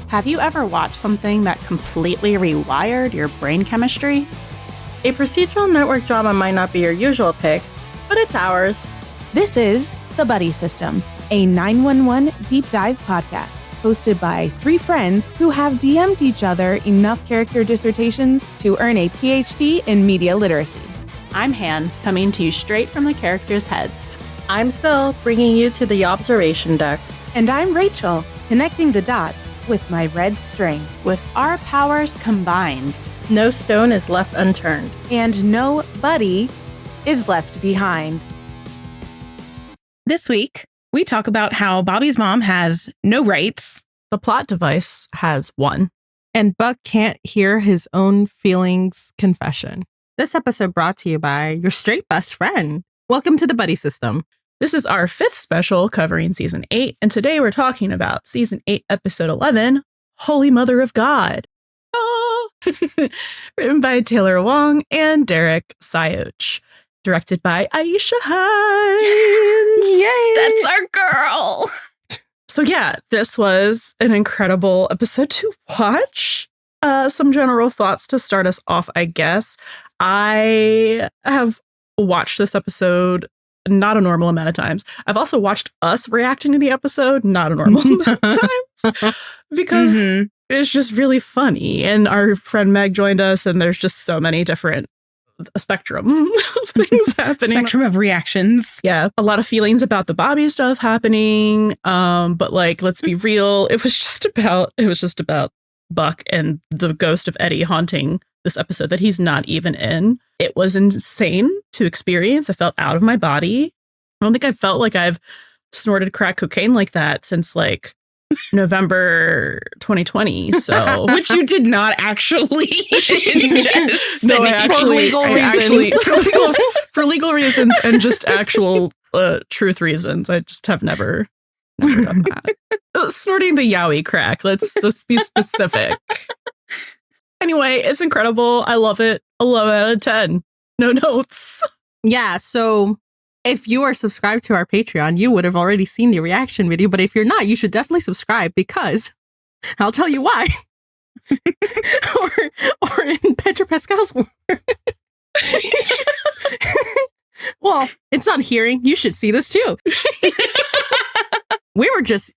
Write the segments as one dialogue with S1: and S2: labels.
S1: Have you ever watched something that completely rewired your brain chemistry?
S2: A procedural network drama might not be your usual pick, but it's ours.
S3: This is The Buddie System, a 911 deep dive podcast hosted by three friends who have DM'd each other enough character dissertations to earn a PhD in media literacy.
S1: I'm Han, coming to you straight from the characters' heads.
S2: I'm Sil, bringing you to the observation deck.
S3: And I'm Rachel, connecting the dots with my red string.
S1: With our powers combined,
S2: No stone is left unturned.
S3: And no Buddie is left behind.
S4: This week, we talk about how Bobby's mom has no rights.
S1: the plot device has one.
S5: And Buck can't hear his own feelings confession. This episode brought to you by your straight best friend. Welcome to the Buddie System.
S4: This is our 5th special covering Season 8, and today we're talking about Season 8, Episode 11, Holy Mother of God. Oh! Written by Taylor Wong and Derek Sioch. Directed by Aisha Hines.
S5: Yay!
S4: That's our girl. So yeah, this was an incredible episode to watch. Some general thoughts to start us off, I guess. I have watched this episode not a normal amount of times. I've also watched us reacting to the episode not a normal amount of times because it's just really funny. And our friend Meg joined us, and there's just so many different spectrum of things happening.
S5: Spectrum of reactions.
S4: Yeah, a lot of feelings about the Bobby stuff happening. But like, let's be real, it was just about Buck and the ghost of Eddie haunting this episode that he's not even in. It was insane to experience. I felt out of my body. I don't think I felt like I've snorted crack cocaine like that since like November 2020. So
S5: Which you did not actually ingest.
S4: no, for legal reasons and just actual truth reasons. I just have never done that. Snorting the yaoi crack. Let's be specific. Anyway, it's incredible. I love it. 11 out of 10. No notes.
S5: Yeah, so if you are subscribed to our Patreon, you would have already seen the reaction video. But if you're not, you should definitely subscribe because I'll tell you why. or in Pedro Pascal's word. Well, it's not hearing. You should see this too. We were just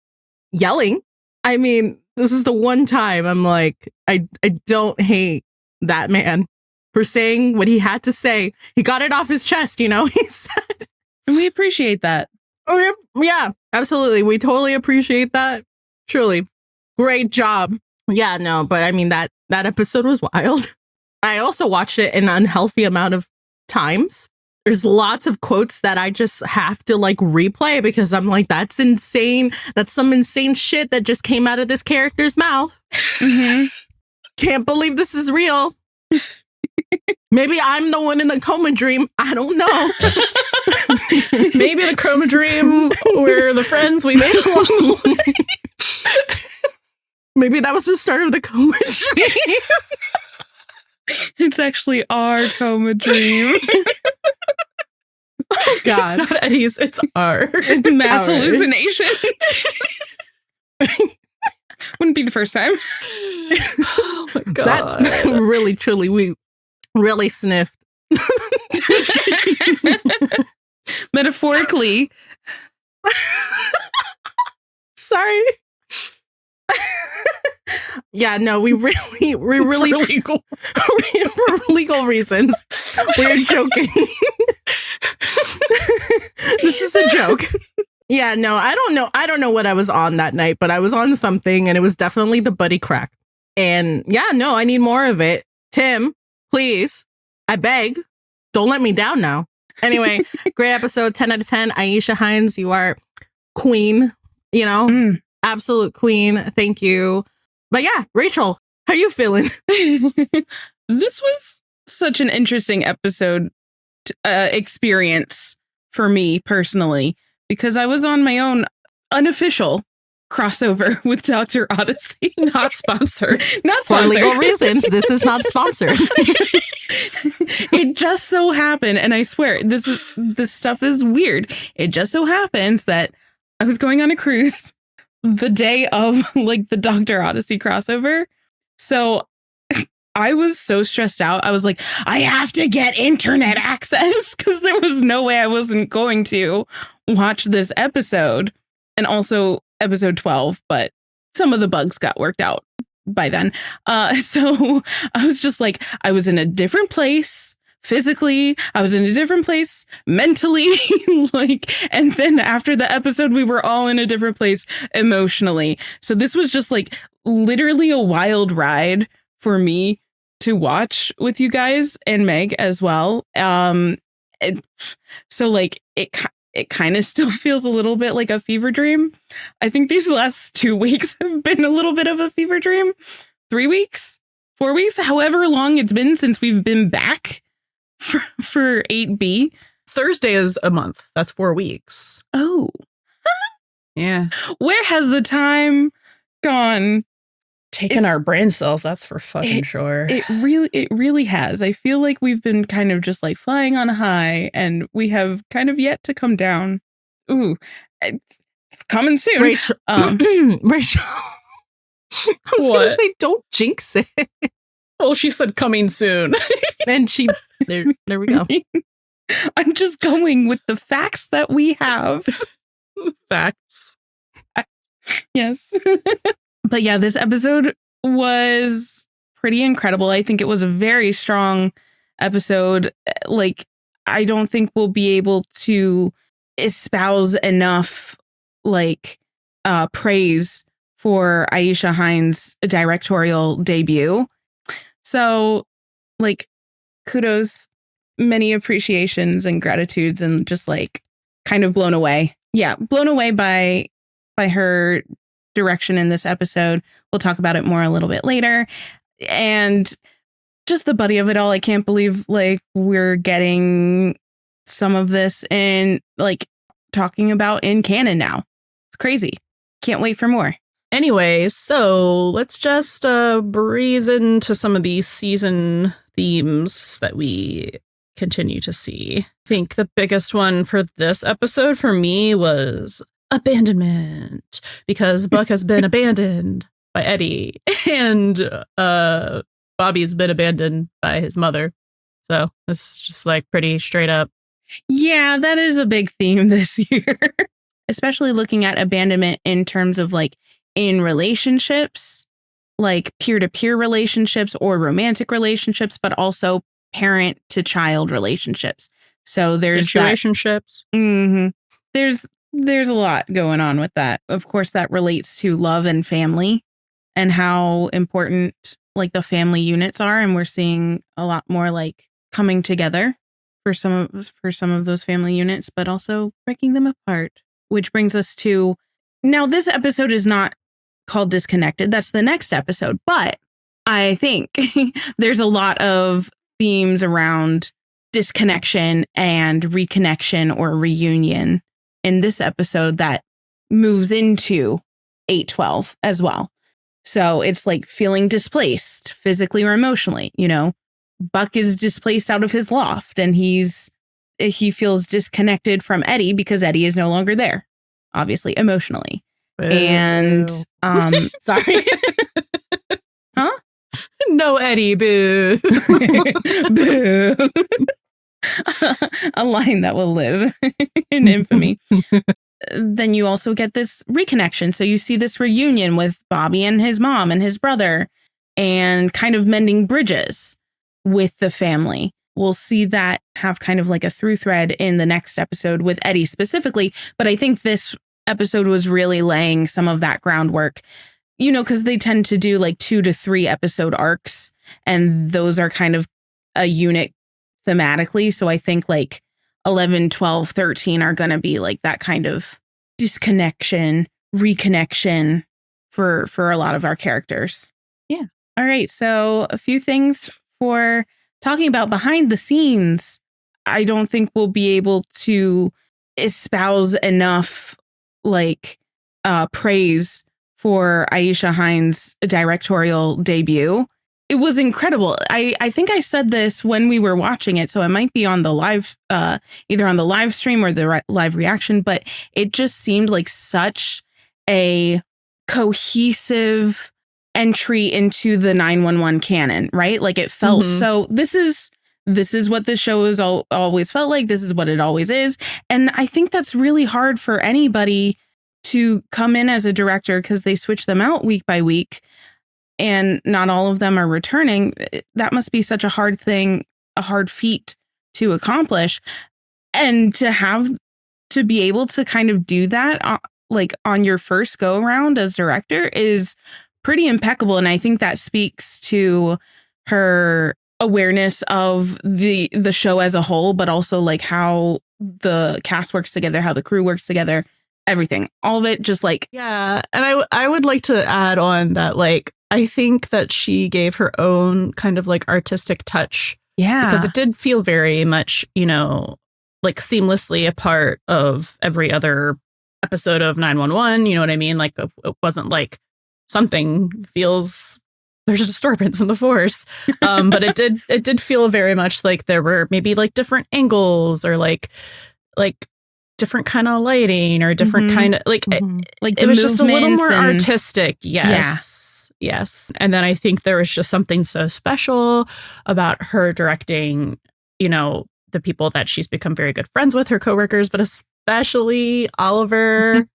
S5: yelling. I mean, this is the one time I'm like, I don't hate that man for saying what he had to say. He got it off his chest, you know, he said.
S4: And we appreciate that.
S5: Oh, yeah, absolutely. We totally appreciate that. Truly. Great job. Yeah, no, but I mean, that episode was wild. I also watched it an unhealthy amount of times. There's lots of quotes that I just have to like replay because I'm like, that's insane. That's some insane shit that just came out of this character's mouth. Can't believe this is real. Maybe I'm the one in the coma dream. I don't know.
S4: Maybe the coma dream were the friends we made along the way.
S5: Maybe that was the start of the coma dream.
S4: It's actually our coma dream.
S5: Oh, God.
S4: It's not Eddie's, it's our.
S5: It's
S4: mass
S5: ours.
S4: hallucination. Wouldn't be the first time. Oh my God.
S5: That really, truly, we really sniffed.
S4: Metaphorically.
S5: Sorry. Yeah, no, we really for legal reasons. We're joking. This is a joke. Yeah, no, I don't know what I was on that night, but I was on something and it was definitely the Buddie crack. And yeah, no, I need more of it. Tim, please, I beg, don't let me down now. Anyway, great episode, 10 out of 10. Aisha Hines, you are queen, you know, absolute queen. Thank you. But yeah, Rachel, how you feeling?
S6: This was such an interesting episode experience for me personally, because I was on my own unofficial crossover with Dr. Odyssey. Not sponsored. Not
S5: For
S6: sponsored.
S5: legal reasons, this is not sponsored.
S6: It just so happened, and I swear, this stuff is weird. It just so happens that I was going on a cruise the day of like the Dr. Odyssey crossover. So I was so stressed out. I was like, I have to get internet access because there was no way I wasn't going to watch this episode, and also episode 12. But some of the bugs got worked out by then. So I was just like, I was in a different place physically. I was in a different place mentally. Like, and then after the episode, we were all in a different place emotionally. So this was just like literally a wild ride for me to watch with you guys and Meg as well. So like it kind of still feels a little bit like a fever dream. I think these last 2 weeks have been a little bit of a fever dream. 3 weeks, 4 weeks, however long it's been since we've been back for 8B.
S4: Thursday is a month. That's 4 weeks.
S6: Oh,
S4: yeah.
S6: Where has the time gone?
S4: Taking our brain cells, that's for fucking sure.
S6: It really has. I feel like we've been kind of just like flying on a high, and we have kind of yet to come down. Ooh, it's coming soon.
S5: Rachel. Rachel. I was going to say, don't jinx it.
S4: Well, she said coming soon.
S5: And there we go.
S6: I'm just going with the facts that we have.
S4: Facts.
S6: Yes. But yeah, this episode was pretty incredible. I think it was a very strong episode. Like, I don't think we'll be able to espouse enough like praise for Aisha Hines' directorial debut. So like kudos, many appreciations and gratitudes, and just like kind of blown away. Yeah, blown away by her direction in this episode. We'll talk about it more a little bit later. And just the Buddie of it all. I can't believe like we're getting some of this in like talking about in canon now. It's crazy. Can't wait for more.
S4: Anyway, so let's just breeze into some of these season themes that we continue to see. I think the biggest one for this episode for me was abandonment, because Buck has been abandoned by Eddie, and Bobby's been abandoned by his mother. So it's just like pretty straight up.
S6: Yeah, that is a big theme this year, especially looking at abandonment in terms of like in relationships, like peer-to-peer relationships or romantic relationships, but also parent to child relationships. So there's
S4: situationships.
S6: There's a lot going on with that. Of course, that relates to love and family and how important like the family units are. And we're seeing a lot more like coming together for some of those family units, but also breaking them apart, which brings us to now this episode is not called Disconnected. That's the next episode. But I think there's a lot of themes around disconnection and reconnection or reunion in this episode that moves into 8-12 as well. So it's like feeling displaced physically or emotionally. You know, Buck is displaced out of his loft, and he feels disconnected from Eddie because Eddie is no longer there, obviously emotionally. Boo. And sorry. Huh?
S4: No, Eddie, boo.
S6: Boo. A line that will live in infamy. Then you also get this reconnection. So you see this reunion with Bobby and his mom and his brother, and kind of mending bridges with the family. We'll see that have kind of like a through thread in the next episode with Eddie specifically. But I think this episode was really laying some of that groundwork, you know, because they tend to do like 2 to 3 episode arcs, and those are kind of a unit thematically. So I think like 11, 12, 13 are going to be like that kind of disconnection, reconnection for a lot of our characters.
S4: Yeah.
S6: All right. So a few things for talking about behind the scenes. I don't think we'll be able to espouse enough like praise for Aisha Hines' directorial debut. It was incredible. I think I said this when we were watching it, so it might be on the live, either on the live stream or the live reaction, but it just seemed like such a cohesive entry into the 911 canon, right? Like it felt so this is what the show has always felt like. This is what it always is. And I think that's really hard for anybody to come in as a director because they switch them out week by week and not all of them are returning. That must be such a hard thing, a hard feat to accomplish. And to be able to kind of do that like on your first go around as director is pretty impeccable. And I think that speaks to her awareness of the show as a whole, but also like how the cast works together, how the crew works together, everything, all of it, just like.
S4: Yeah. And I would like to add on that, like, I think that she gave her own kind of like artistic touch.
S6: Yeah.
S4: Because it did feel very much, you know, like seamlessly a part of every other episode of 911. You know what I mean? Like it wasn't like something feels there's a disturbance in the force. But it did feel very much like there were maybe like different angles or like different kind of lighting or different kind of like
S6: like
S4: it was just a little more
S6: and
S4: artistic. Yes. Yeah. Yes. And then I think there was just something so special about her directing, you know, the people that she's become very good friends with, her coworkers, but especially Oliver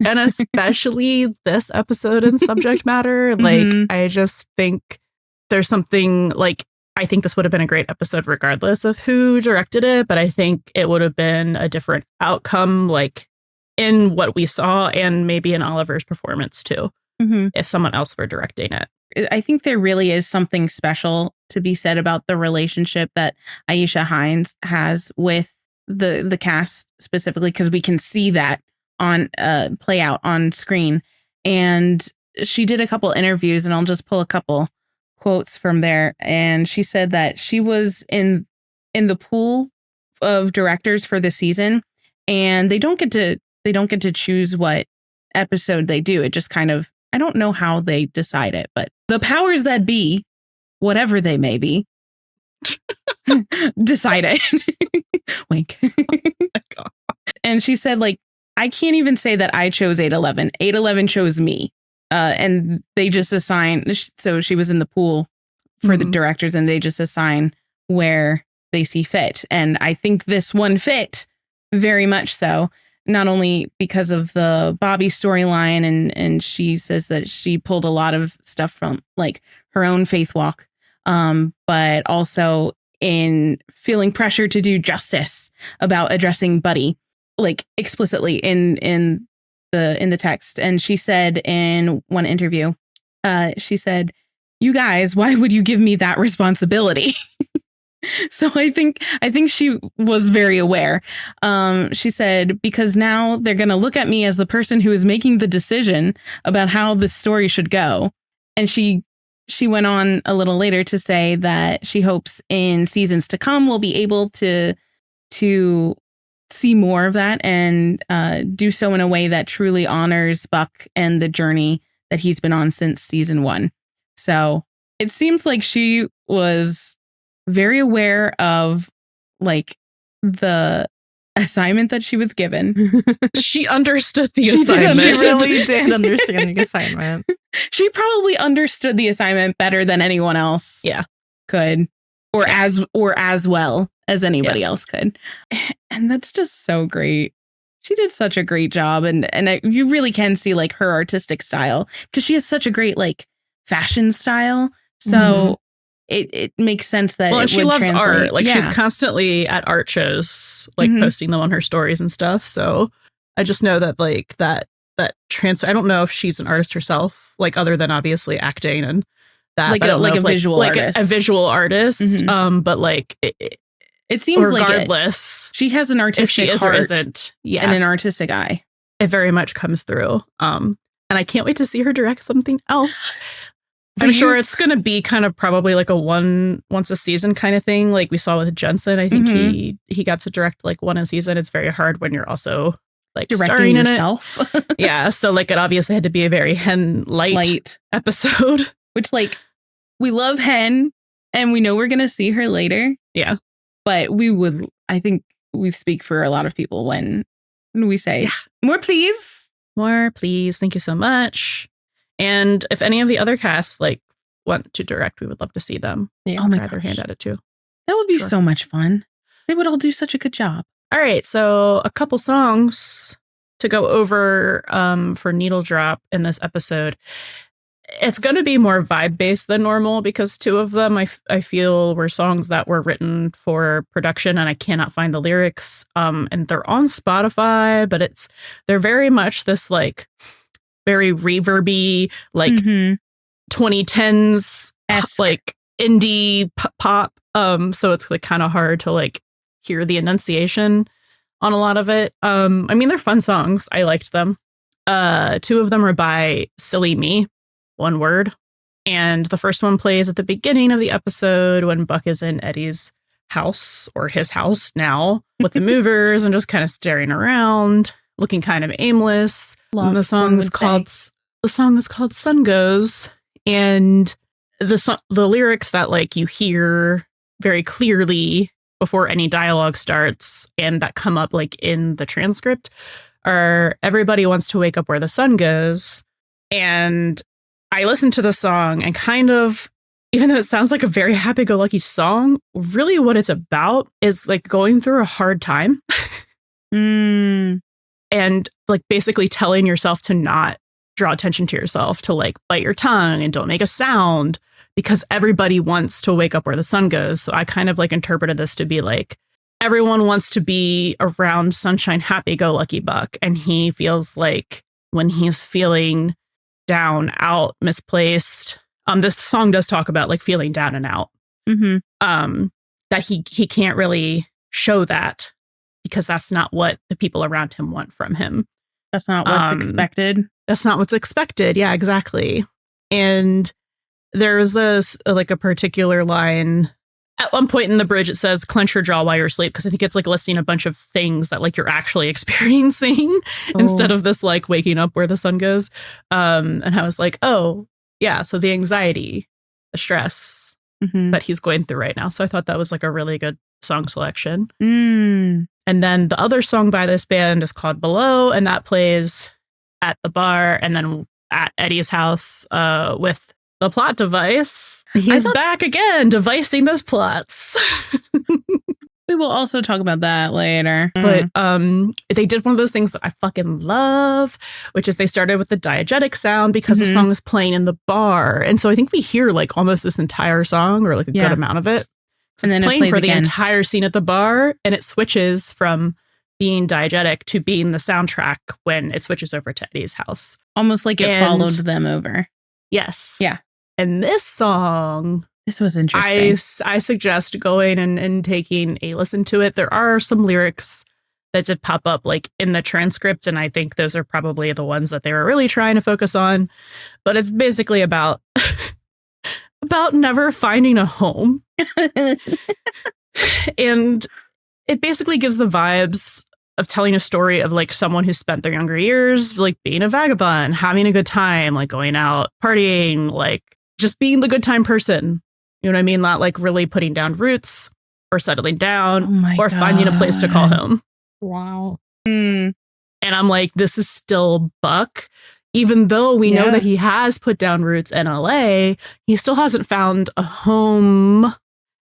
S4: and especially this episode in subject matter. Like, I just think there's something like, I think this would have been a great episode regardless of who directed it, but I think it would have been a different outcome, like in what we saw and maybe in Oliver's performance too, if someone else were directing it.
S6: I think there really is something special to be said about the relationship that Aisha Hines has with the cast specifically, because we can see that on play out on screen. And she did a couple interviews, and I'll just pull a couple quotes from there. And she said that she was in the pool of directors for the season, and they don't get to choose what episode they do. It just kind of, I don't know how they decide it, but the powers that be, whatever they may be, decide it. Wink. And she said, like, I can't even say that I chose 811. 811 chose me. And they just assign. So she was in the pool for the directors, and they just assign where they see fit. And I think this one fit very much so. Not only because of the Bobby storyline, and she says that she pulled a lot of stuff from like her own faith walk, but also in feeling pressure to do justice about addressing Buddie, like explicitly in the text. And she said in one interview, she said, "You guys, why would you give me that responsibility?" So I think she was very aware. She said, because now they're going to look at me as the person who is making the decision about how the story should go. And she went on a little later to say that she hopes in seasons to come we'll be able to see more of that and do so in a way that truly honors Buck and the journey that he's been on since season 1. So it seems like she was very aware of like the assignment that she was given.
S4: She understood the assignment.
S5: She really did understand the assignment.
S6: She probably understood the assignment better than anyone else could, or as well as anybody else could. And that's just so great. She did such a great job, and you really can see like her artistic style, because she has such a great like fashion style. So it makes sense that
S4: and she loves art. Like she's
S6: Yeah.
S4: constantly at art shows, like posting them on her stories and stuff. So I just know that like that transfer. I don't know if she's an artist herself, like other than obviously acting and that,
S6: Like
S4: but I don't know if,
S6: visual
S4: like
S6: artist.
S4: a visual artist. But like
S6: It seems
S4: regardless,
S6: she has an
S4: if
S6: artistic
S4: she is
S6: heart
S4: or isn't,
S6: and an artistic eye.
S4: it very much comes through. And I can't wait to see her direct something else. I'm
S6: Please.
S4: sure it's going to be kind of probably like a once a season kind of thing, like we saw with Jensen. I think he got to direct like one a season. It's very hard when you're also like
S6: Directing
S4: starring
S6: yourself.
S4: in it. Yeah, so like it obviously had to be a very Hen light episode.
S6: Which like we love Hen, and we know we're gonna see her later.
S4: Yeah,
S6: but I think we speak for a lot of people when we say more, please.
S4: more, please. Thank you so much. And if any of the other casts like want to direct, we would love to see them.
S5: Yeah.
S6: Oh my
S4: try their
S6: gosh.
S4: hand at it too.
S6: That would be
S4: Sure.
S6: so much fun. They would all do such a good job.
S4: All right, so a couple songs to go over for Needle Drop in this episode. It's going to be more vibe-based than normal because two of them I feel were songs that were written for production and I cannot find the lyrics. And they're on Spotify, but they're very much this like very reverby, like 2010s like indie pop. So it's like kind of hard to like hear the enunciation on a lot of it. I mean, they're fun songs. I liked them. Two of them are by Silly Me, one word. And the first one plays at the beginning of the episode when Buck is in Eddie's house, or his house now, with the movers and just kind of staring around, looking kind of aimless. And the song is called Sun Goes. And the lyrics that like you hear very clearly before any dialogue starts and that come up like in the transcript are everybody wants to wake up where the sun goes. And I listened to the song and kind of, even though it sounds like a very happy-go-lucky song, really what it's about is like going through a hard time and like basically telling yourself to not draw attention to yourself, to like bite your tongue and don't make a sound because everybody wants to wake up where the sun goes. So I kind of like interpreted this to be like everyone wants to be around sunshine, happy-go-lucky Buck. And he feels like when he's feeling down, out, misplaced. This song does talk about like feeling down and out. That he can't really show that because that's not what the people around him want from him.
S6: That's not what's expected.
S4: That's not what's expected. Yeah, exactly. And there's a particular line at one point in the bridge. It says, "Clench your jaw while you're asleep," because I think it's like listing a bunch of things that like you're actually experiencing instead of this like waking up where the sun goes. And I was like, oh yeah, so the anxiety, the stress that he's going through right now. So I thought that was like a really good song selection. And then the other song by this band is called Below, and that plays at the bar and then at Eddie's house with the plot device. He's back again, devicing those plots.
S6: We will also talk about that later.
S4: But they did one of those things that I fucking love, which is they started with the diegetic sound because the song was playing in the bar. And so I think we hear like almost this entire song or like a good amount of it. So and then it's playing for the entire scene at the bar, and it switches from being diegetic to being the soundtrack when it switches over to Eddie's house.
S6: Almost like it followed them over.
S4: Yes.
S6: Yeah.
S4: And this song,
S6: this was interesting.
S4: I suggest going and taking a listen to it. There are some lyrics that did pop up like in the transcript, and I think those are probably the ones that they were really trying to focus on. But it's basically about never finding a home. And it basically gives the vibes of telling a story of like someone who spent their younger years like being a vagabond, having a good time, like going out, partying, like just being the good time person. You know what I mean? Not like really putting down roots or settling down or finding a place to call home.
S5: Wow.
S4: And I'm like, this is still Buck. Even though we know that he has put down roots in LA, he still hasn't found a home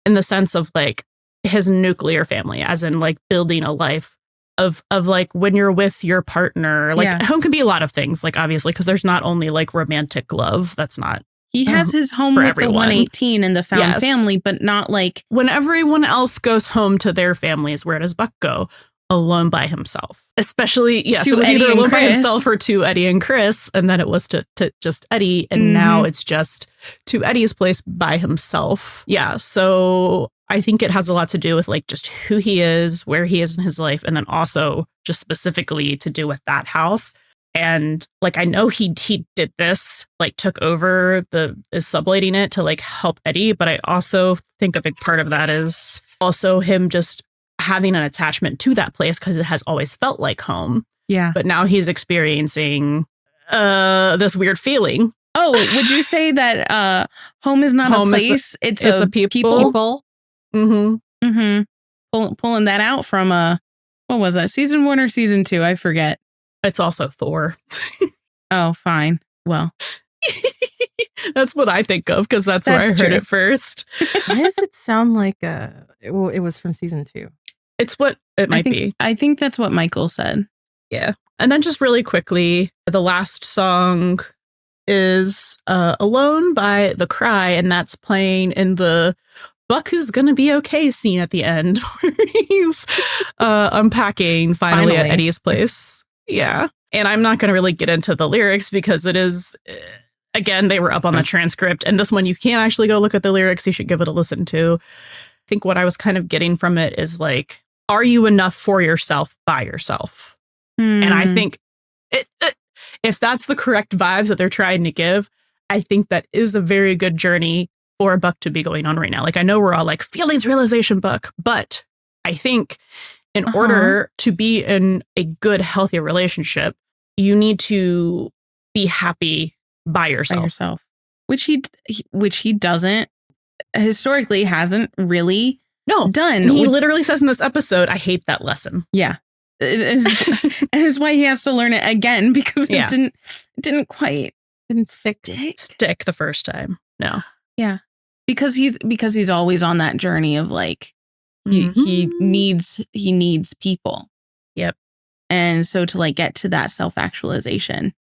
S4: in the sense of like his nuclear family, as in like building a life of like when you're with your partner. Like home can be a lot of things, like obviously, because there's not only like romantic love. That's not.
S6: He has his home with everyone. The 118 and the found family, but not like
S4: when everyone else goes home to their families. Where does Buck go? Alone by himself. Especially, so it was either alone by himself or to Eddie and Chris, and then it was to just Eddie, and now it's just to Eddie's place by himself. Yeah, so I think it has a lot to do with like just who he is, where he is in his life, and then also just specifically to do with that house. And like I know he did this, like took over is subletting it to like help Eddie, but I also think a big part of that is also him just having an attachment to that place because it has always felt like home.
S6: Yeah.
S4: But now he's experiencing this weird feeling.
S6: Oh, would you say that home is not a place? It's a people.
S4: Mm-hmm.
S6: Pulling that out from what was that? Season 1 or season 2? I forget.
S4: It's also Thor.
S6: Oh, fine. Well,
S4: That's what I think of because that's where I heard it first.
S5: Why does it sound like it was from season 2?
S4: It's what it might be.
S6: I think that's what Michael said.
S4: Yeah. And then just really quickly, the last song is Alone by The Cry, and that's playing in the Buck Who's Gonna Be Okay scene at the end, where he's unpacking finally at Eddie's place. Yeah. And I'm not going to really get into the lyrics because it is, again, they were up on the transcript. And this one, you can't actually go look at the lyrics. You should give it a listen to. I think what I was kind of getting from it is like, are you enough for yourself by yourself? And I think if that's the correct vibes that they're trying to give, I think that is a very good journey for a Buck to be going on right now. Like, I know we're all like feelings realization Buck, but I think in order to be in a good, healthy relationship, you need to be happy by yourself.
S6: Which he doesn't, historically hasn't really done.
S4: He literally says in this episode, I hate that lesson.
S6: Yeah. It's why he has to learn it again because it didn't quite stick
S4: the first time. No.
S6: Yeah. Because he's always on that journey of like he needs people.
S4: Yep.
S6: And so to like get to that self-actualization,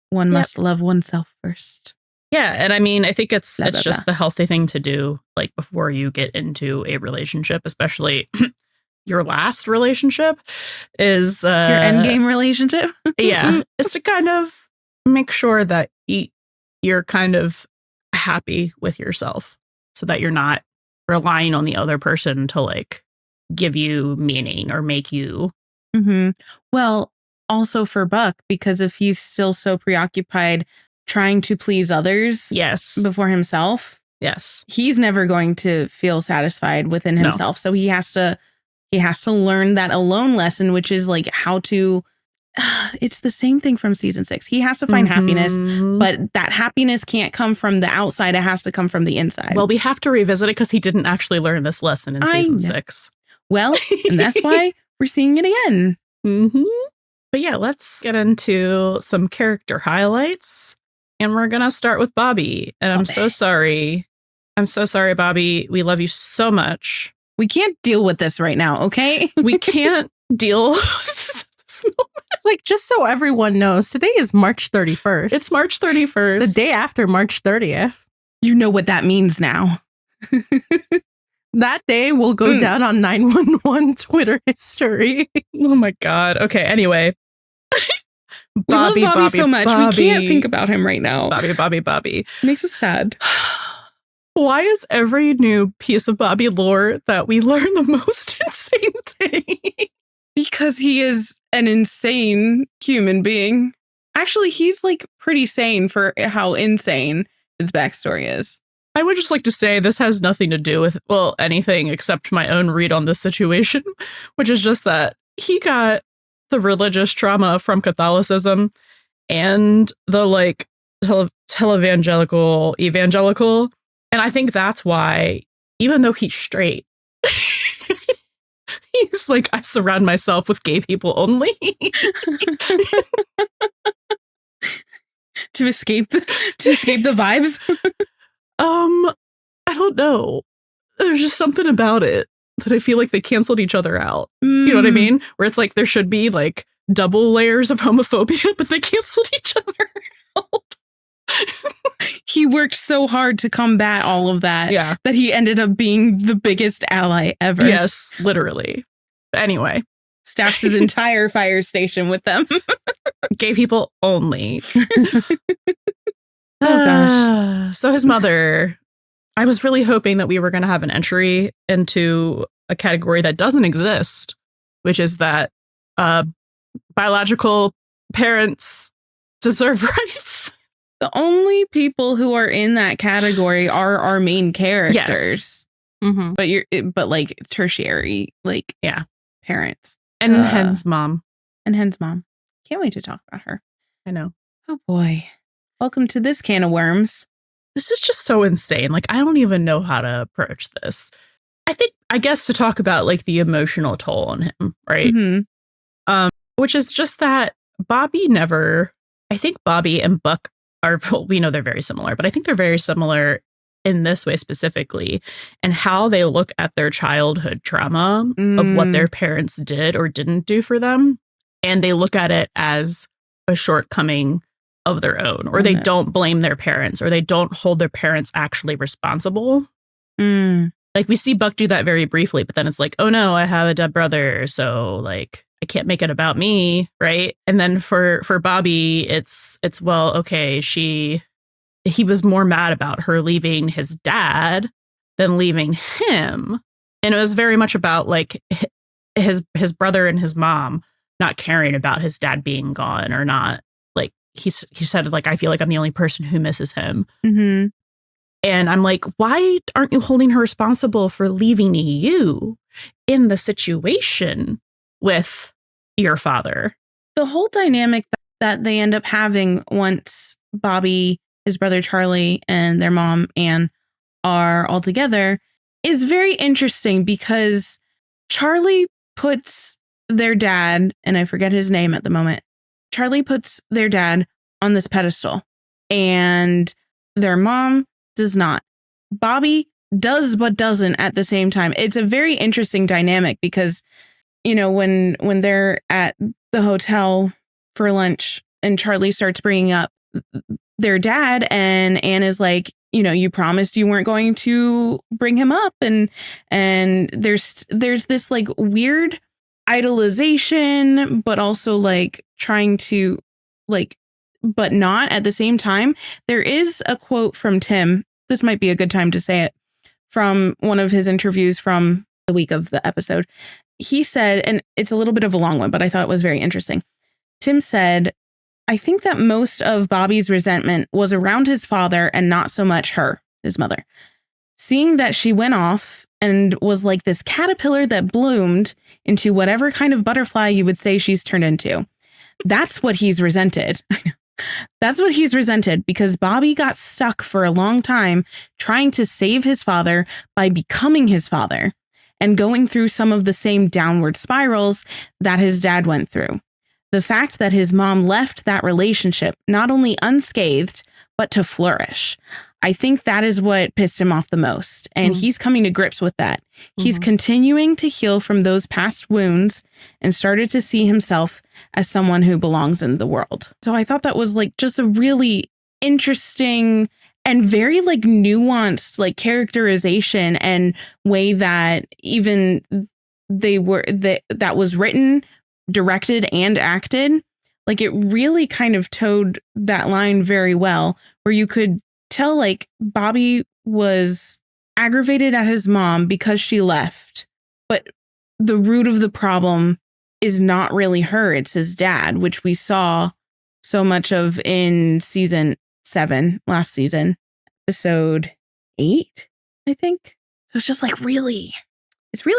S6: one must love oneself first.
S4: Yeah, and I mean, I think it's just the healthy thing to do, like before you get into a relationship, especially your last relationship, is
S6: your endgame relationship.
S4: Yeah, is to kind of make sure that you're kind of happy with yourself, so that you're not relying on the other person to like give you meaning or make you.
S6: Well, also for Buck, because if he's still so preoccupied trying to please others before himself, he's never going to feel satisfied within himself. So he has to learn that alone lesson, which is like how to it's the same thing from season 6. He has to find happiness, but that happiness can't come from the outside. It has to come from the inside.
S4: Well, we have to revisit it because he didn't actually learn this lesson in season 6.
S6: Well, and that's why we're seeing it again.
S4: But yeah, let's get into some character highlights. And we're going to start with Bobby. And I'm so sorry. I'm so sorry, Bobby. We love you so much.
S6: We can't deal with this right now, okay?
S4: We can't deal with this moment.
S5: It's like, just so everyone knows, today is March 31st.
S4: It's March 31st.
S5: The day after March 30th.
S6: You know what that means now.
S5: That day will go down on 911 Twitter history.
S4: Oh my God. Okay, anyway.
S6: We love Bobby so much. We can't think about him right now.
S4: Bobby.
S6: Makes us sad.
S4: Why is every new piece of Bobby lore that we learn the most insane thing?
S6: Because he is an insane human being. Actually, he's like pretty sane for how insane his backstory is.
S4: I would just like to say this has nothing to do with, well, anything except my own read on this situation, which is just that he got the religious trauma from Catholicism and the like evangelical. And I think that's why, even though he's straight, he's like, I surround myself with gay people only.
S6: to escape the vibes.
S4: I don't know. There's just something about it that I feel like they canceled each other out. You know what I mean? Where it's like there should be like double layers of homophobia, but they canceled each other out.
S6: He worked so hard to combat all of that that he ended up being the biggest ally ever.
S4: Yes, literally. But anyway.
S6: Staffs his entire fire station with them.
S4: Gay people only.
S6: Oh gosh.
S4: So his mother, I was really hoping that we were going to have an entry into a category that doesn't exist, which is that biological parents deserve rights.
S6: The only people who are in that category are our main characters. Yes. But like tertiary, like parents.
S4: And Hen's mom.
S6: Can't wait to talk about her.
S4: I know.
S6: Oh boy. Welcome to this can of worms.
S4: This is just so insane. Like, I don't even know how to approach this. I guess to talk about like the emotional toll on him, right? Which is just that Bobby and Buck are, well, we know they're very similar, but I think they're very similar in this way specifically, and how they look at their childhood trauma of what their parents did or didn't do for them. And they look at it as a shortcoming of their own, or they don't blame their parents, or they don't hold their parents actually responsible. Like we see Buck do that very briefly, but then it's like, oh no, I have a dead brother, so like I can't make it about me, right? And then for Bobby, it's well, okay, he was more mad about her leaving his dad than leaving him. And it was very much about like his brother and his mom not caring about his dad being gone, or not. Like he said, like, I feel like I'm the only person who misses him. And I'm like, why aren't you holding her responsible for leaving you in the situation with your father?
S6: The whole dynamic that they end up having once Bobby, his brother Charlie, and their mom Anne are all together is very interesting, because Charlie puts their dad, and I forget his name at the moment, Charlie puts their dad on this pedestal, and their mom does not. Bobby does but doesn't at the same time. It's a very interesting dynamic, because, you know, when they're at the hotel for lunch and Charlie starts bringing up their dad, and Anne is like, you know, you promised you weren't going to bring him up, and there's this like weird idolization, but also like trying to like, but not at the same time. There is a quote from Tim. This might be a good time to say it, from one of his interviews from the week of the episode. He said, and it's a little bit of a long one, but I thought it was very interesting. Tim said, I think that most of Bobby's resentment was around his father and not so much her, his mother. Seeing that she went off and was like this caterpillar that bloomed into whatever kind of butterfly you would say she's turned into. That's what he's resented. That's what he's resented, because Bobby got stuck for a long time trying to save his father by becoming his father and going through some of the same downward spirals that his dad went through. The fact that his mom left that relationship not only unscathed, but to flourish. I think that is what pissed him off the most. And he's coming to grips with that. He's continuing to heal from those past wounds and started to see himself as someone who belongs in the world. So I thought that was like just a really interesting and very like nuanced like characterization and way that even that was written, directed, and acted. Like it really kind of towed that line very well, where you could tell like Bobby was aggravated at his mom because she left, but the root of the problem is not really her, it's his dad, which we saw so much of in season 7, last season, episode 8, I think. So it's just like it's really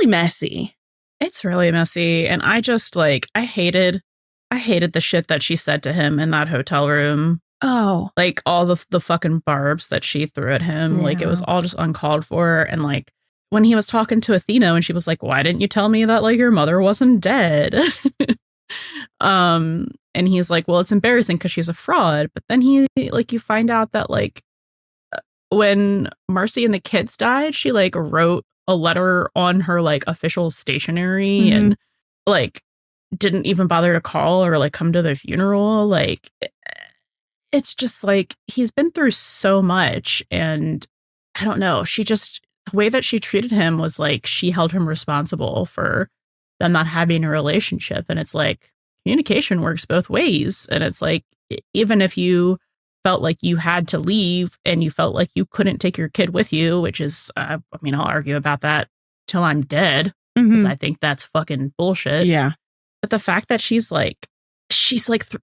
S6: messy.
S4: It's really messy. And I just like, I hated the shit that she said to him in that hotel room.
S6: Oh,
S4: like all the fucking barbs that she threw at him. Yeah. Like it was all just uncalled for. And like when he was talking to Athena and she was like, why didn't you tell me that like your mother wasn't dead? And he's like, well, it's embarrassing because she's a fraud. But then you find out that like when Marcy and the kids died, she like wrote a letter on her like official stationery and like didn't even bother to call or like come to the funeral. Like it's just like he's been through so much, and I don't know, the way that she treated him was like she held him responsible for them not having a relationship. And it's like communication works both ways. And it's like, even if you felt like you had to leave and you felt like you couldn't take your kid with you, which is, I mean, I'll argue about that till I'm dead, because I think that's fucking bullshit.
S6: Yeah.
S4: But the fact that she's like,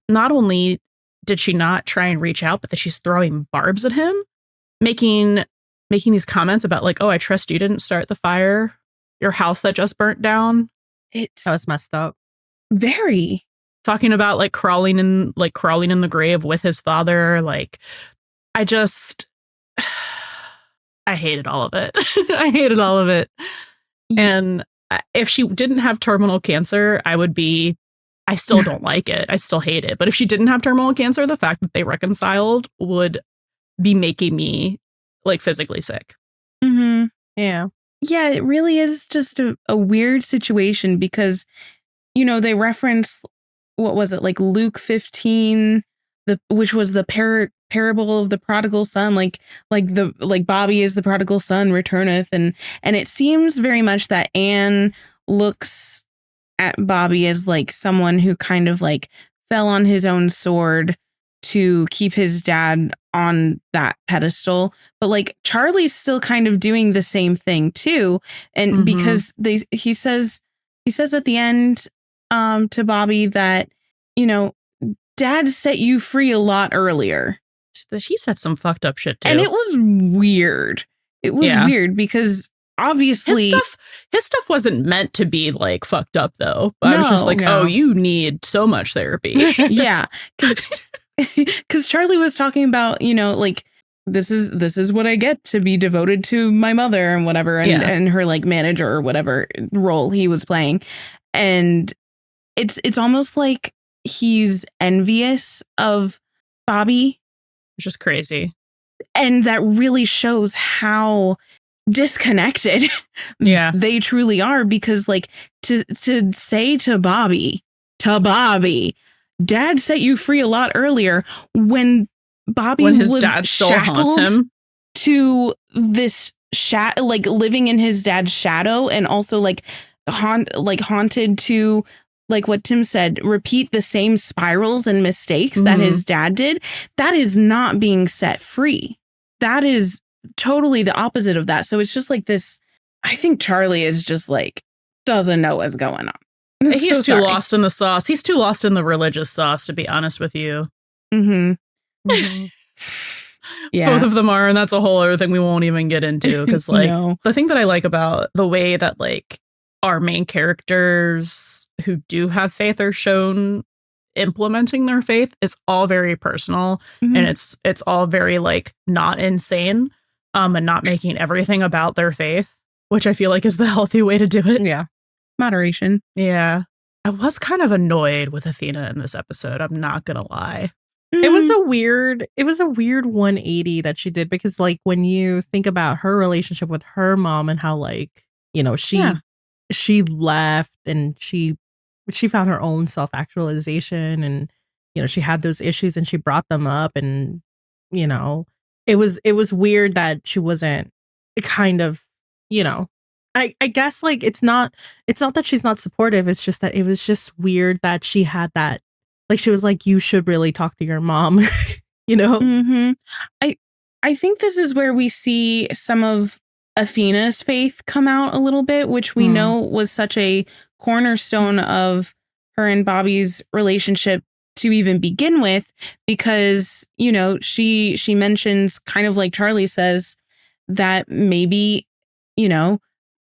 S4: not only did she not try and reach out, but that she's throwing barbs at him, making these comments about like, oh, I trust you didn't start the fire, your house that just burnt down.
S5: That was messed up.
S6: Very.
S4: Talking about like crawling in the grave with his father. Like, I hated all of it. I hated all of it. And if she didn't have terminal cancer, I would be I still don't like it. I still hate it. But if she didn't have terminal cancer, the fact that they reconciled would be making me like physically sick.
S6: Mm-hmm.
S5: Yeah.
S6: Yeah, it really is just a weird situation because, you know, they reference, what was it, like Luke 15, which was the parable of the prodigal son, like Bobby is the prodigal son returneth, and it seems very much that Anne looks at Bobby as like someone who kind of like fell on his own sword to keep his dad on that pedestal, but like Charlie's still kind of doing the same thing too, and because he says at the end to Bobby that, you know, Dad set you free a lot earlier.
S4: She said some fucked up shit too.
S6: And it was weird. It was weird because obviously
S4: his stuff wasn't meant to be like fucked up though. But I was just like, oh, you need so much therapy.
S6: Yeah. Because Charlie was talking about, you know, like this is what I get to be devoted to my mother and whatever, and her like manager or whatever role he was playing. And it's almost like he's envious of Bobby,
S4: which is crazy.
S6: And that really shows how disconnected they truly are, because like to say to Bobby, Dad set you free a lot earlier, when his was dad still shackled him to this like living in his dad's shadow, and also like haunted to, like what Tim said, repeat the same spirals and mistakes that his dad did. That is not being set free. That is totally the opposite of that. So it's just like this. I think Charlie is just like, doesn't know what's going on.
S4: He's too lost in the sauce. He's too lost in the religious sauce, to be honest with you. Yeah. Both of them are. And that's a whole other thing we won't even get into. Because like the thing that I like about the way that like our main characters who do have faith are shown implementing their faith is all very personal, and it's all very like not insane, and not making everything about their faith, which I feel like is the healthy way to do it.
S6: Yeah. Moderation.
S4: Yeah. I was kind of annoyed with Athena in this episode. I'm not going to lie.
S5: It was a weird 180 that she did, because like when you think about her relationship with her mom and how like, you know, she left and she found her own self-actualization, and, you know, she had those issues and she brought them up, and, you know, it was weird that she wasn't kind of, you know, I guess like it's not that she's not supportive. It's just that it was just weird that she had that, like, she was like, you should really talk to your mom, you know?
S6: I think this is where we see some of Athena's faith come out a little bit, which we know was such a cornerstone of her and Bobby's relationship to even begin with, because, you know, she mentions, kind of like Charlie says, that maybe, you know,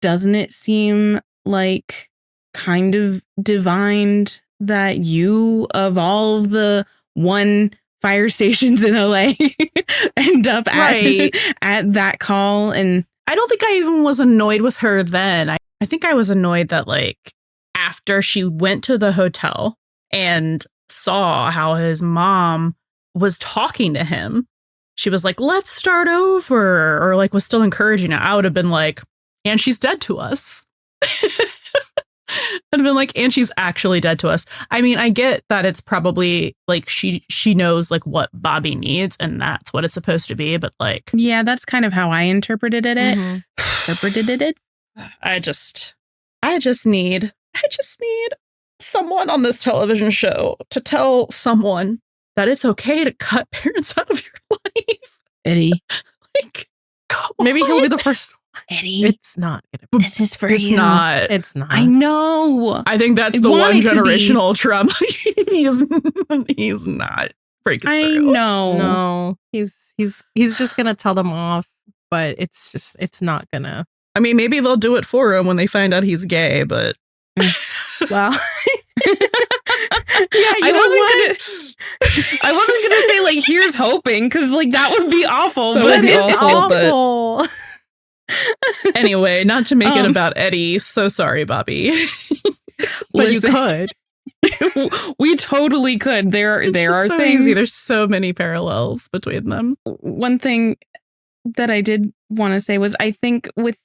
S6: doesn't it seem like kind of divined that you, of all of the one fire stations in LA, end up at that call? And
S4: I don't think I even was annoyed with her then. I think I was annoyed that like after she went to the hotel and saw how his mom was talking to him, she was like, let's start over, or like was still encouraging it. I would have been like, and she's dead to us. I'd have been like, and she's actually dead to us. I mean, I get that it's probably like she knows like what Bobby needs, and that's what it's supposed to be. But like,
S6: yeah, that's kind of how I interpreted it.
S4: I just need someone on this television show to tell someone that it's okay to cut parents out of your life.
S6: Eddie.
S4: Like,
S5: maybe he'll be the first.
S6: Eddie,
S5: it's not.
S6: This is for you.
S5: It's not.
S6: I know.
S4: I think that's the one generational trauma. he's not breaking through.
S6: I know.
S5: No, he's just gonna tell them off, but it's not gonna.
S4: I mean, maybe they'll do it for him when they find out he's gay, but
S5: well.
S6: Yeah, I wasn't gonna say like here's hoping, because like that would be awful.
S5: But it's awful.
S4: Anyway, not to make it about Eddie. So sorry, Bobby.
S5: But you could.
S6: We totally could. There are
S4: so
S6: things.
S4: easy. There's so many parallels between them.
S6: One thing that I did want to say was I think with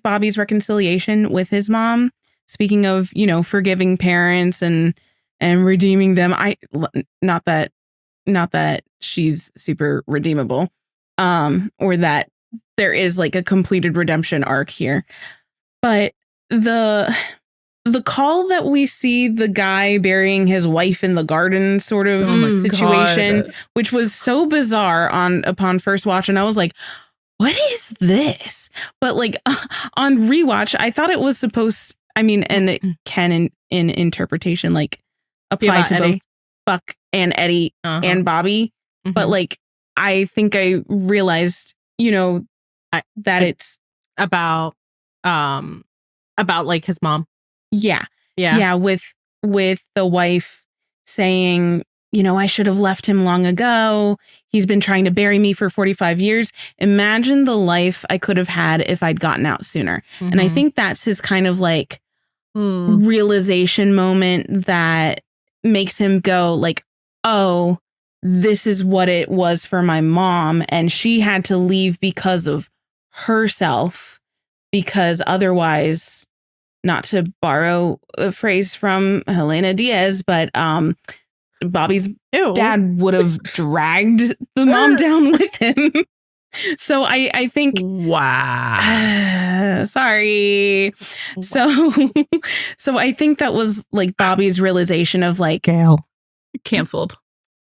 S6: Bobby's reconciliation with his mom, speaking of, forgiving parents and redeeming them, not that she's super redeemable, or that there is like a completed redemption arc here, but the call that we see the guy burying his wife in the garden sort of situation, God, which was so bizarre upon first watch, and I was like, what is this? But like on rewatch, I thought it was supposed, and it can in interpretation like apply to
S5: Eddie.
S6: both Buck and Eddie and Bobby.
S5: Mm-hmm.
S6: But like I think I realized, that it's
S5: about like his mom.
S6: Yeah. With the wife saying, I should have left him long ago. He's been trying to bury me for 45 years. Imagine the life I could have had if I'd gotten out sooner. Mm-hmm. And I think that's his kind of like realization moment that makes him go like, oh, this is what it was for my mom. And she had to leave because of herself, because otherwise, not to borrow a phrase from Helena Diaz, but Bobby's dad would have dragged the mom down with him. So I think,
S5: wow,
S6: sorry. So I think that was like Bobby's realization of like,
S5: Gail,
S4: canceled.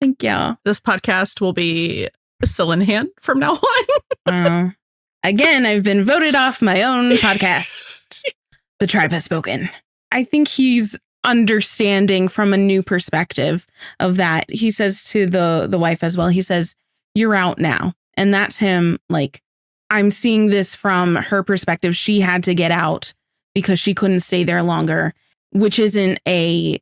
S6: Thank you.
S4: This podcast will be still in hand from now on.
S6: Again, I've been voted off my own podcast. The tribe has spoken. I think he's understanding from a new perspective of that. He says to the wife as well, he says, you're out now. And that's him like, I'm seeing this from her perspective. She had to get out because she couldn't stay there longer, which isn't a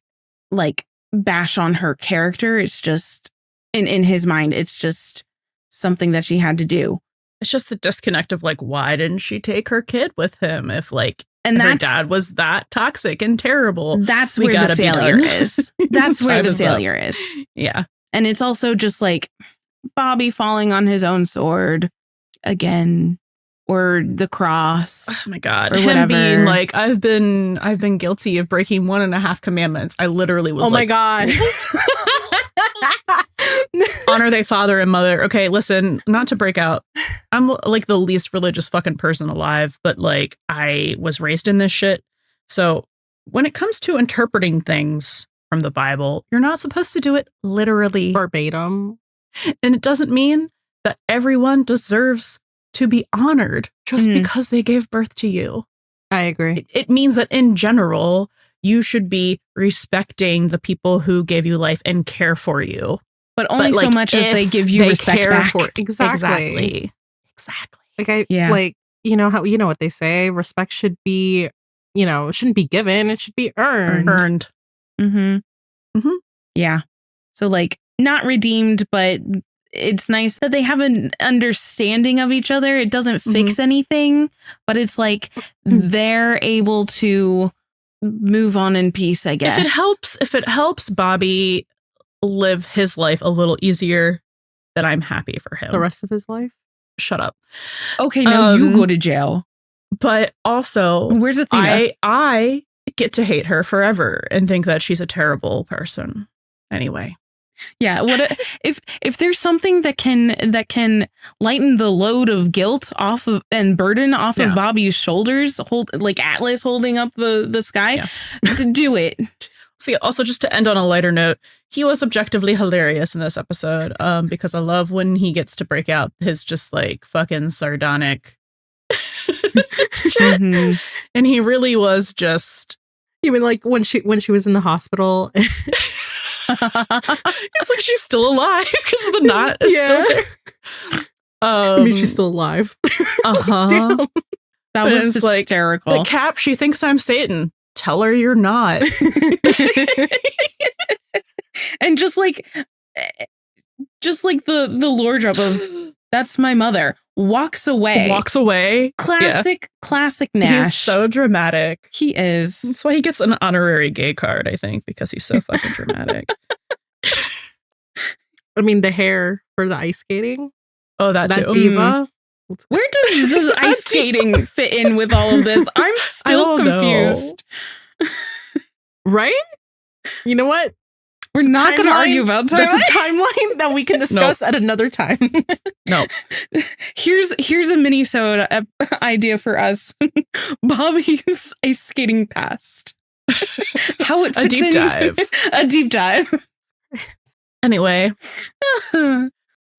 S6: like bash on her character. It's just in his mind, it's just something that she had to do.
S4: It's just the disconnect of like, why didn't she take her kid with him if like, and her dad was that toxic and terrible?
S6: That's where the failure is. That's where the failure is.
S4: Yeah.
S6: And it's also just like Bobby falling on his own sword again, or the cross.
S4: Oh my God.
S6: Or
S4: Him
S6: whatever.
S4: being like, I've been guilty of breaking 1.5 commandments. I literally was
S5: my God.
S4: Honor thy father and mother. Okay, listen, not to break out. I'm like the least religious fucking person alive, but like I was raised in this shit. So when it comes to interpreting things from the Bible, you're not supposed to do it literally
S5: verbatim.
S4: And it doesn't mean that everyone deserves to be honored just because they gave birth to you.
S5: I agree.
S4: It means that in general, you should be respecting the people who gave you life and care for you.
S6: But only so much as they give you respect back.
S4: Exactly.
S5: Like like, how, what they say, respect should be, it shouldn't be given. It should be earned.
S6: Yeah. So like not redeemed, but it's nice that they have an understanding of each other. It doesn't fix anything, but it's like they're able to move on in peace, I guess.
S4: If it helps Bobby live his life a little easier, then I'm happy for him.
S5: The rest of his life?
S4: Shut up.
S6: Okay, now you go to jail.
S4: But also,
S6: where's Athena?
S4: I get to hate her forever and think that she's a terrible person. Anyway.
S6: Yeah, if there's something that can lighten the load of guilt off of and burden off of Bobby's shoulders, like Atlas holding up the sky, to do it.
S4: See, also just to end on a lighter note, he was objectively hilarious in this episode, because I love when he gets to break out his just like fucking sardonic shit. And he really was just.
S5: You mean like when she was in the hospital?
S4: It's like she's still alive because the knot is still there.
S5: I mean, she's still alive.
S6: That was hysterical.
S4: Like, Cap, she thinks I'm Satan. Tell her you're not.
S6: And just like the lore drop of That's my mother. Walks away. Classic Nash.
S4: He's so dramatic.
S6: He is.
S4: That's why he gets an honorary gay card, I think, because he's so fucking dramatic.
S5: I mean, the hair for the ice skating.
S4: Oh, that too.
S6: Where
S5: Diva.
S6: does the ice skating fit in with all of this? I'm still confused.
S5: Right? You know what?
S6: We're not going to argue about timeline.
S5: That's a timeline that we can discuss at another time.
S4: No.
S6: Here's a mini-sode idea for us. Bobby's ice skating past. How it fits
S4: a deep dive.
S6: A deep dive.
S4: Anyway,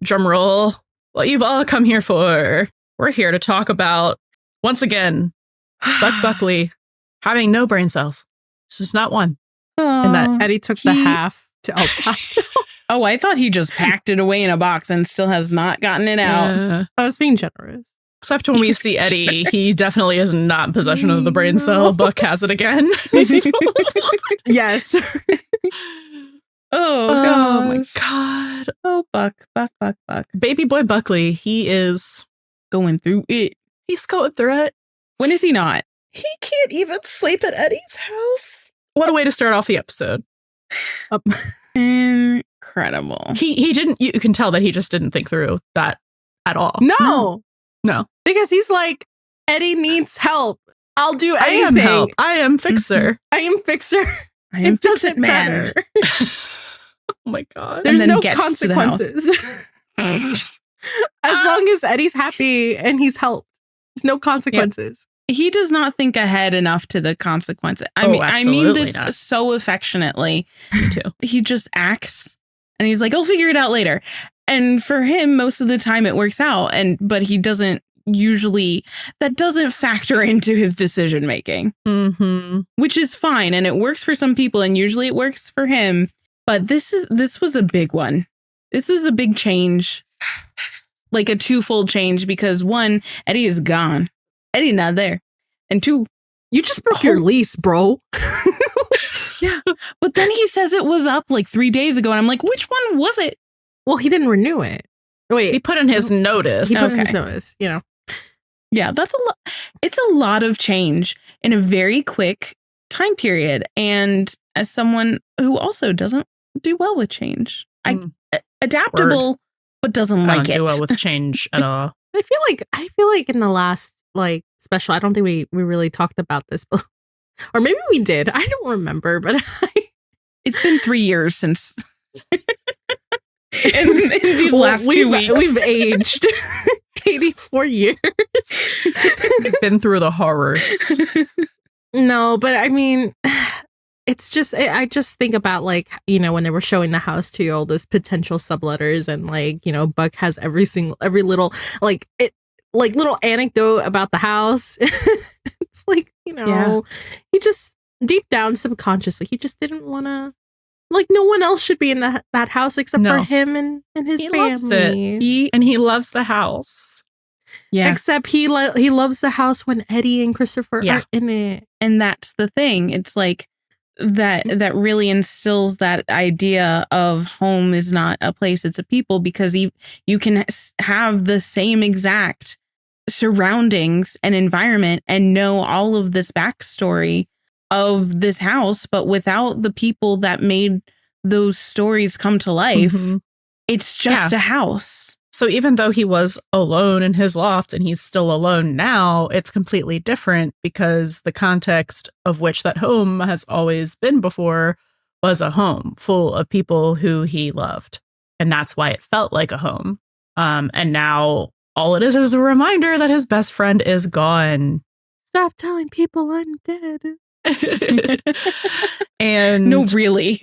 S4: drum roll. What you've all come here for. We're here to talk about, once again, Buck Buckley having no brain cells. This is not one. And that
S5: Eddie took the half to El Paso.
S6: Oh, I thought he just packed it away in a box and still has not gotten it out.
S5: I was being generous.
S4: Except when we see Eddie, he definitely is not in possession of the brain cell. Buck has it again.
S5: Yes.
S6: Oh
S4: my God.
S6: Oh, Buck.
S4: Baby boy Buckley, he is
S6: going through it.
S4: He's going through it.
S6: When is he not?
S4: He can't even sleep at Eddie's house. What a way to start off the episode.
S6: Incredible.
S4: He didn't, you can tell that he just didn't think through that at all.
S5: No.
S4: Because
S5: he's like, Eddie needs help. I'll do anything.
S4: I am help. I am fixer.
S5: I am fixer.
S6: I am fix-it man.
S4: Oh my God.
S5: There's no consequences. As long as Eddie's happy and he's helped. There's no consequences.
S6: He does not think ahead enough to the consequences. I mean this not. So affectionately.
S4: Me too.
S6: He just acts and he's like, I'll figure it out later. And for him, most of the time it works out. But he doesn't usually, that doesn't factor into his decision making, which is fine. And it works for some people and usually it works for him. But this was a big one. This was a big change, like a twofold change, because one, Eddie is gone. Eddie not there. And two,
S5: you just broke your lease, bro.
S6: Yeah. But then he says it was up like 3 days ago. And I'm like, which one was it?
S5: Well, he didn't renew it. Wait.
S4: He put in his notice.
S5: He put in his notice, you know.
S6: Yeah, that's a lot. It's a lot of change in a very quick time period. And as someone who also doesn't do well with change, adaptable, but doesn't like it.
S4: Do well with change at all.
S5: I feel like in the last special, I don't think we really talked about this, but, or maybe we did. I don't remember, but
S6: it's been 3 years since in these last 2 weeks.
S5: We've aged 84 years.
S4: We've been through the horrors.
S5: No, but I mean, it's just, I just think about when they were showing the house to all those potential subletters and Buck has every little little anecdote about the house. It's he just deep down subconsciously, he just didn't want to, no one else should be in that house except for him and his family.
S4: Loves it. He loves the house.
S5: Yeah. Except he loves the house when Eddie and Christopher are in it.
S6: And that's the thing. It's like that really instills that idea of home is not a place, it's a people, because you can have the same exact surroundings and environment and know all of this backstory of this house, but without the people that made those stories come to life, it's just a house.
S4: So even though he was alone in his loft and he's still alone now, it's completely different because the context of which that home has always been before was a home full of people who he loved. And that's why it felt like a home. And now all it is a reminder that his best friend is gone.
S5: Stop telling people I'm dead.
S4: And
S6: no, really.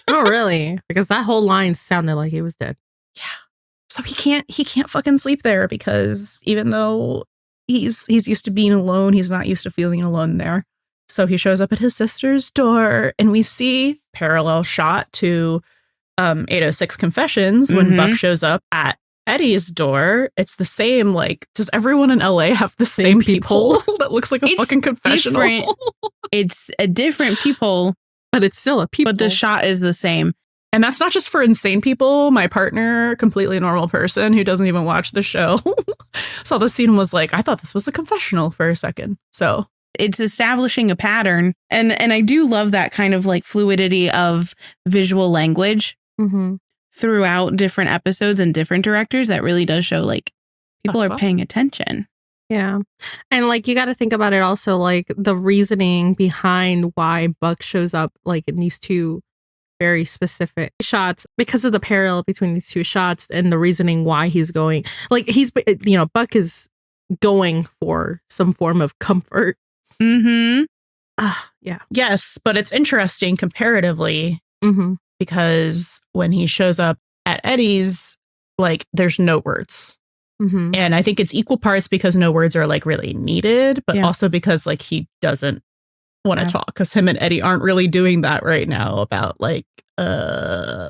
S5: Oh, really? Because that whole line sounded like he was dead.
S4: Yeah. So he can't fucking sleep there because even though he's used to being alone, he's not used to feeling alone there. So he shows up at his sister's door and we see parallel shot to 806 Confessions when Buck shows up at Eddie's door. It's the same, does everyone in LA have the same people? That looks like a fucking confessional.
S6: It's a different people,
S5: but it's still a people.
S6: But the shot is the same.
S4: And that's not just for insane people. My partner, completely normal person who doesn't even watch the show, saw the scene and was like, I thought this was a confessional for a second. So
S6: it's establishing a pattern. And I do love that kind of like fluidity of visual language throughout different episodes and different directors. That really does show like people are paying attention.
S5: Yeah. And like, you got to think about it also, like the reasoning behind why Buck shows up like in these two very specific shots, because of the parallel between these two shots and the reasoning why he's going, like Buck is going for some form of comfort.
S6: Mm-hmm.
S5: Yeah.
S4: Yes, but it's interesting comparatively because when he shows up at Eddie's, like there's no words. And I think it's equal parts because no words are like really needed, but also because like he doesn't want to talk, because him and Eddie aren't really doing that right now about like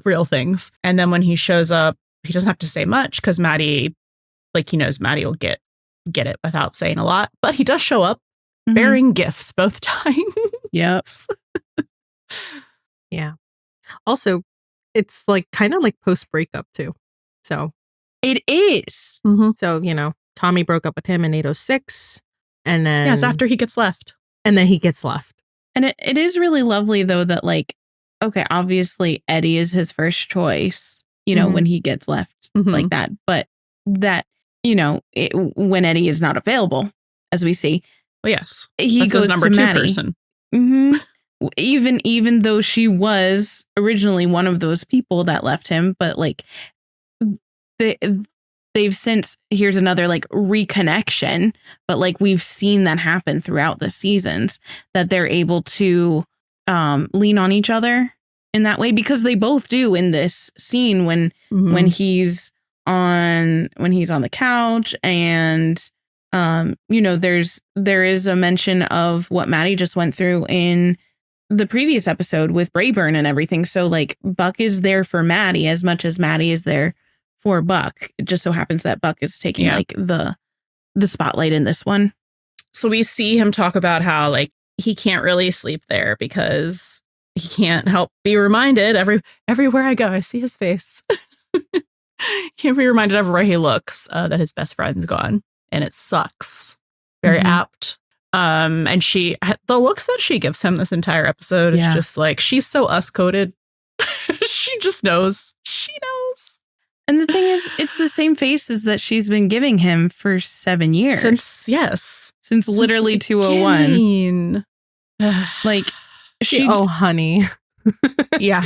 S4: real things. And then when he shows up, he doesn't have to say much because Maddie, like he knows Maddie will get it without saying a lot, but he does show up bearing gifts both times.
S6: Yes.
S5: Yeah. Also, it's like kind of like post breakup too. So
S6: it is.
S5: So, Tommy broke up with him in 806, and then
S4: it's after he gets left.
S5: And then he gets left.
S6: And it is really lovely, though, that like, okay, obviously Eddie is his first choice, when he gets left like that. But that, when Eddie is not available, as we see.
S4: Well, yes.
S6: He goes
S4: number
S6: to
S4: 2
S6: Maddie.
S4: person.
S6: Even though she was originally one of those people that left him, but like they've since, here's another like reconnection, but like we've seen that happen throughout the seasons, that they're able to lean on each other in that way, because they both do in this scene when he's on the couch, and there is a mention of what Maddie just went through in the previous episode with Brayburn and everything. So like Buck is there for Maddie as much as Maddie is there for Buck. It just so happens that Buck is taking like the spotlight in this one.
S4: So we see him talk about how like he can't really sleep there because he can't help be reminded everywhere I go, I see his face. Can't be reminded everywhere he looks that his best friend's gone, and it sucks. Very apt. And the looks that she gives him this entire episode is just like, she's so us coded. She just knows. She knows.
S6: And the thing is, it's the same faces that she's been giving him for 7 years. Since literally 201.
S5: Like, oh, honey.
S4: Yeah.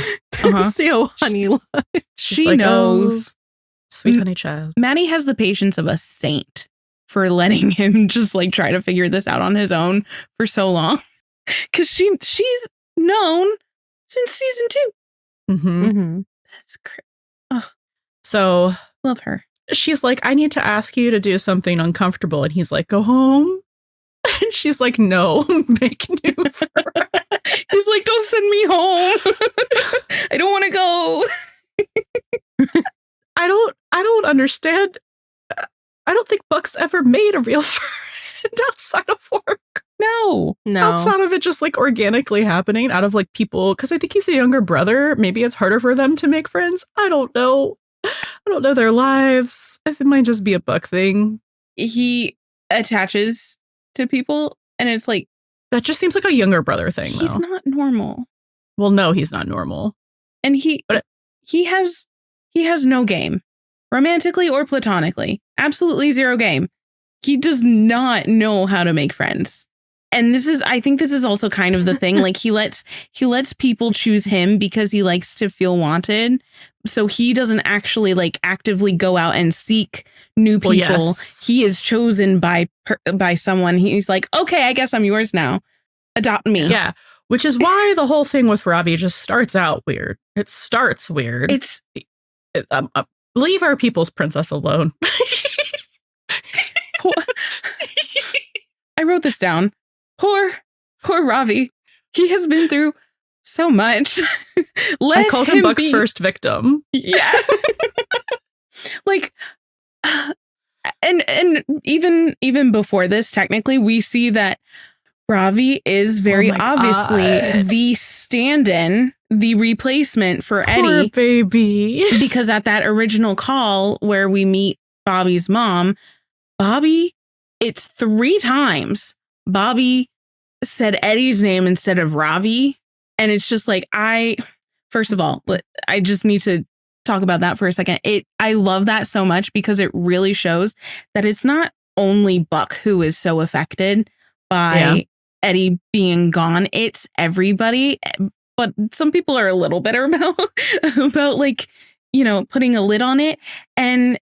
S5: See, oh, honey.
S6: She like, knows.
S4: Oh, sweet honey child.
S6: Maddie has the patience of a saint for letting him just like try to figure this out on his own for so long. Because she's known since season 2. That's crazy. Oh.
S4: So
S6: love her.
S4: She's like, I need to ask you to do something uncomfortable. And he's like, go home. And she's like, no, make new friends.
S6: He's like, don't send me home. I don't want to go.
S4: I don't understand. I don't think Buck's ever made a real friend outside of work.
S6: No.
S4: Outside of it just like organically happening out of like people, because I think he's a younger brother. Maybe it's harder for them to make friends. I don't know. I don't know their lives. It might just be a Buck thing.
S6: He attaches to people, and it's like,
S4: that just seems like a younger brother thing.
S6: He's not normal.
S4: Well, no, he's not normal.
S6: And he has no game, romantically or platonically. Absolutely zero game. He does not know how to make friends. And I think this is also kind of the thing. Like he lets people choose him because he likes to feel wanted. So he doesn't actually like actively go out and seek new people. Well, yes. He is chosen by someone. He's like, okay, I guess I'm yours now. Adopt me.
S4: Yeah. Which is why the whole thing with Ravi just starts out weird. It starts weird. Leave our people's princess alone.
S6: I wrote this down. Poor Ravi. He has been through so much.
S4: I called him Buck's first victim.
S6: Yeah. Like, and even before this, technically, we see that Ravi is very obviously the stand-in the replacement for
S4: Poor
S6: Eddie.
S4: baby.
S6: Because at that original call where we meet Bobby's mom, Bobby, it's 3 times Bobby said Eddie's name instead of Ravi. And it's just like, first of all, I just need to talk about that for a second. I love that so much because it really shows that it's not only Buck who is so affected by Eddie being gone. It's everybody. But some people are a little bitter about like, you know, putting a lid on it. And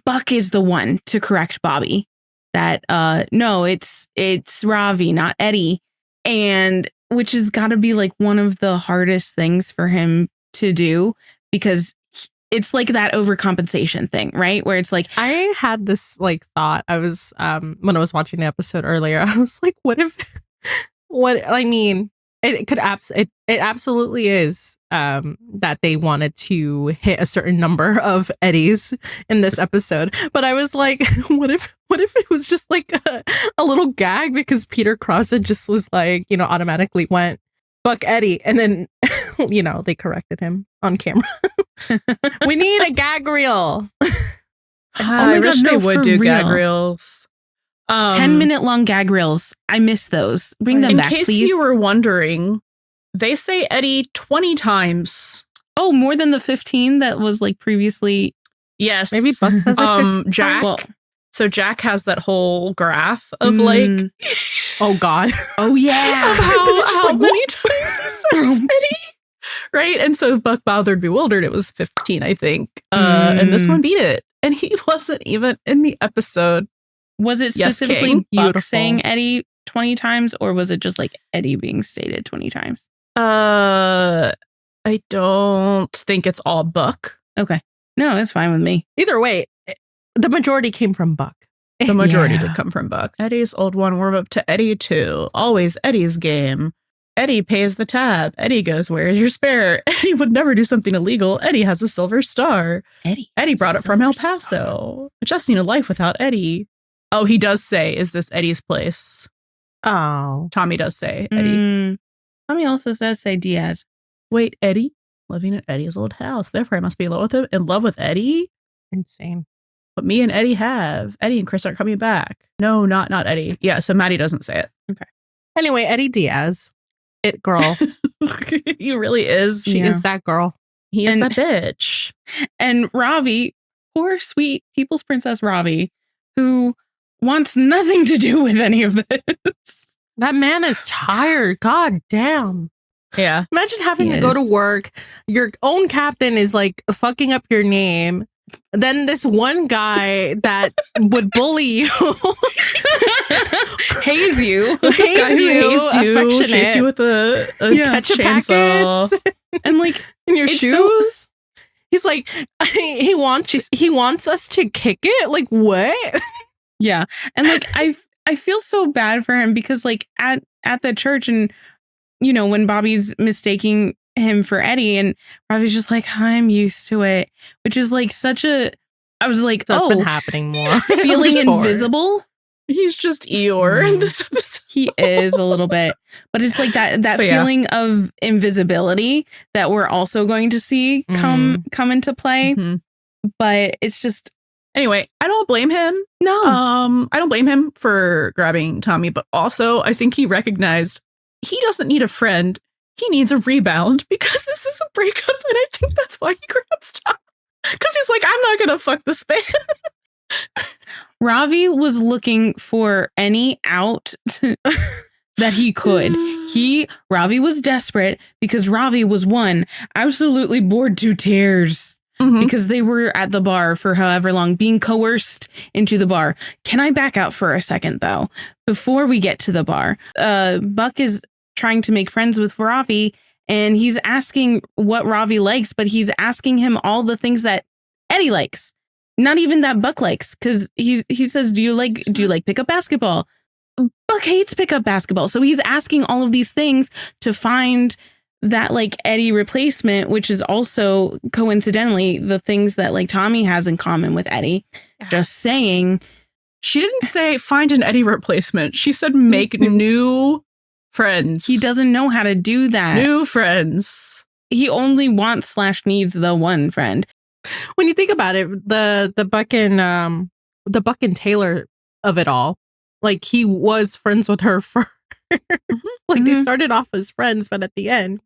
S6: Buck is the one to correct Bobby that no, it's Ravi, not Eddie. And which has got to be like one of the hardest things for him to do, because it's like that overcompensation thing, right? Where it's like,
S5: I had this like thought. I was when I was watching the episode earlier, I was like, it absolutely is that they wanted to hit a certain number of Eddies in this episode. But I was like, what if it was just like a little gag, because Peter Crossett just was like, you know, automatically went Buck Eddie, and then you know, they corrected him on camera. We need a gag reel.
S4: I wish they would do gag
S6: real.
S4: reels.
S6: 10-minute long gag reels. I miss those. Bring them back, please.
S4: In case you were wondering, they say Eddie 20 times.
S6: Oh, more than the 15 that was like previously.
S4: Yes.
S5: Maybe Buck says like 15
S4: Jack.
S6: Well,
S4: so Jack has that whole graph of like,
S5: oh God.
S6: Oh yeah.
S4: of how
S5: like,
S4: many times he says Eddie. Right. And so Buck Bothered Bewildered, it was 15, I think. And this one beat it. And he wasn't even in the episode.
S6: Was it specifically Buck saying Eddie 20 times, or was it just like Eddie being stated 20 times?
S4: I don't think it's all Buck.
S6: Okay. No, it's fine with me.
S5: Either way, the majority came from Buck.
S4: The majority did come from Buck. Eddie's old one, warm up to Eddie 2. Always Eddie's game. Eddie pays the tab. Eddie goes, where's your spare? Eddie would never do something illegal. Eddie has a silver star. Eddie brought it from El Paso. I just need a life without Eddie. Oh, he does say, is this Eddie's place?
S5: Oh.
S4: Tommy does say Eddie.
S6: Tommy also does say Diaz.
S4: Wait, Eddie? Living at Eddie's old house. Therefore, I must be in love with him. In love with Eddie?
S5: Insane.
S4: But me and Eddie have. Eddie and Chris aren't coming back. No, not Eddie. Yeah, so Maddie doesn't say it.
S6: Okay.
S5: Anyway, Eddie Diaz. It girl.
S4: He really is.
S5: She is that girl.
S4: He is that bitch.
S6: And Ravi, poor sweet People's Princess Ravi, who wants nothing to do with any of this.
S5: That man is tired. God damn.
S4: Yeah.
S5: Imagine having to go to work. Your own captain is like fucking up your name. Then this one guy that would bully you,
S6: haze you,
S5: affectionate,
S4: chased you with a
S5: ketchup packets,
S6: and like
S5: in your shoes. He's like, he wants us to kick it. Like what?
S6: Yeah, and like I feel so bad for him, because like at the church, and you know, when Bobby's mistaking him for Eddie, and Ravi's just like, I'm used to it, which is like I was like,
S5: so it's been happening more.
S6: Feeling invisible.
S4: He's just Eeyore in this episode.
S6: He is a little bit, but it's like that feeling of invisibility that we're also going to see come into play. But it's just,
S4: anyway, I don't blame him.
S6: No,
S4: I don't blame him for grabbing Tommy, but also I think he recognized he doesn't need a friend. He needs a rebound, because this is a breakup, and I think that's why he grabs Tommy. Because he's like, I'm not gonna fuck this man.
S6: Ravi was looking for any out that he could. Ravi was desperate, because Ravi was absolutely bored to tears. Because they were at the bar for however long, being coerced into the bar. Can I back out for a second, though? Before we get to the bar, Buck is trying to make friends with Ravi, and he's asking what Ravi likes, but he's asking him all the things that Eddie likes. Not even that Buck likes, because he says, do you like pickup basketball? Buck hates pickup basketball. So he's asking all of these things to find that like Eddie replacement, which is also coincidentally the things that like Tommy has in common with Eddie. Just saying.
S4: She didn't say find an Eddie replacement. She said make new friends.
S6: He doesn't know how to do that.
S4: New friends.
S6: he only wants / needs the one friend.
S5: When you think about it, the Buck and Taylor of it all, like he was friends with her first. Like they started off as friends, but at the end,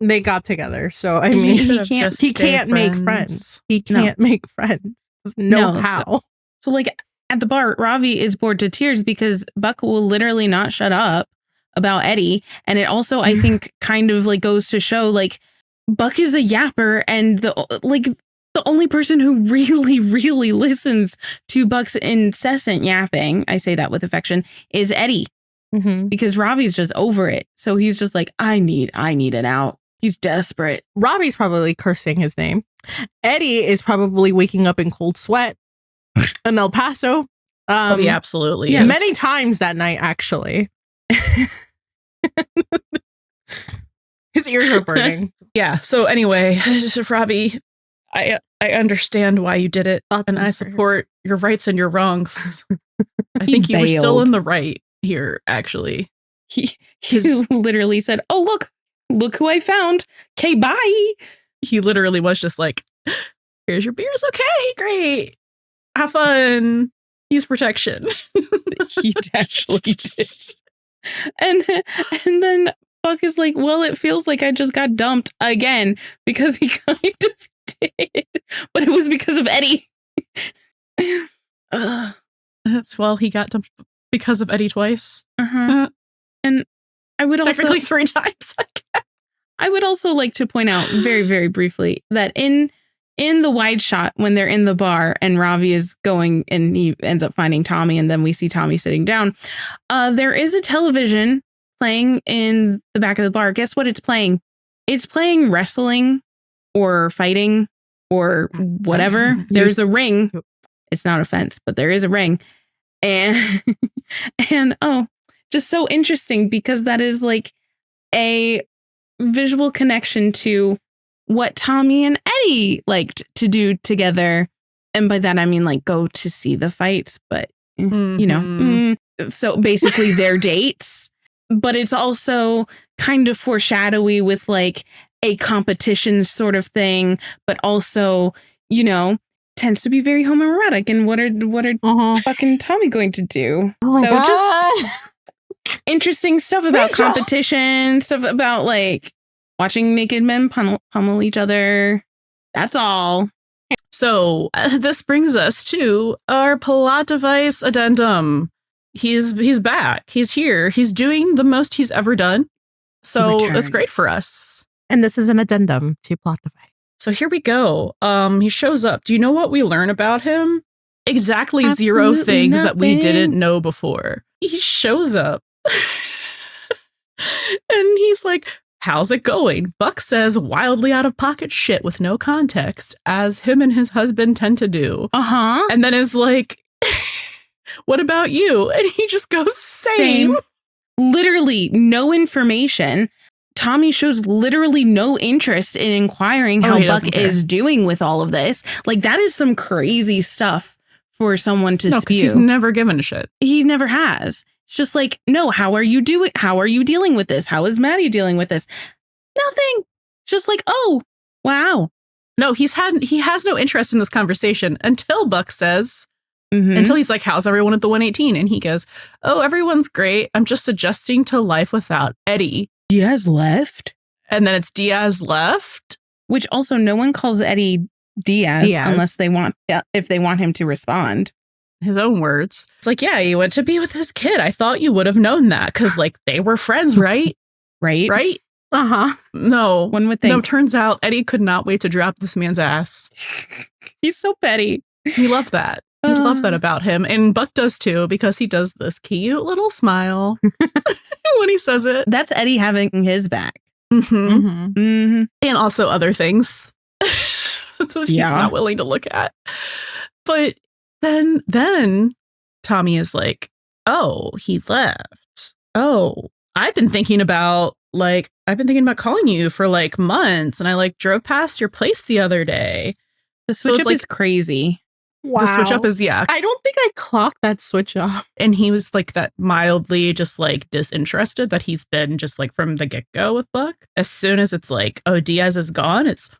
S5: they got together. So I mean, he can't make friends. He can't make friends. No how.
S6: So like at the bar, Ravi is bored to tears because Buck will literally not shut up about Eddie. And it also, I think, kind of like goes to show like Buck is a yapper, and the only person who really, really listens to Buck's incessant yapping, I say that with affection, is Eddie. Because Ravi's just over it. So he's just like, I need an out. He's desperate.
S5: Ravi's probably cursing his name. Eddie is probably waking up in cold sweat in El Paso.
S4: He absolutely
S5: is. Many times that night, actually. His ears are burning.
S4: Yeah. So anyway, just Ravi, I understand why you did it, and I support your rights and your wrongs. I think you were still in the right here, actually.
S6: He literally said, "Oh, look who I found. Okay, bye."
S4: He literally was just like, "Here's your beers. Okay, great. Have fun. Use protection."
S6: He actually did. And then Buck is like, "Well, it feels like I just got dumped again," because he kind of did, but it was because of Eddie.
S4: Well, he got dumped because of Eddie twice.
S6: And I would
S4: technically 3 times.
S6: I would also like to point out very, very briefly that in the wide shot when they're in the bar and Ravi is going and he ends up finding Tommy, and then we see Tommy sitting down, there is a television playing in the back of the bar. Guess what it's playing? It's playing wrestling or fighting or whatever. There's a ring. It's not a fence, but there is a ring. And just so interesting because that is like a visual connection to what Tommy and Eddie liked to do together. And by that, I mean like go to see the fights, but you know, so basically their dates, but it's also kind of foreshadowy with like a competition sort of thing, but also, you know, tends to be very homoerotic. And what are fucking Tommy going to do? Just interesting stuff about competition, stuff about like watching naked men pummel each other. That's all.
S4: So this brings us to our plot device addendum. He's back. He's here. He's doing the most he's ever done. So that's great for us.
S5: And this is an addendum to plot device.
S4: So here we go. He shows up. Do you know what we learn about him? Exactly zero things that we didn't know before. He shows up. And he's like, "How's it going?" Buck says wildly out of pocket shit with no context, as him and his husband tend to do. And then is like, "What about you?" And he just goes, same.
S6: Literally no information. Tommy shows literally no interest in inquiring how Buck is doing with all of this. Like, that is some crazy stuff for someone to spew.
S4: He's never given a shit.
S6: He never has. It's just like, no, how are you doing? How are you dealing with this? How is Maddie dealing with this? Nothing. Just like, oh, wow.
S4: No, he has no interest in this conversation until Buck says, until he's like, "How's everyone at the 118?" And he goes, "Oh, everyone's great. I'm just adjusting to life without Eddie."
S6: Diaz left?
S4: And then it's Diaz left.
S6: Which also no one calls Eddie Diaz unless if they want him to respond.
S4: His own words. It's like, yeah, he went to be with his kid. I thought you would have known that because like they were friends, right? Right? No.
S6: One would think.
S4: No, turns out Eddie could not wait to drop this man's ass.
S6: He's so petty.
S4: He loved that. He loved that about him. And Buck does too, because he does this cute little smile when he says it.
S6: That's Eddie having his back.
S4: And also other things he's not willing to look at. But then Tommy is like, "Oh, he left. Oh, I've been thinking about calling you for like months, and I like drove past your place the other day."
S6: The switch up is crazy.
S4: The switch up is, yeah.
S5: I don't think I clocked that switch up.
S4: And he was like that mildly just like disinterested that he's been just like from the get-go with Buck. As soon as it's like, oh, Diaz is gone, it's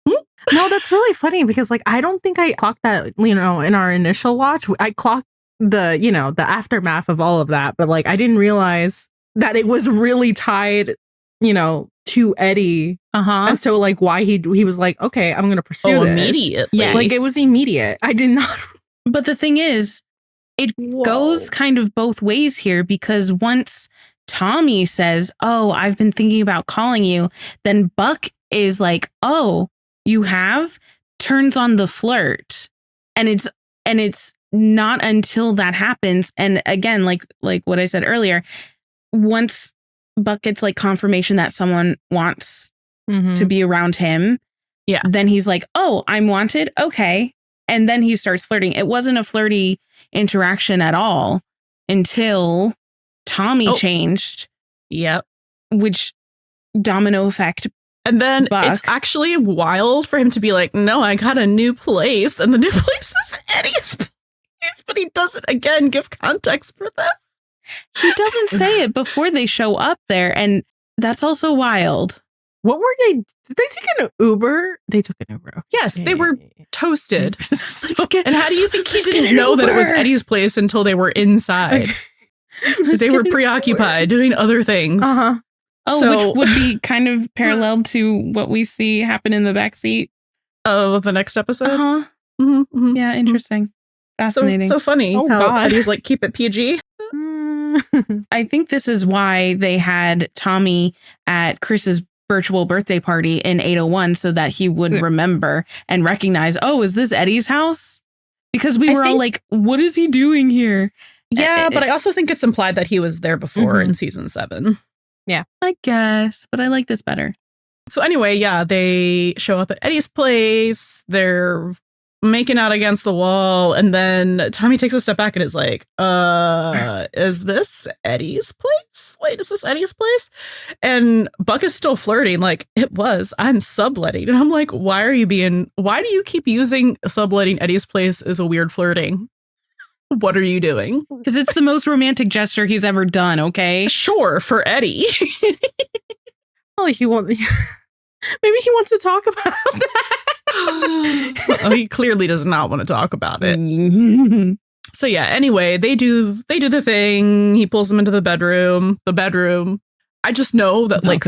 S5: No, that's really funny because like I don't think I clocked that, in our initial watch. I clocked the, the aftermath of all of that, but like I didn't realize that it was really tied, to Eddie as to like why he was like, okay, I'm gonna pursue this.
S4: Immediately.
S6: Yes.
S5: Like it was immediate. I did not.
S6: But the thing is, it goes kind of both ways here, because once Tommy says, oh, I've been thinking about calling you, then Buck is like, oh, you have? Turns on the flirt. And it's not until that happens. And again, like what I said earlier, once Buck gets like confirmation that someone wants to be around him, then he's like, oh, I'm wanted. Okay. And then he starts flirting. It wasn't a flirty interaction at all until Tommy changed.
S4: Yep.
S6: Which domino effect.
S4: And then
S6: Buck.
S4: It's actually wild for him to be like, no, I got a new place. And the new place is Eddie's place. But he doesn't, again, give context for this.
S6: He doesn't say it before they show up there. And that's also wild.
S5: What were they? Did they take an Uber? They took an Uber. Okay.
S4: Yes, they were toasted.
S5: And
S4: And how do you think he didn't know that it was Eddie's place until they were inside? They were preoccupied doing other things.
S6: Oh,
S4: So-
S6: which would be kind of parallel to what we see happen in the backseat.
S4: Of the next episode.
S6: Yeah, interesting. Fascinating.
S4: So funny
S5: Oh,
S4: how
S5: God.
S4: Eddie's like, keep it PG.
S6: I think this is why they had Tommy at Chris's virtual birthday party in 801 so that he would remember and recognize, oh, is this Eddie's house? Because we were all like, what is he doing here?
S4: Yeah, but I also think it's implied that he was there before in season 7.
S6: I guess, but I like this better.
S4: So anyway, yeah, they show up at Eddie's place. They're making out against the wall. And then Tommy takes a step back and is like, is this Eddie's place? Wait, is this Eddie's place? And Buck is still flirting like, it was. I'm subletting. And I'm like, why do you keep using subletting Eddie's place as a weird flirting? What are you doing?
S6: Because it's the most romantic gesture he's ever done, okay?
S4: Sure, for Eddie.
S5: Well, he won't. Maybe he wants to talk about that.
S4: Well, he clearly does not want to talk about it. So yeah, anyway, they do the thing. He pulls them into the bedroom. I just know that like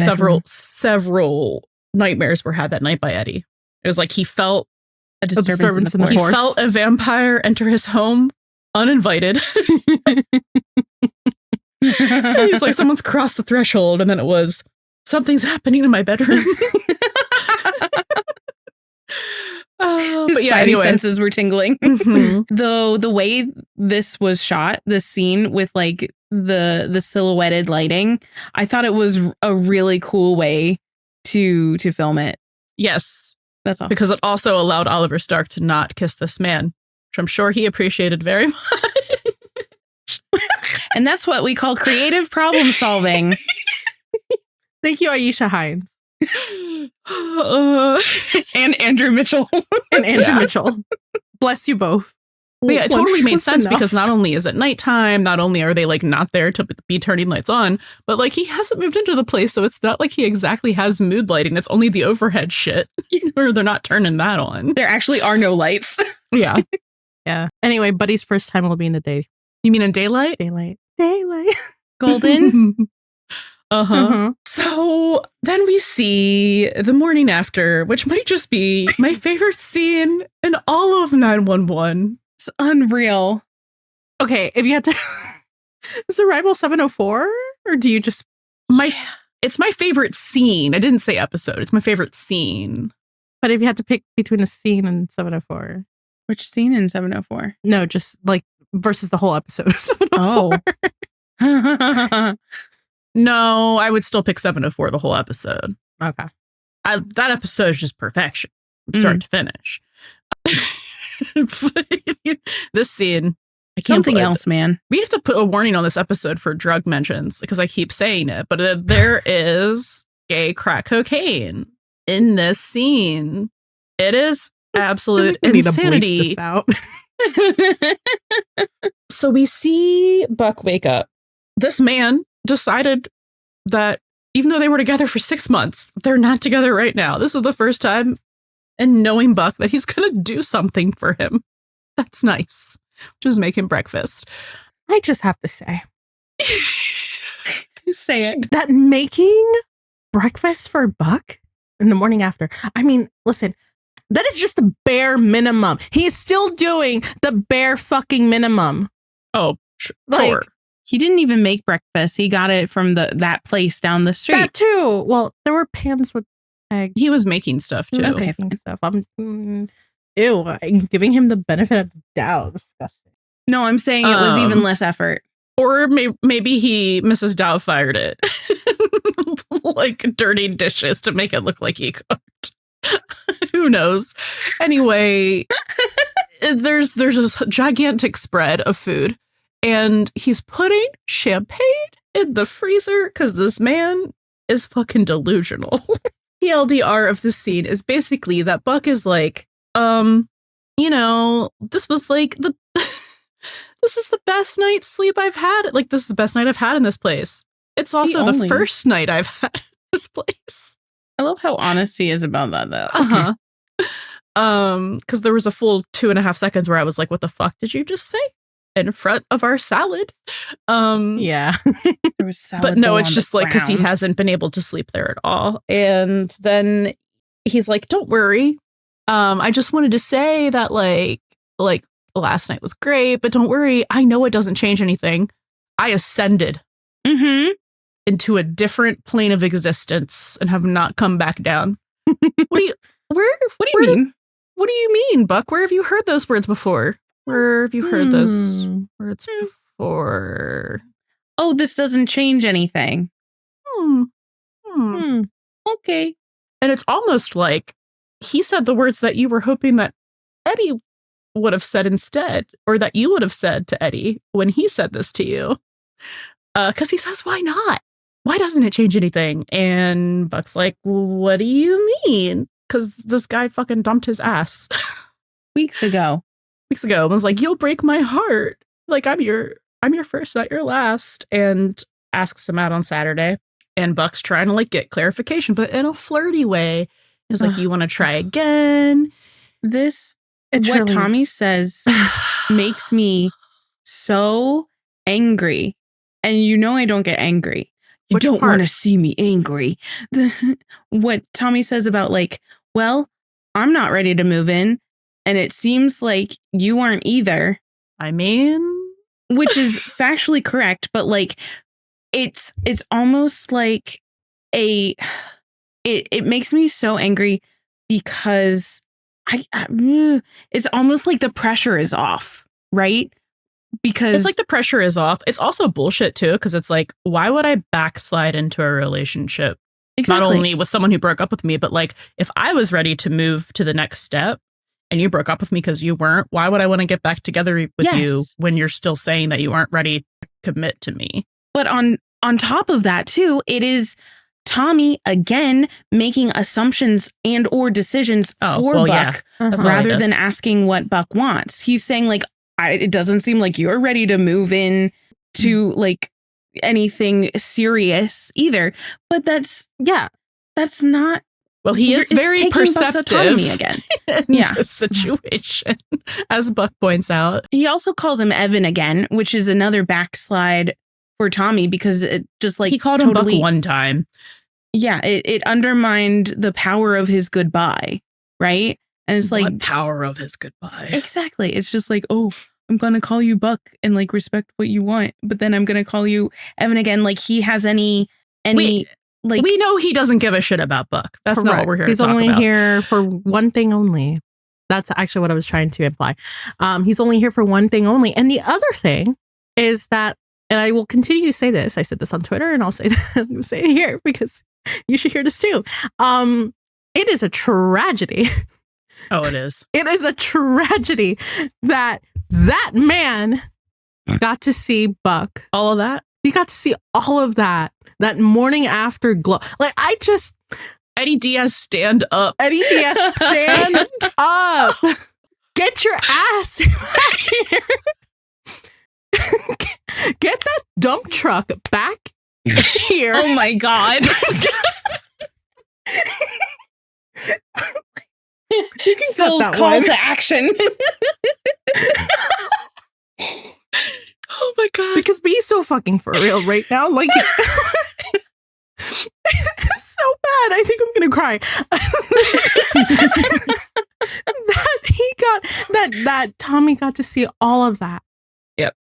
S4: several nightmares were had that night by Eddie. It was like he felt
S6: A disturbance in the
S4: he
S6: force.
S4: felt a vampire enter his home uninvited. He's like, someone's crossed the threshold, and then it was, something's happening in my bedroom.
S6: His
S4: But yeah,
S6: spidey
S4: anyway.
S6: senses were tingling.
S4: Mhm.
S6: Though the way this was shot, this scene with like the silhouetted lighting, I thought it was a really cool way to film it.
S4: Yes,
S6: That's all.
S4: because it also allowed Oliver Stark to not kiss this man, which I'm sure he appreciated very much.
S6: And that's what we call creative problem solving.
S5: Thank you, Aisha Hines
S6: And Andrew Mitchell.
S5: and Andrew Mitchell. Bless you both.
S4: But yeah, it totally made
S5: Once
S4: sense
S5: enough.
S4: because not only is it nighttime, not only are they like not there to be turning lights on, but like he hasn't moved into the place, so it's not like he exactly has mood lighting. It's only the overhead shit, or they're not turning that on.
S6: There actually are no lights.
S4: Yeah,
S5: Yeah. Anyway, Buddy's first time will be in the day.
S4: you mean in daylight?
S5: Daylight.
S6: Golden.
S5: Uh-huh.
S4: So then we see the morning after, which might just be my favorite scene in all of 911.
S6: It's unreal.
S5: Okay, if you had to, is Arrival 704, or do you just
S4: It's my favorite scene. I didn't say episode. It's my favorite scene.
S5: But if you had to pick between a scene and 704,
S6: Which scene in 704?
S5: no, just like versus the whole episode of 704.
S6: Oh.
S4: No, I would still pick 704 the whole episode.
S5: Okay.
S4: That episode is just perfection from start to finish. This scene, I can't
S6: Something
S4: believe
S6: else,
S4: it.
S6: man.
S4: We have to put a warning on this episode for drug mentions because I keep saying it, but there is gay crack cocaine in this scene. It is absolute
S5: We need to bleep
S4: insanity.
S5: this out.
S4: So we see Buck wake up. This man decided that even though they were together for 6 months, they're not together right now. This is the first time, and knowing Buck, that he's going to do something for him. That's nice. Just make him breakfast.
S5: I just have to say.
S6: Say it.
S5: That making breakfast for Buck in the morning after. I mean, listen, that is just the bare minimum. He is still doing the bare fucking minimum.
S4: Oh,
S5: Like,
S4: sure.
S6: He didn't even make breakfast. He got it from that place down the street.
S5: that too. Well, there were pans with eggs.
S4: He was making stuff
S5: He
S4: too.
S5: was
S6: Okay.
S5: making stuff. Ew, I'm giving him the benefit of the doubt. Disgusting.
S6: No, I'm saying it was even less effort.
S4: Or maybe he, Mrs. Dow, fired it. Like dirty dishes to make it look like he cooked. Who knows? Anyway, there's this gigantic spread of food. And he's putting champagne in the freezer because this man is fucking delusional. The LDR of the scene is basically that Buck is like, this was like this is the best night's sleep I've had. Like, this is the best night I've had in this place. It's also the
S6: only-
S4: first night I've had in this place.
S6: I love how honest he is about that, though.
S4: Because there was a full 2.5 seconds where I was like, what the fuck did you just say? In front of our salad.
S5: Yeah.
S6: There was salad
S4: But no,
S6: bowl
S4: it's
S6: on
S4: just
S6: the
S4: like because he
S6: ground.
S4: hasn't been able to sleep there at all. And then he's like, don't worry. I just wanted to say that like last night was great, but don't worry. I know it doesn't change anything. I ascended
S6: Mm-hmm.
S4: into a different plane of existence and have not come back down. What do you mean? What do you mean, Buck? Where have you heard those words before? Where have you heard those words before?
S6: Oh, this doesn't change anything. Okay.
S4: And it's almost like he said the words that you were hoping that Eddie would have said instead, or that you would have said to Eddie when he said this to you. Because he says, why not? Why doesn't it change anything? And Buck's like, what do you mean? Because this guy fucking dumped his ass
S6: Weeks ago.
S4: and was like, you'll break my heart. Like, I'm your first, not your last. And asks him out on Saturday. And Buck's trying to like get clarification, but in a flirty way. He's like, you want to try again?
S6: What Tommy says makes me so angry. And you know I don't get angry. You
S4: Which
S6: don't
S4: part?
S6: want to see me angry. What Tommy says about like, well, I'm not ready to move in. And it seems like you aren't either.
S4: I mean,
S6: Which is factually correct, but like it's almost like it makes me so angry because it's almost like the pressure is off, right? Because
S4: it's like the pressure is off. It's also bullshit too, because it's like, why would I backslide into a relationship?
S6: exactly.
S4: Not only with someone who broke up with me, but like if I was ready to move to the next step and you broke up with me because you weren't, why would I want to get back together with you when you're still saying that you aren't ready to commit to me?
S6: But on top of that too, it is Tommy again making assumptions and or decisions for Buck
S4: That's all
S6: rather
S4: it
S6: than
S4: is.
S6: asking what Buck wants. He's saying like, it doesn't seem like you're ready to move in to like anything serious either. But that's not.
S4: Well, he is
S6: it's
S4: very
S6: taking Buck's
S4: perceptive
S6: autonomy again.
S4: in this situation, as Buck points out.
S6: He also calls him Evan again, which is another backslide for Tommy because it just like
S4: He called him Buck one time.
S6: Yeah, it undermined the power of his goodbye, right? And it's like
S4: What power of his goodbye.
S6: exactly. It's just like, oh, I'm gonna call you Buck and like respect what you want, but then I'm gonna call you Evan again. Like he has any like
S4: We know he doesn't give a shit about Buck. That's not what we're here
S5: He's
S4: to talk
S5: only
S4: about.
S5: here for one thing only. That's actually what I was trying to imply. He's only here for one thing only. And the other thing is that, and I will continue to say this, I said this on Twitter and I'll say it here because you should hear this too. It is a tragedy.
S4: Oh, it is.
S5: It is a tragedy that man got to see Buck.
S4: All of that?
S5: He got to see all of that morning after glow. Like
S4: Eddie Diaz, stand up.
S5: Eddie Diaz, stand up. Get your ass back here. Get that dump truck back here.
S6: Oh my God.
S5: You can
S6: Phil's
S5: cut that
S6: call
S5: one.
S6: to action.
S4: Oh my God.
S5: Because be so fucking for real right now. Like, it's so bad. I think I'm going to cry. that Tommy got to see all of that.
S6: Yep.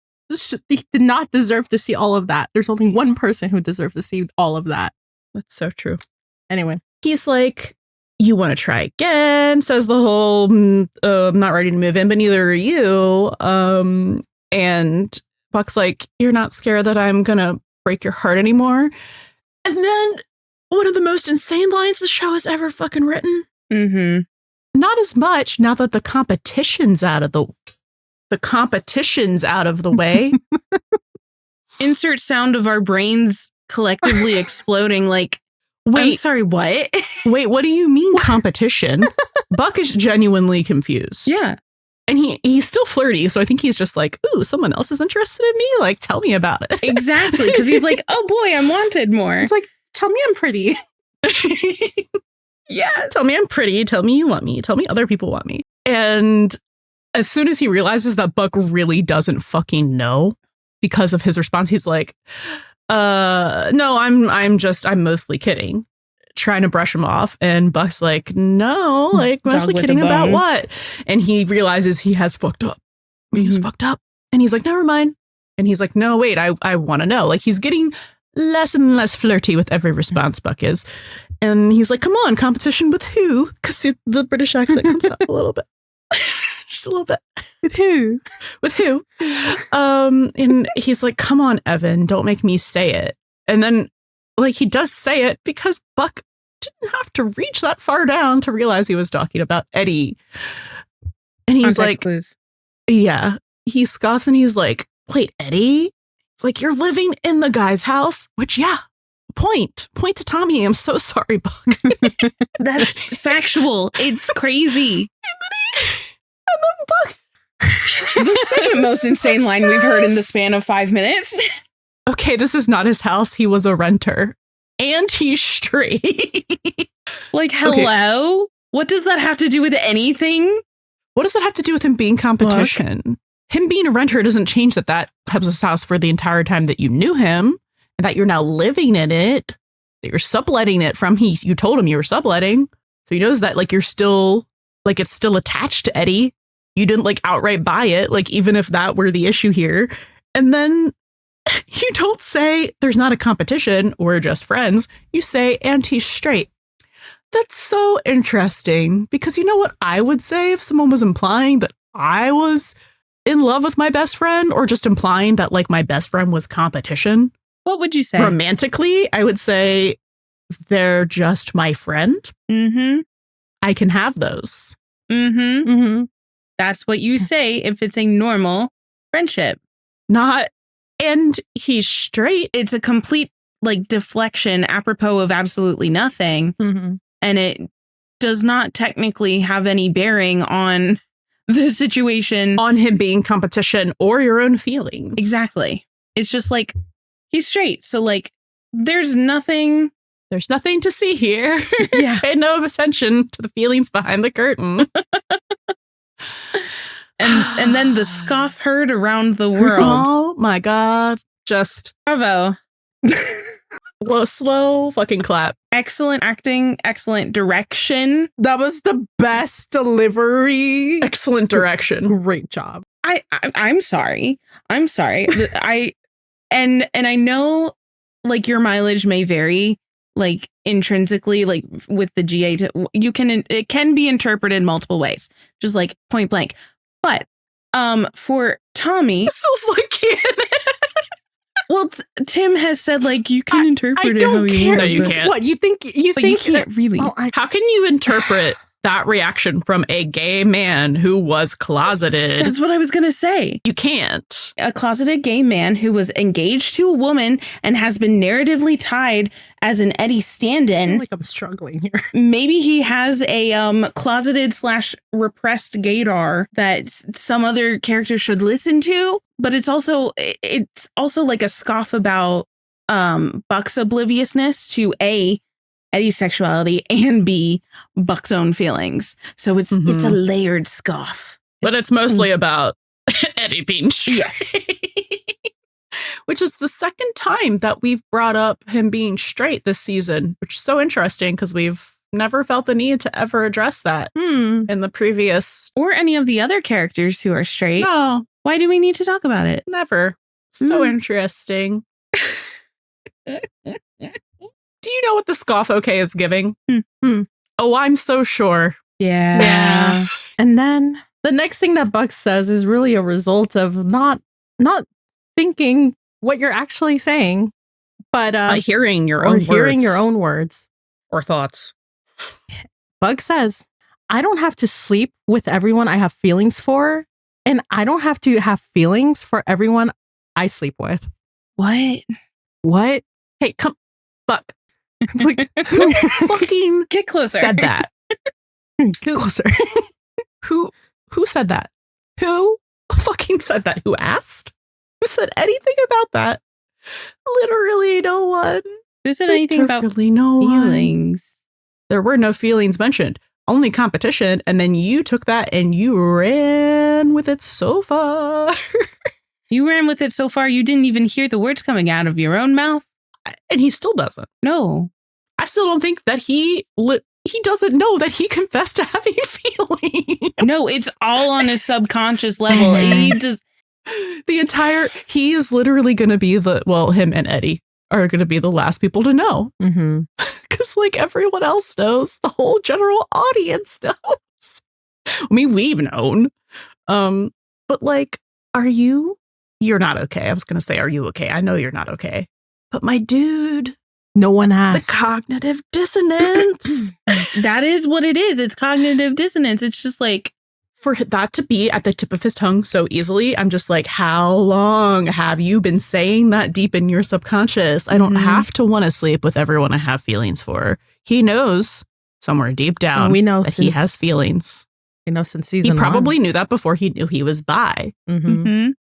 S5: He did not deserve to see all of that. There's only one person who deserved to see all of that.
S4: That's so true.
S5: Anyway.
S4: He's like, you want to try again? Says the whole, I'm not ready to move in, but neither are you. And Buck's like, you're not scared that I'm going to break your heart anymore? And then one of the most insane lines the show has ever fucking written.
S6: Mm-hmm.
S4: Not as much now that the competition's out of the way.
S6: Insert sound of our brains collectively exploding like, wait, I'm sorry, what?
S4: Wait, what do you mean competition? Buck is genuinely confused.
S6: Yeah.
S4: And he's still flirty, so I think he's just like, ooh, someone else is interested in me? Like, tell me about it.
S6: Exactly, because he's like, oh boy, I'm wanted more.
S5: It's like, tell me I'm pretty.
S4: Yeah, tell me I'm pretty. Tell me you want me. Tell me other people want me. And as soon as he realizes that Buck really doesn't fucking know because of his response, he's like, no, I'm mostly kidding. Trying to brush him off. And Buck's like, no, like mostly kidding about what? And he realizes he has fucked up. He's fucked up. And he's like, never mind. And he's like, no, wait, I want to know. Like he's getting less and less flirty with every response Buck is. And he's like, come on, competition with who? Because the British accent comes out a little bit. Just a little bit.
S5: With who?
S4: With who? And he's like, come on, Evan, don't make me say it. And then, like, he does say it because Buck didn't have to reach that far down to realize he was talking about Eddie. And he's like, yeah, he scoffs and he's like, wait, Eddie? It's like, you're living in the guy's house, which, yeah. Point to Tommy. I'm so sorry, Buck.
S6: That's factual. It's crazy.
S4: And then Buck.
S6: The second most insane line we've heard in the span of 5 minutes.
S4: Okay, this is not his house. He was a renter. And he's straight.
S6: Like, hello? Okay. What does that have to do with anything?
S4: What does that have to do with him being competition? Buck. Him being a renter doesn't change that was his house for the entire time that you knew him. And that you're now living in it, that you're subletting it from you told him you were subletting. So he knows that like you're still like it's still attached to Eddie. You didn't like outright buy it, like even if that were the issue here. And then you don't say there's not a competition or just friends. You say, and he's straight. That's so interesting because you know what I would say if someone was implying that I was in love with my best friend or just implying that like my best friend was competition.
S6: What would you say?
S4: Romantically, I would say they're just my friend.
S6: Mm-hmm.
S4: I can have those.
S6: Mm-hmm. Mm-hmm. That's what you say if it's a normal friendship.
S4: Not, and he's straight.
S6: It's a complete like deflection apropos of absolutely nothing.
S5: Mm-hmm.
S6: And it does not technically have any bearing on the situation.
S4: On him being competition or your own feelings.
S6: Exactly. It's just like, he's straight. So like, there's nothing
S4: to see here.
S6: Yeah.
S4: Pay no attention to the feelings behind the curtain.
S6: and then the scoff heard around the world.
S4: Oh my God. Just
S6: bravo.
S4: Slow fucking clap.
S6: Excellent acting, excellent direction.
S5: That was the best delivery.
S4: Excellent direction.
S5: Great job.
S6: I'm sorry. And I know like your mileage may vary like intrinsically, like with the GA, it can be interpreted multiple ways, just like point blank. But for Tommy,
S4: this is like canon.
S6: Well, Tim has said like you can interpret it how you want.
S4: No, you can't.
S5: What you think? You
S6: can't really.
S4: How can you interpret that reaction from a gay man who was closeted.
S6: That's what I was going to say.
S4: You can't.
S6: A closeted gay man who was engaged to a woman and has been narratively tied as an Eddie
S5: I
S6: stand-in.
S5: feel like I'm struggling here.
S6: Maybe he has a closeted / repressed gaydar that some other character should listen to, but it's also like a scoff about Buck's obliviousness to A, Eddie's sexuality, and B, Buck's own feelings. So it's a layered scoff.
S4: But it's mostly about Eddie being straight.
S6: Yes.
S4: Which is the second time that we've brought up him being straight this season, which is so interesting because we've never felt the need to ever address that in the previous.
S6: Or any of the other characters who are straight.
S4: No,
S6: Why do we need to talk about it?
S4: never. So interesting. Do you know what the scoff okay is giving? Oh, I'm so sure.
S6: Yeah.
S5: And then the next thing that Buck says is really a result of not thinking what you're actually saying, but
S4: Hearing your
S5: or
S4: own
S5: hearing
S4: words.
S5: your own words
S4: Or thoughts.
S5: Buck says, I don't have to sleep with everyone I have feelings for, and I don't have to have feelings for everyone I sleep with.
S6: What?
S5: What?
S4: Hey, come, Buck. It's like, who fucking
S6: Get closer.
S4: said that?
S5: Closer.
S4: Who said that? Who fucking said that? Who asked? Who said anything about that? Literally no one.
S6: Who said anything about
S4: Literally no one.
S6: feelings?
S4: There were no feelings mentioned. Only competition. And then you took that and you ran with it so far.
S6: You ran with it so far you didn't even hear the words coming out of your own mouth?
S4: And he still doesn't.
S6: No.
S4: I still don't think that he doesn't know that he confessed to having feelings.
S6: No, it's all on a subconscious level. He just
S4: He is literally going to be him and Eddie are going to be the last people to know.
S5: Mm-hmm.
S4: Because like everyone else knows, the whole general audience knows. I mean, we've known. But like, you're not okay. I was going to say, are you okay? I know you're not okay. But my dude,
S5: No one
S4: the
S5: has.
S4: cognitive dissonance.
S6: that is what it is. It's cognitive dissonance. It's just like,
S4: For that to be at the tip of his tongue so easily, I'm just like, how long have you been saying that deep in your subconscious? I don't have to want to sleep with everyone I have feelings for. He knows somewhere deep down
S5: we know
S4: that he has feelings.
S5: Since
S4: He
S5: season
S4: probably knew that before he knew he was bi.
S5: one. Mm-hmm.
S6: mhm.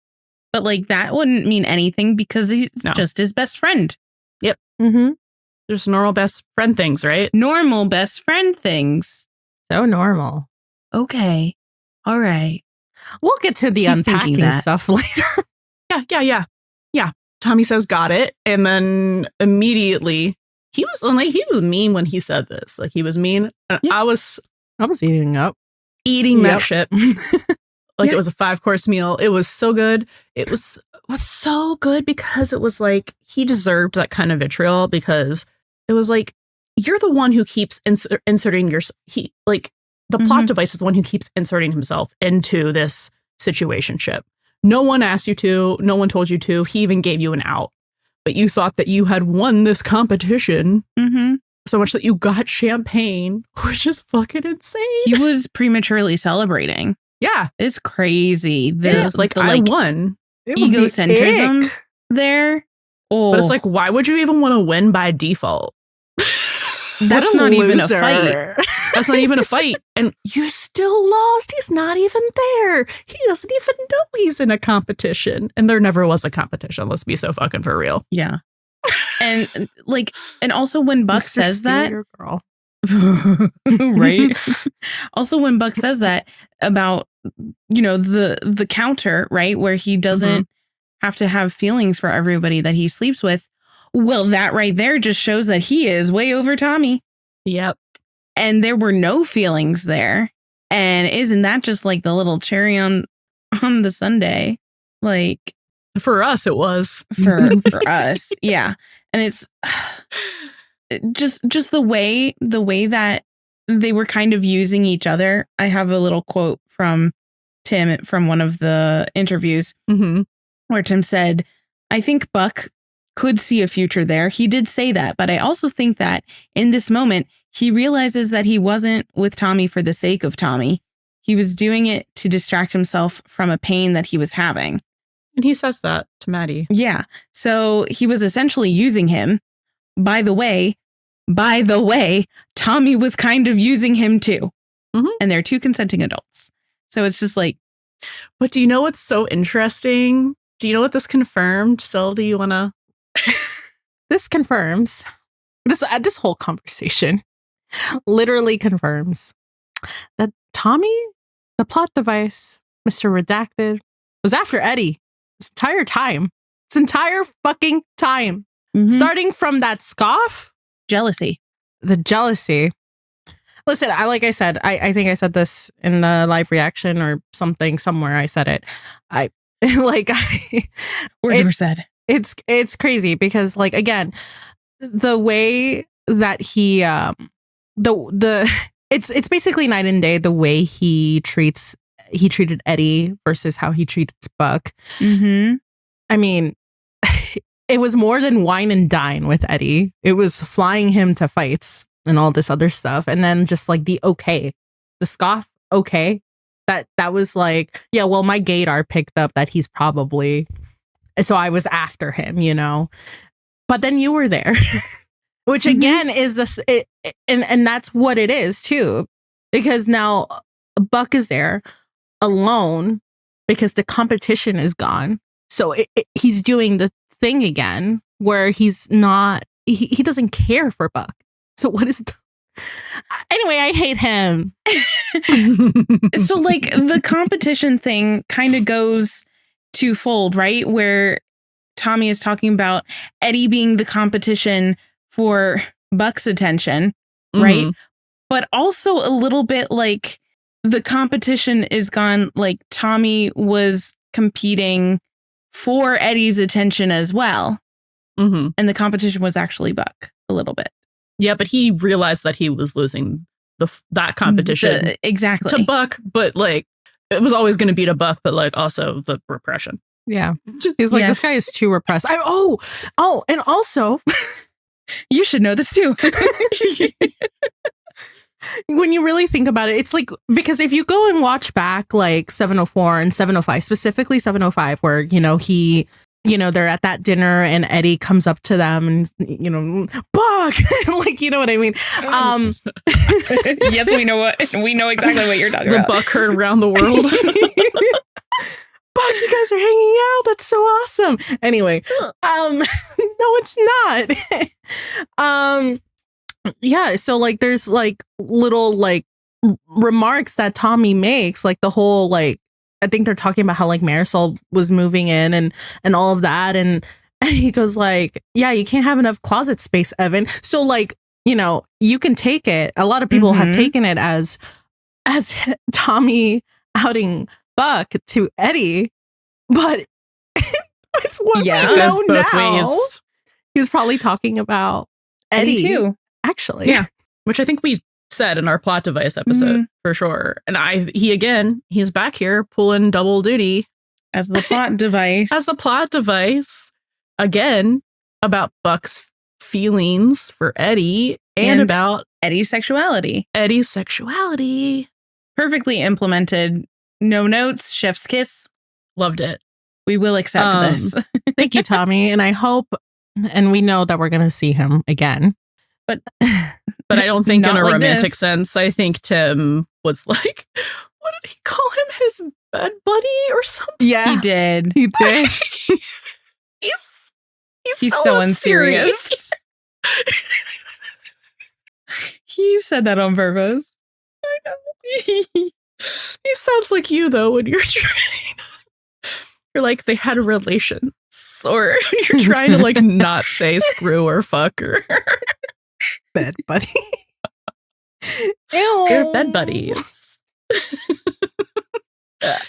S6: But like that wouldn't mean anything because he's just his best friend.
S5: Mm-hmm.
S4: There's normal best friend things, right?
S6: Normal best friend things.
S5: So normal.
S6: Okay. All right.
S5: We'll get to the
S6: Keep thinking
S5: unpacking
S6: that.
S5: stuff later.
S4: Yeah. Tommy says, got it. And then immediately he was mean when he said this. Like he was mean. And
S6: Yeah.
S4: I was
S5: eating up.
S4: eating that
S5: Yep.
S4: shit. Like it was a 5-course meal. It was so good. It was so good because it was like he deserved that kind of vitriol because it was like you're the one who keeps inserting the plot device is the one who keeps inserting himself into this situationship. No one asked you to. No one told you to. He even gave you an out. But you thought that you had won this competition so much that you got champagne, which is fucking insane.
S6: He was prematurely celebrating.
S4: Yeah.
S6: It's crazy.
S4: It was like, I won.
S6: Egocentrism there. Oh,
S4: But it's like, why would you even want to win by default?
S6: that's not even a fight.
S4: That's not even a fight. And you still lost. He's not even there. He doesn't even know he's in a competition. And there never was a competition. Let's be so fucking for real.
S6: Yeah. And also when Buck says that,
S5: girl.
S6: right? Also when Buck says that about, the counter, right? Where he doesn't have to have feelings for everybody that he sleeps with. Well, that right there just shows that he is way over Tommy.
S4: Yep.
S6: And there were no feelings there. And isn't that just like the little cherry on the sundae? Like
S4: For us, it was.
S6: for us. Yeah. And it's just the way that they were kind of using each other. I have a little quote from Tim from one of the interviews where Tim said, I think Buck could see a future there. He did say that, but I also think that in this moment, he realizes that he wasn't with Tommy for the sake of Tommy. He was doing it to distract himself from a pain that he was having.
S4: And he says that to Maddie.
S6: Yeah. So he was essentially using him. By the way, Tommy was kind of using him too.
S4: Mm-hmm.
S6: And they're two consenting adults. So it's just like.
S4: But do you know what's so interesting? Do you know what this confirmed? Sil, do you want to?
S5: This confirms this whole conversation literally confirms that Tommy, the plot device, Mr. Redacted, was after Eddie this entire time. This entire fucking time.
S6: Mm-hmm.
S5: Starting from that scoff.
S6: Jealousy.
S5: The jealousy. Listen, like I said, I think I said this in the live reaction or something somewhere. I said it.
S6: Words were said.
S5: It's crazy because, like, again, the way that he it's basically night and day the way he treated Eddie versus how he treats Buck.
S6: Mm-hmm.
S5: I mean, it was more than wine and dine with Eddie. It was flying him to fights and all this other stuff, and then just like the scoff. Okay, that was like, yeah, well, my gaydar picked up that he's probably. So I was after him, you know, but then you were there, which again is and that's what it is too, because now Buck is there alone because the competition is gone. So he's doing the thing again where he's not, he doesn't care for Buck. So what is, anyway, I hate him.
S6: So like the competition thing kind of goes twofold, right? Where Tommy is talking about Eddie being the competition for Buck's attention, right? But also a little bit like the competition is gone, like Tommy was competing for Eddie's attention as well. And the competition was actually Buck a little bit.
S4: Yeah, but he realized that he was losing that competition
S6: exactly
S4: to Buck, but like it was always going to be to Buck, but like also the repression.
S5: Yeah. He's like, this guy is too repressed. And also
S6: you should know this too.
S5: When you really think about it, it's like, because if you go and watch back like 704 and 705, specifically 705, where, you know, they're at that dinner and Eddie comes up to them and, you know, Buck, like, you know what I mean?
S6: Yes, we know exactly what you're talking about.
S4: The Buck heard around the world.
S5: Buck, you guys are hanging out. That's so awesome. Anyway, no, it's not. Yeah, so like there's like little like remarks that Tommy makes, like the whole like, I think they're talking about how like Marisol was moving in and all of that, and he goes like, yeah, you can't have enough closet space, Evan. So like, you know, you can take it. A lot of people have taken it as Tommy outing Buck to Eddie, but it's what we know
S4: both
S5: now.
S4: ways.
S5: He was probably talking about Eddie too. Actually,
S4: yeah, which I think we said in our plot device episode for sure. And he's back here pulling double duty
S6: as the plot device.
S4: Again about Buck's feelings for Eddie and about
S6: Eddie's sexuality. Perfectly implemented. No notes. Chef's kiss.
S4: Loved it.
S6: We will accept this.
S5: Thank you, Tommy. And I hope, and we know that we're going to see him again.
S4: But I don't think in a
S6: like
S4: romantic
S6: this.
S4: sense. I think Tim was like, what did he call him? His bed buddy or something?
S5: Yeah,
S6: he did.
S4: He's so unserious.
S6: He said that on purpose.
S4: I know. He sounds like you though when you're trying. You're like they had relations, or you're trying to like not say screw or fuck or
S5: bed buddy.
S4: Ew. They're bed buddies.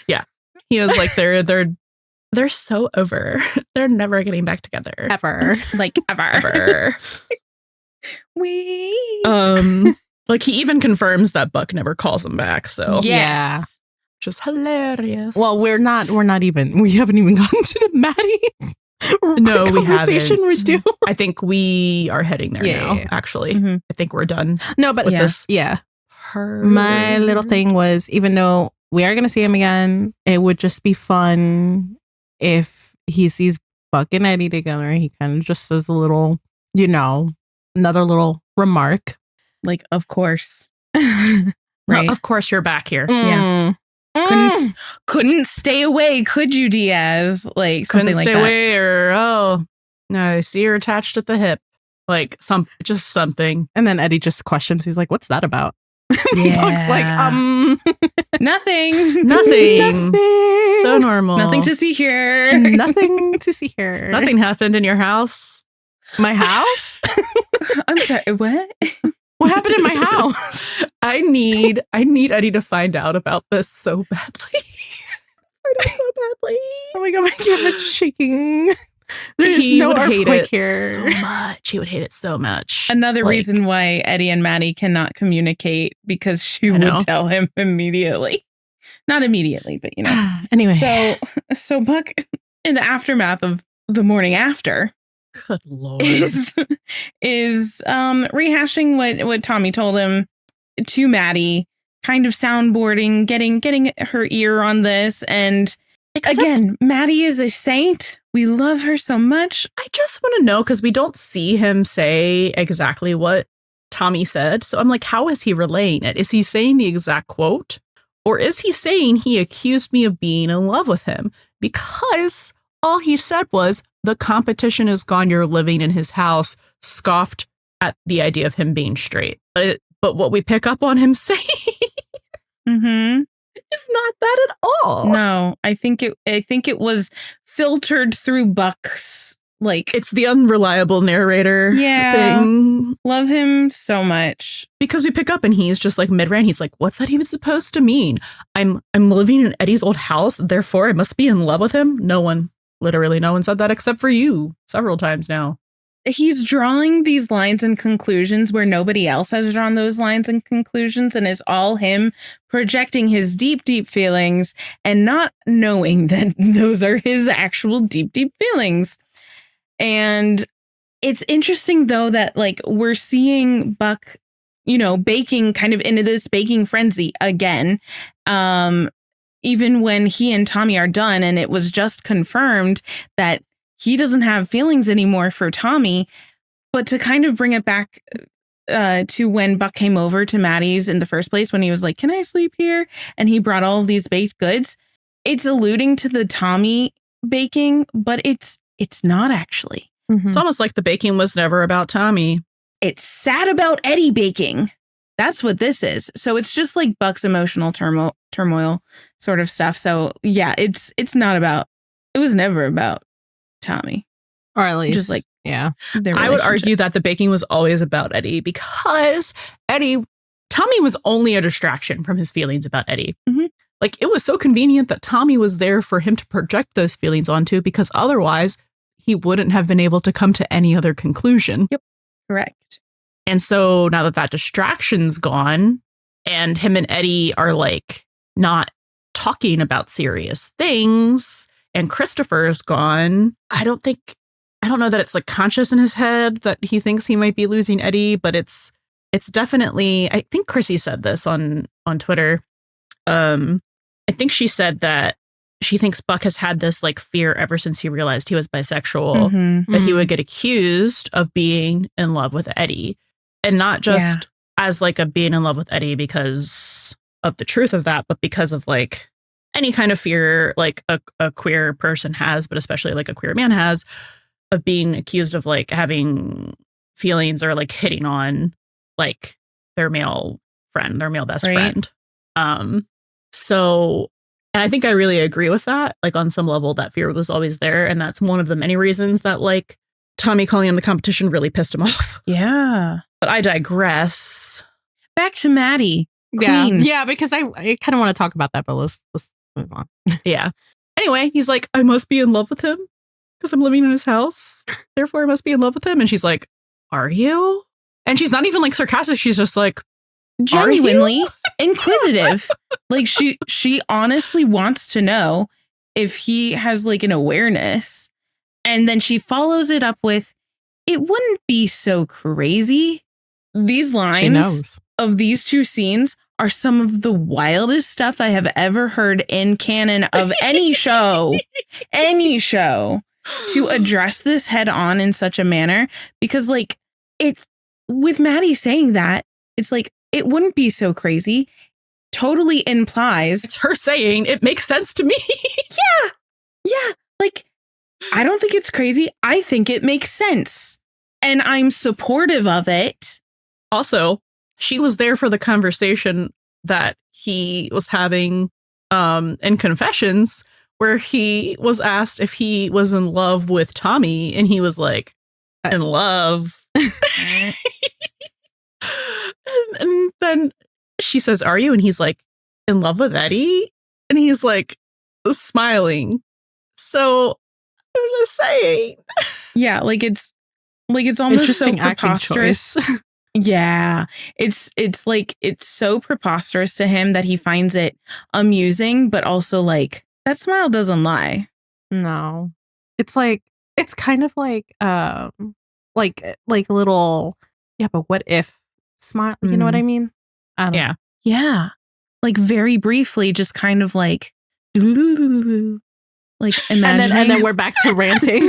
S4: Yeah, he was like they're so over. They're never getting back together
S5: ever.
S4: Like ever.
S6: We
S4: like he even confirms that Buck never calls him back. So
S5: yeah,
S4: just hilarious.
S5: Well, we haven't even gotten to the Maddie.
S1: No, we
S5: conversation
S1: haven't.
S5: we do.
S1: I think we are heading there
S5: Yeah,
S1: now,
S5: yeah.
S1: actually.
S6: Mhm.
S1: I think we're done
S5: No, but
S1: with
S6: Yeah.
S1: this.
S5: yeah. My little thing was, even though we are going to see him again, it would just be fun if he sees Buck and Eddie together. He kind of just says a little, another little remark.
S6: Like, of course.
S1: Right.
S6: Right.
S1: Of course you're back here.
S6: Yeah.
S5: Mm.
S6: Couldn't stay away, could you, Diaz? Like, something
S1: Couldn't
S6: like
S1: stay
S6: that.
S1: away, or no, I see you're attached at the hip. Like just something.
S5: And then Eddie just questions. He's like, "What's that about?"
S6: Yeah.
S5: Buck's like,
S6: Nothing.
S1: Nothing. So normal.
S6: Nothing to see here.
S5: Nothing to see here.
S1: Nothing happened in your house.
S5: My house?
S6: I'm sorry, what?
S5: What happened in my house?
S1: I need Eddie to find out about this so badly. So badly.
S5: Oh my god, my camera's shaking. There's
S1: He
S5: no
S1: would hate
S5: earthquake
S1: it
S5: here.
S1: so much. He would hate it so much.
S6: Another
S1: Like,
S6: reason why Eddie and Maddie cannot communicate, because she
S1: I know.
S6: would tell him immediately. Not immediately, but
S5: Anyway,
S6: So Buck, in the aftermath of the morning after,
S1: Good Lord.
S6: is rehashing what Tommy told him to Maddie, kind of soundboarding, getting her ear on this, and again, Maddie is a saint. We love her so much.
S1: I just want to know, because we don't see him say exactly what Tommy said. So I'm like, how is he relaying it? Is he saying the exact quote? Or is he saying he accused me of being in love with him? Because all he said was, the competition is gone, you're living in his house, scoffed at the idea of him being straight. But what we pick up on him saying
S6: Mm-hmm.
S1: is not that at all.
S6: No, I think it was filtered through Buck's, like,
S1: It's the unreliable narrator thing.
S6: love him so much.
S1: Because we pick up and he's just like mid-rant. He's like, what's that even supposed to mean? I'm living in Eddie's old house, therefore I must be in love with him. Literally no one said that except for you several times now.
S6: He's drawing these lines and conclusions where nobody else has drawn those lines and conclusions, and it's all him projecting his deep, deep feelings and not knowing that those are his actual deep, deep feelings. And it's interesting, though, that like we're seeing Buck, baking kind of into this baking frenzy again. Even when he and Tommy are done, and it was just confirmed that he doesn't have feelings anymore for Tommy. But to kind of bring it back to when Buck came over to Maddie's in the first place, when he was like, "Can I sleep here?" And he brought all of these baked goods. It's alluding to the Tommy baking, but it's not actually.
S5: Mm-hmm.
S1: It's almost like the baking was never about Tommy.
S6: It's sad about Eddie baking. That's what this is. So it's just like Buck's emotional turmoil sort of stuff. So yeah, it was never about Tommy.
S5: Or at least,
S6: Just like,
S5: yeah.
S1: I would argue that the baking was always about Eddie, because Tommy was only a distraction from his feelings about Eddie.
S6: Mhm.
S1: Like, it was so convenient that Tommy was there for him to project those feelings onto, because otherwise he wouldn't have been able to come to any other conclusion.
S6: Yep. Correct.
S1: And so now that distraction's gone and him and Eddie are like not talking about serious things and Christopher's gone, I don't know that it's like conscious in his head that he thinks he might be losing Eddie, but it's definitely, I think Chrissy said this on Twitter. I think she said that she thinks Buck has had this like fear ever since he realized he was bisexual,
S6: Mm-hmm.
S1: that he would get accused of being in love with Eddie. And not just as like a being in love with Eddie because of the truth of that, but because of like any kind of fear like a queer person has, but especially like a queer man has, of being accused of like having feelings or like hitting on like their male friend, their male best friend. So, and I think I really agree with that. Like on some level, that fear was always there. And that's one of the many reasons that like Tommy calling him the competition really pissed him off.
S6: Yeah.
S1: But I digress.
S6: Back to Maddie.
S5: Yeah.
S6: Queen.
S5: Yeah, because I kind of want to talk about that, but let's move on.
S1: Yeah. Anyway, he's like, I must be in love with him because I'm living in his house. Therefore, I must be in love with him. And she's like, are you? And she's not even like sarcastic. She's just like,
S6: Genuinely inquisitive. Like she honestly wants to know if he has like an awareness. And then she follows it up with, it wouldn't be so crazy. These lines of these two scenes are some of the wildest stuff I have ever heard in canon of any show, to address this head on in such a manner. Because like, it's with Maddie saying that, it's like, it wouldn't be so crazy. Totally implies
S4: It's her saying it makes sense to me.
S6: yeah. Like, I don't think it's crazy. I think it makes sense. And I'm supportive of it.
S4: Also, she was there for the conversation that he was having in Confessions, where he was asked if he was in love with Tommy, and he was like, in love. and then she says, are you? And he's like, in love with Eddie? And he's like, smiling. So I'm just saying.
S6: Yeah, like it's almost so preposterous. Yeah. It's like, it's so preposterous to him that he finds it amusing, but also like, that smile doesn't lie.
S5: No. It's like, it's kind of like a little, yeah, but what if smile? You know what I mean? I don't know.
S6: Yeah. Like very briefly, just kind of like, like imagine.
S5: And then we're back to ranting.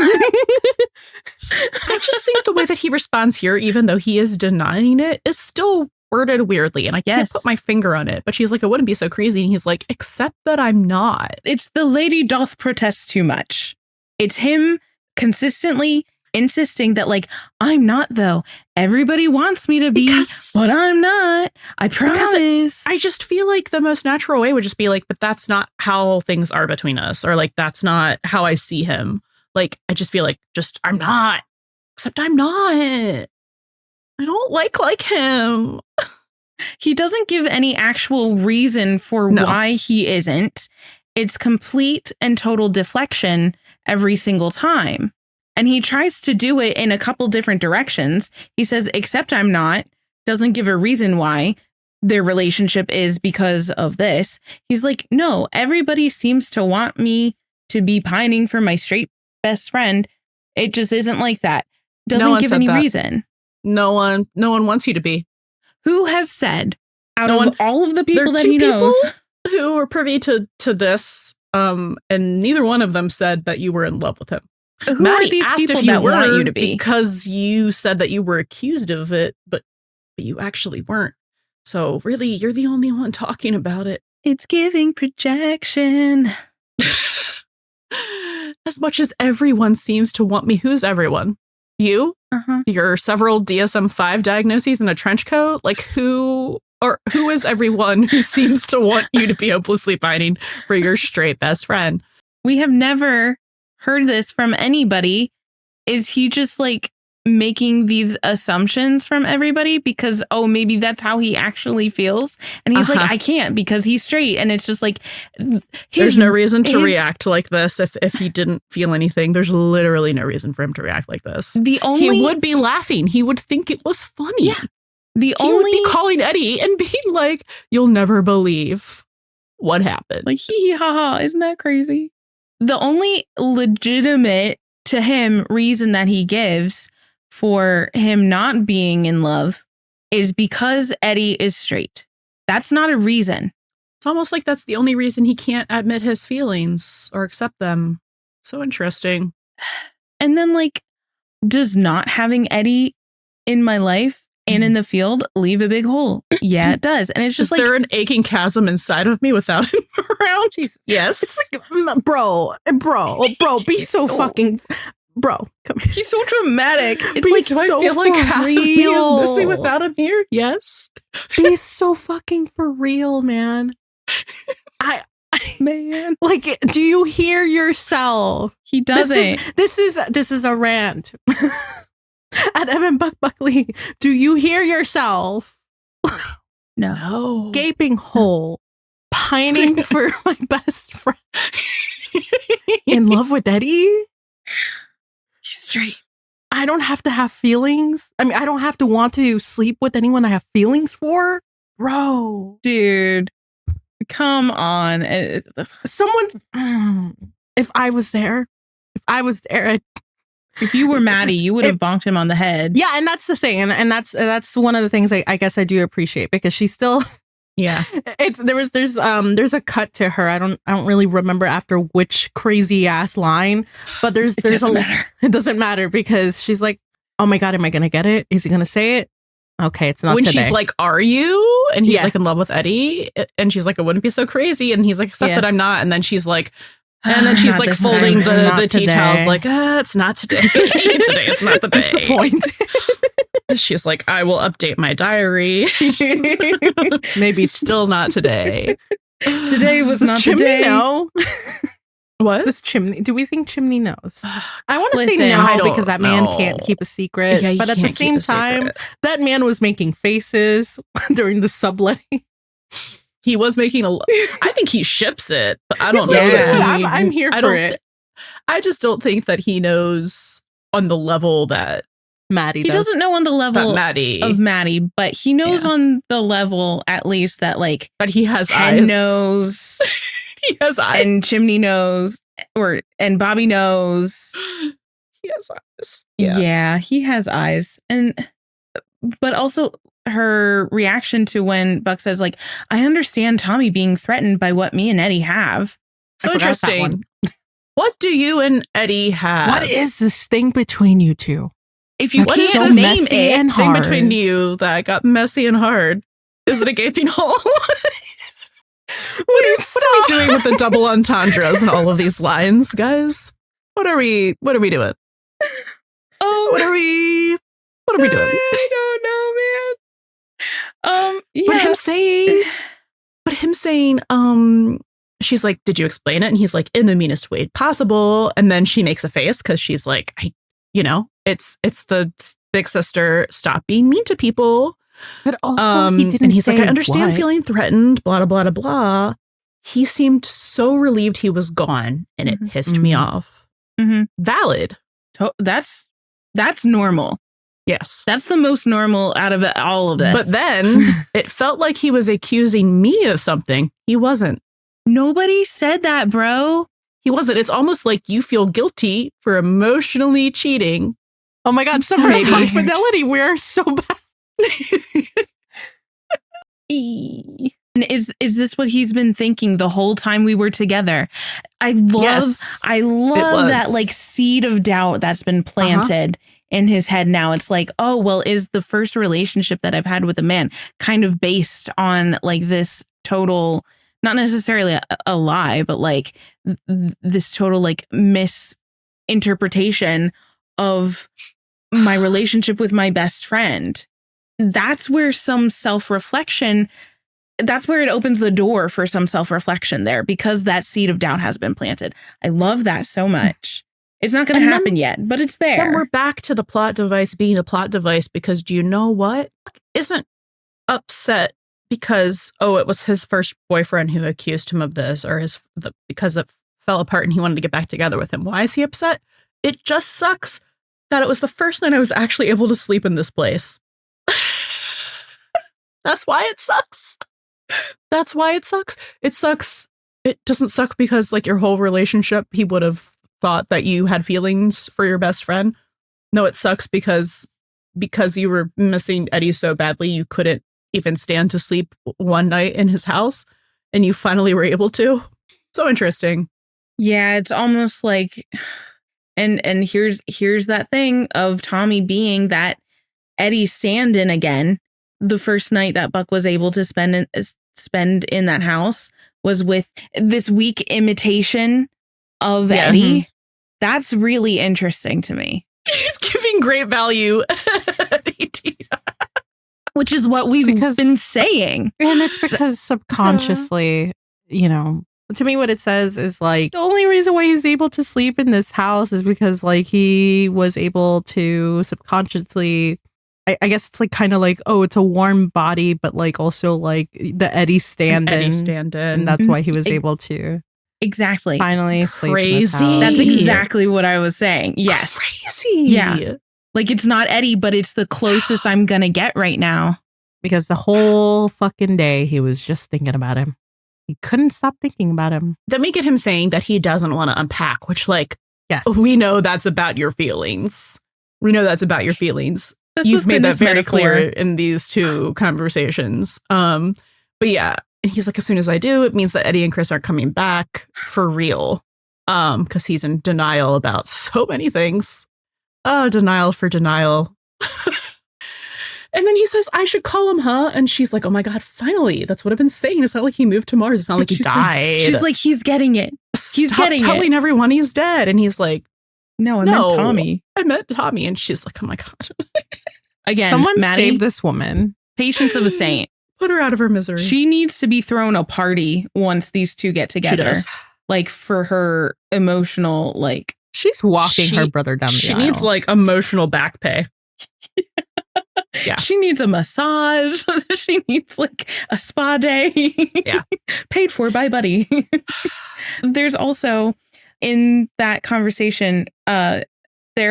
S4: I just think the way that he responds here, even though he is denying it, is still worded weirdly. And I can't put my finger on it. But she's like, it wouldn't be so crazy. And he's like, except that I'm not.
S6: It's the lady doth protest too much. It's him consistently insisting that like, I'm not though. Everybody wants me to be, but I'm not. I promise.
S4: I just feel like the most natural way would just be like, but that's not how things are between us. Or like, that's not how I see him. Like, I just feel like I'm not. Except I'm not. I don't like him.
S6: He doesn't give any actual reason for why he isn't. It's complete and total deflection every single time. And he tries to do it in a couple different directions. He says, except I'm not, doesn't give a reason why their relationship is because of this. He's like, no, everybody seems to want me to be pining for my straight best friend. It just isn't like that. Doesn't give any reason.
S4: No one wants you to be.
S6: Who has said out of all of the people that he knows
S4: who are privy to this, and neither one of them said that you were in love with him.
S6: Who
S4: Maddie
S6: are these
S4: asked
S6: people
S4: if you
S6: that
S4: were
S6: want you to be?
S4: Because you said that you were accused of it, but you actually weren't. So really, you're the only one talking about it.
S6: It's giving projection.
S4: As much as everyone seems to want me, who's everyone? You? Your several DSM-5 diagnoses in a trench coat? Like who is everyone who seems to want you to be hopelessly pining for your straight best friend?
S6: We have never heard this from anybody. Is he just like making these assumptions from everybody because, oh, maybe that's how he actually feels? And he's like, I can't because he's straight. And it's just like,
S4: there's no reason to react like this if he didn't feel anything. There's literally no reason for him to react like this. He would be laughing. He would think it was funny.
S6: Yeah.
S4: He would be calling Eddie and being like, you'll never believe what happened.
S6: Like, hee hee ha ha, isn't that crazy? The only legitimate to him reason that he gives for him not being in love is because Eddie is straight. That's not a reason.
S4: It's almost like that's the only reason he can't admit his feelings or accept them. So interesting.
S6: And then like, does not having Eddie in my life and in the field leave a big hole? Yeah, it does. And it's just
S4: is there an aching chasm inside of me without him around?
S5: Jesus.
S4: Yes.
S5: It's like, bro, be so fucking, bro. Come here.
S6: He's so dramatic.
S4: It's like, do I feel like half of me is missing without him here? Yes.
S5: Be so fucking for real, man.
S6: Man,
S5: like, do you hear yourself?
S6: He doesn't.
S5: This is a rant. At Evan Buckley, do you hear yourself?
S6: No.
S5: Gaping hole, pining for my best friend. In love with Eddie?
S6: He's straight.
S5: I don't have to have feelings. I mean, I don't have to want to sleep with anyone I have feelings for. Bro.
S6: Dude, come on.
S5: Someone, if I was there,
S6: If you were Maddie, you would have bonked him on the head.
S5: Yeah, and that's the thing, and that's one of the things I guess I do appreciate, because she's still.
S1: Yeah.
S5: There's a cut to her. I don't really remember after which crazy ass line, but it doesn't matter because she's like, oh my God, am I gonna get it? Is he gonna say it? Okay, it's not
S1: when
S5: today.
S1: She's like, are you? And he's like in love with Eddie. And she's like, it wouldn't be so crazy. And he's like, except that I'm not. And then she's like, she's like folding the tea towels like, it's not today. Today is not the day.
S5: Disappointed.
S1: She's like, I will update my diary. Maybe it's still not today.
S6: Today was not the day.
S5: Know?
S1: What?
S5: This Chimney. Do we think Chimney knows? I want to say no because that man can't keep a secret.
S1: Yeah,
S5: but at the same time, that man was making faces during the subletting.
S1: He was making I think he ships it, but I don't know.
S5: I'm here for it.
S1: I just don't think that he knows on the level that
S5: Maddie does.
S6: He doesn't know on the level of Maddie, but he knows on the level at least that like,
S1: but he has
S6: Hen
S1: eyes.
S6: Knows.
S1: He has eyes.
S6: And Chimney knows, and Bobby knows.
S1: He has eyes.
S6: Yeah, he has eyes. But also her reaction to when Buck says like, I understand Tommy being threatened by what me and Eddie have.
S1: So interesting. What do you and Eddie have?
S5: What is this thing between you two?
S6: If you
S1: can't
S6: so
S1: name it, thing between you that got messy and hard. Is it a gaping hole? What are we doing with the double entendres and all of these lines, guys? What are we doing? What are we doing?
S6: I don't know, man. Yeah.
S1: But him saying, she's like, did you explain it? And he's like, in the meanest way possible. And then she makes a face because she's like, it's the big sister. Stop being mean to people.
S5: But also, he didn't.
S1: And he's
S5: say
S1: like, I understand
S5: what?
S1: feeling threatened. Blah blah blah blah. He seemed so relieved he was gone, and it pissed me off.
S6: Mm-hmm.
S1: Valid.
S6: That's normal.
S1: Yes,
S6: that's the most normal out of all of this.
S1: But then it felt like he was accusing me of something. He wasn't.
S6: Nobody said that, bro.
S1: He wasn't. It's almost like you feel guilty for emotionally cheating.
S5: Oh my God, Summer's high fidelity. We're so bad.
S6: And is this what he's been thinking the whole time we were together? I love that like seed of doubt that's been planted in his head now. It's like, oh, well, is the first relationship that I've had with a man kind of based on like this total, not necessarily a lie, but like this total like misinterpretation of my relationship with my best friend? That's where some self-reflection, that's where it opens the door for some self-reflection there, because that seed of doubt has been planted. I love that so much. It's not going to happen yet, but it's there.
S1: Then we're back to the plot device being a plot device, because do you know what? Isn't upset because, it was his first boyfriend who accused him of this, or because it fell apart and he wanted to get back together with him. Why is he upset? It just sucks that it was the first night I was actually able to sleep in this place. That's why it sucks. That's why it sucks. It sucks. It doesn't suck because like your whole relationship, he would have thought that you had feelings for your best friend. No, it sucks because you were missing Eddie so badly you couldn't even stand to sleep one night in his house, and you finally were able to. So interesting.
S6: Yeah, it's almost like, and here's that thing of Tommy being that Eddie stand-in again. The first night that Buck was able to spend in that house was with this weak imitation of Eddie. That's really interesting to me.
S1: He's giving great value,
S6: which is what we've been saying.
S5: And it's because subconsciously, to me, what it says is like the only reason why he's able to sleep in this house is because like he was able to subconsciously. I guess it's like kind of like, it's a warm body, but like also like the Eddie stand-in. And that's why he was able to finally sleep in this house.
S6: That's exactly what I was saying. Yes.
S1: Crazy.
S6: Yeah. Like it's not Eddie, but it's the closest I'm going to get right now.
S5: Because the whole fucking day he was just thinking about him. He couldn't stop thinking about him.
S1: Then we get him saying that he doesn't want to unpack, which like
S5: Yes.
S4: we know that's about your feelings. We know that's about your feelings.
S6: That's
S4: You've
S6: the
S4: made that
S6: thinnest
S4: very
S6: metaphor.
S4: clear in these two conversations. But yeah, and he's like, as soon as I do, it means that Eddie and Chris aren't coming back for real. Because he's in denial about so many things. Oh, denial for denial. And then he says, I should call him, huh? And she's like, oh my God, finally. That's what I've been saying. It's not like he moved to Mars. It's not like he died.
S6: She's like, he's getting it. He's
S4: Stop
S6: getting
S4: telling everyone he's dead. And he's like,
S6: No, I
S4: no,
S6: meant Tommy.
S4: I meant Tommy. And she's like, oh my God.
S6: Again,
S5: Someone
S6: Maddie,
S5: save this woman.
S6: patience of a saint.
S4: Put her out of her misery.
S6: She needs to be thrown a party once these two get together.
S4: does.
S6: Like for her emotional, like
S5: She's walking her brother down the
S4: She
S5: aisle.
S4: needs like emotional back pay. Yeah.
S6: she needs a massage. She needs like a spa day.
S4: Yeah.
S6: Paid for by Buddie. There's also in that conversation, there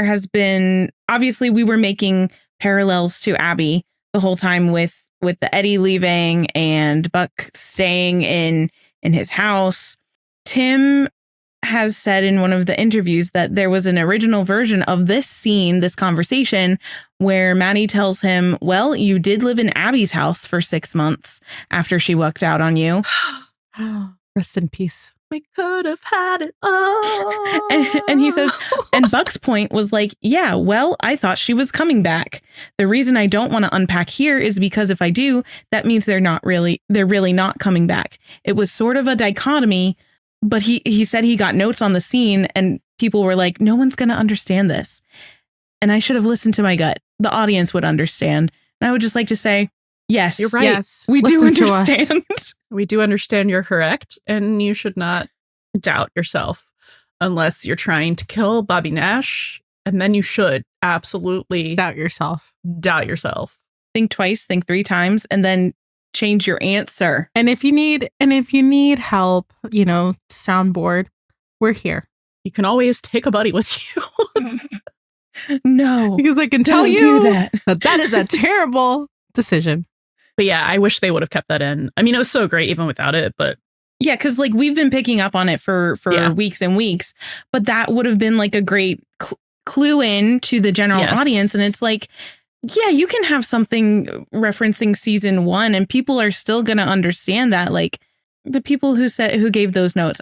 S6: has been, obviously we were making parallels to Abby the whole time with the Eddie leaving and Buck staying in his house. Tim has said in one of the interviews that there was an original version of this scene, this conversation, where Maddie tells him, well, you did live in Abby's house for 6 months after she walked out on you.
S5: Rest in peace.
S4: We could have had it all.
S6: And he says, and Buck's point was like, yeah, well, I thought she was coming back. The reason I don't want to unpack here is because if I do, that means they're really not coming back. It was sort of a dichotomy, but he said he got notes on the scene and people were like, no one's going to understand this. And I should have listened to my gut. The audience would understand. And I would just like to say, yes,
S4: You're right.
S5: Yes.
S6: we do
S5: Listen to us.
S6: understand.
S4: We do understand you're correct, and you should not doubt yourself unless you're trying to kill Bobby Nash. And then you should absolutely
S5: Doubt yourself.
S4: doubt yourself.
S6: Think twice, think 3 times, and then change your answer.
S5: And if you need help, soundboard, we're here.
S4: You can always take a buddy with you.
S6: No,
S5: Because I can tell
S6: don't
S5: you
S6: do that.
S5: that is a terrible decision.
S4: But yeah, I wish they would have kept that in. I mean, it was so great even without it, but
S6: Yeah, because like we've been picking up on it for
S4: Yeah.
S6: weeks and weeks, but that would have been like a great clue in to the general
S4: Yes.
S6: audience. And it's like, yeah, you can have something referencing season 1 and people are still going to understand that. Like the people who gave those notes.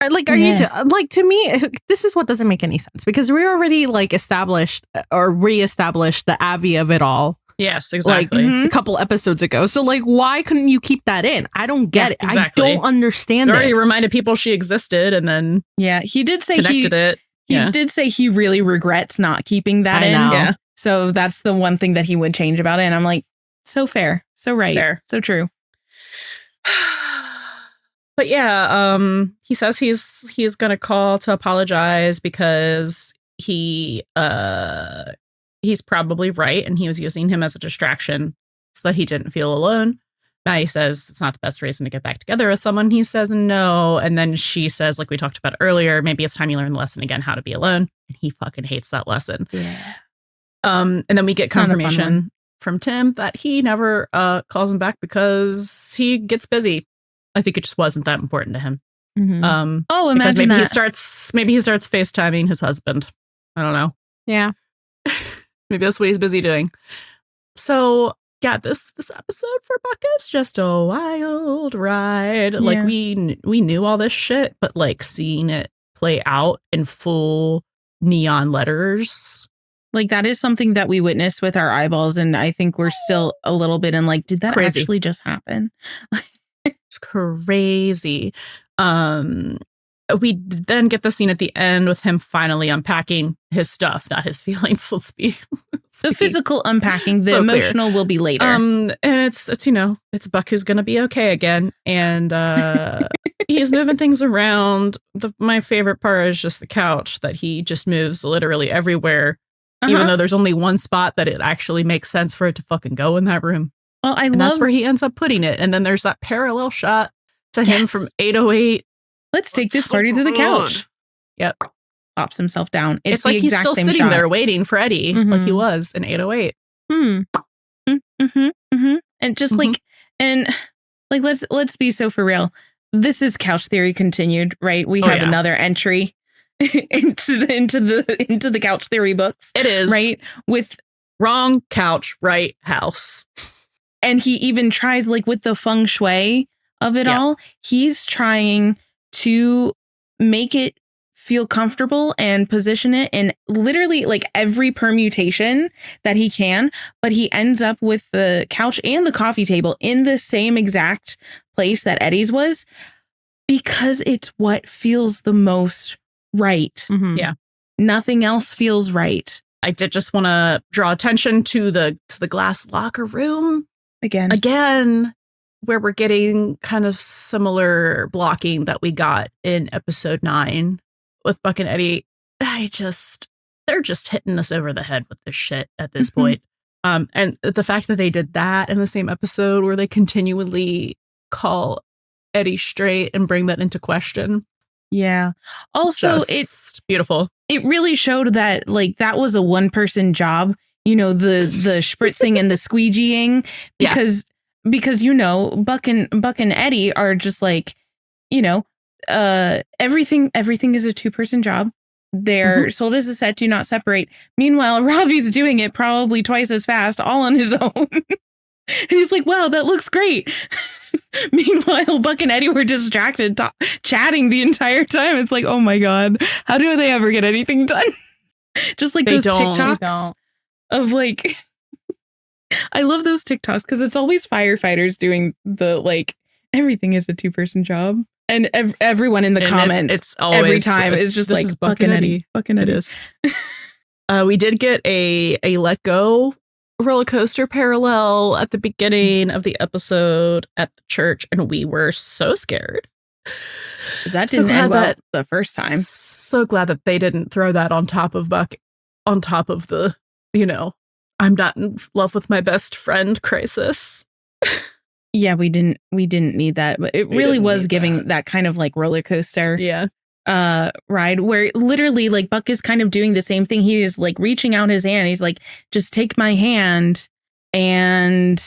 S5: Like, to me, this is what doesn't make any sense because we already like established or reestablished the Abby of it all.
S4: yes, exactly.
S6: mhm.
S5: A couple episodes ago. So like, why couldn't you keep that in? I don't get it.
S4: exactly.
S5: I don't understand
S4: They already
S5: it.
S4: reminded people she existed and then
S6: Yeah, he did say
S4: connected it.
S6: he
S4: Yeah.
S6: did say he really regrets not keeping that
S5: I
S6: in.
S5: know.
S4: Yeah.
S6: So that's the one thing that he would change about it. And I'm like, so fair, so right,
S4: Fair.
S6: so true.
S4: But yeah, he says he's gonna call to apologize because he's probably right and he was using him as a distraction so that he didn't feel alone. Maddie says it's not the best reason to get back together with someone. He says no, and then she says, like we talked about earlier, maybe it's time you learn the lesson again, how to be alone. And he fucking hates that lesson.
S6: Yeah.
S4: And then we get
S6: It's not a fun
S4: confirmation from Tim that he never calls him back because he gets busy. I think it just wasn't that important to him.
S5: Mhm.
S6: Oh,
S4: Because
S6: imagine
S4: maybe
S6: that.
S4: maybe he starts FaceTiming his husband. I don't know.
S5: Yeah.
S4: Maybe that's what he's busy doing. So yeah, this episode for Buck is just a wild ride. Like
S6: Yeah.
S4: we knew all this shit, but like seeing it play out in full neon letters.
S6: Like that is something that we witnessed with our eyeballs, and I think we're still a little bit in like, did that
S4: Crazy.
S6: actually just happen?
S4: It's crazy. We then get the scene at the end with him finally unpacking his stuff, not his feelings. Let's be
S6: The physical unpacking, the
S4: So clear.
S6: emotional will be later.
S4: And it's it's Buck who's gonna be okay again, and he's moving things around. My favorite part is just the couch that he just moves literally everywhere, even though there's only one spot that it actually makes sense for it to fucking go in that room.
S6: Well, I
S4: And
S6: love.
S4: that's where he ends up putting it. And then there's that parallel shot to him
S6: Yes.
S4: from 808.
S6: Let's take this
S4: So
S6: party to the
S4: good.
S6: couch.
S4: Yep.
S6: Pops himself down.
S4: It's
S6: the
S4: like he's
S6: exact
S4: still
S6: same
S4: sitting
S6: shot.
S4: there waiting for Eddie, like he
S5: Mhm.
S4: was in 808.
S6: And just
S4: Mhm.
S6: like let's be so for real. This is couch theory continued, right? We
S4: Oh,
S6: have
S4: yeah.
S6: another entry into the couch theory books.
S1: It is.
S6: Right? With
S1: wrong couch, right house.
S6: And he even tries, like, with the feng shui of it all, he's trying to make it feel comfortable and position it in literally like every permutation that he can. But he ends up with the couch and the coffee table in the same exact place that Eddie's was, because it's what feels the most right.
S1: Mm-hmm. Yeah.
S6: Nothing else feels right.
S1: I did just want to draw attention to the glass locker room again, where we're getting kind of similar blocking that we got in episode 9 with Buck and Eddie. They're just hitting us over the head with this shit at this point. And the fact that they did that in the same episode where they continually call Eddie straight and bring that into question.
S6: Yeah. Also,
S1: it's beautiful.
S6: It really showed that, like, that was a one-person job, you know, the spritzing and the squeegeeing, because you know, Buck and Eddie are just like, you know, everything is a two-person job. They're sold as a set, do not separate. Meanwhile, Ravi's doing it probably twice as fast, all on his own. And he's like, wow, that looks great. Meanwhile, Buck and Eddie were distracted, chatting the entire time. It's like, oh my God, how do they ever get anything done? Just like those TikToks of like, I love those TikToks because it's always firefighters doing the, like, everything is a two-person job. And everyone in the comments, it's always, every time is just like, Buck and Eddie. Buck and Eddie.
S1: It is. We did get a let go roller coaster parallel at the beginning of the episode at the church, and we were so scared.
S6: That didn't end well the first time.
S1: So glad that they didn't throw that on top of Buck, on top of the, you know, I'm not in love with my best friend crisis.
S6: Yeah, we didn't need that, but it really was giving that kind of like roller coaster ride where literally like Buck is kind of doing the same thing. He is like reaching out his hand. He's like, just take my hand. And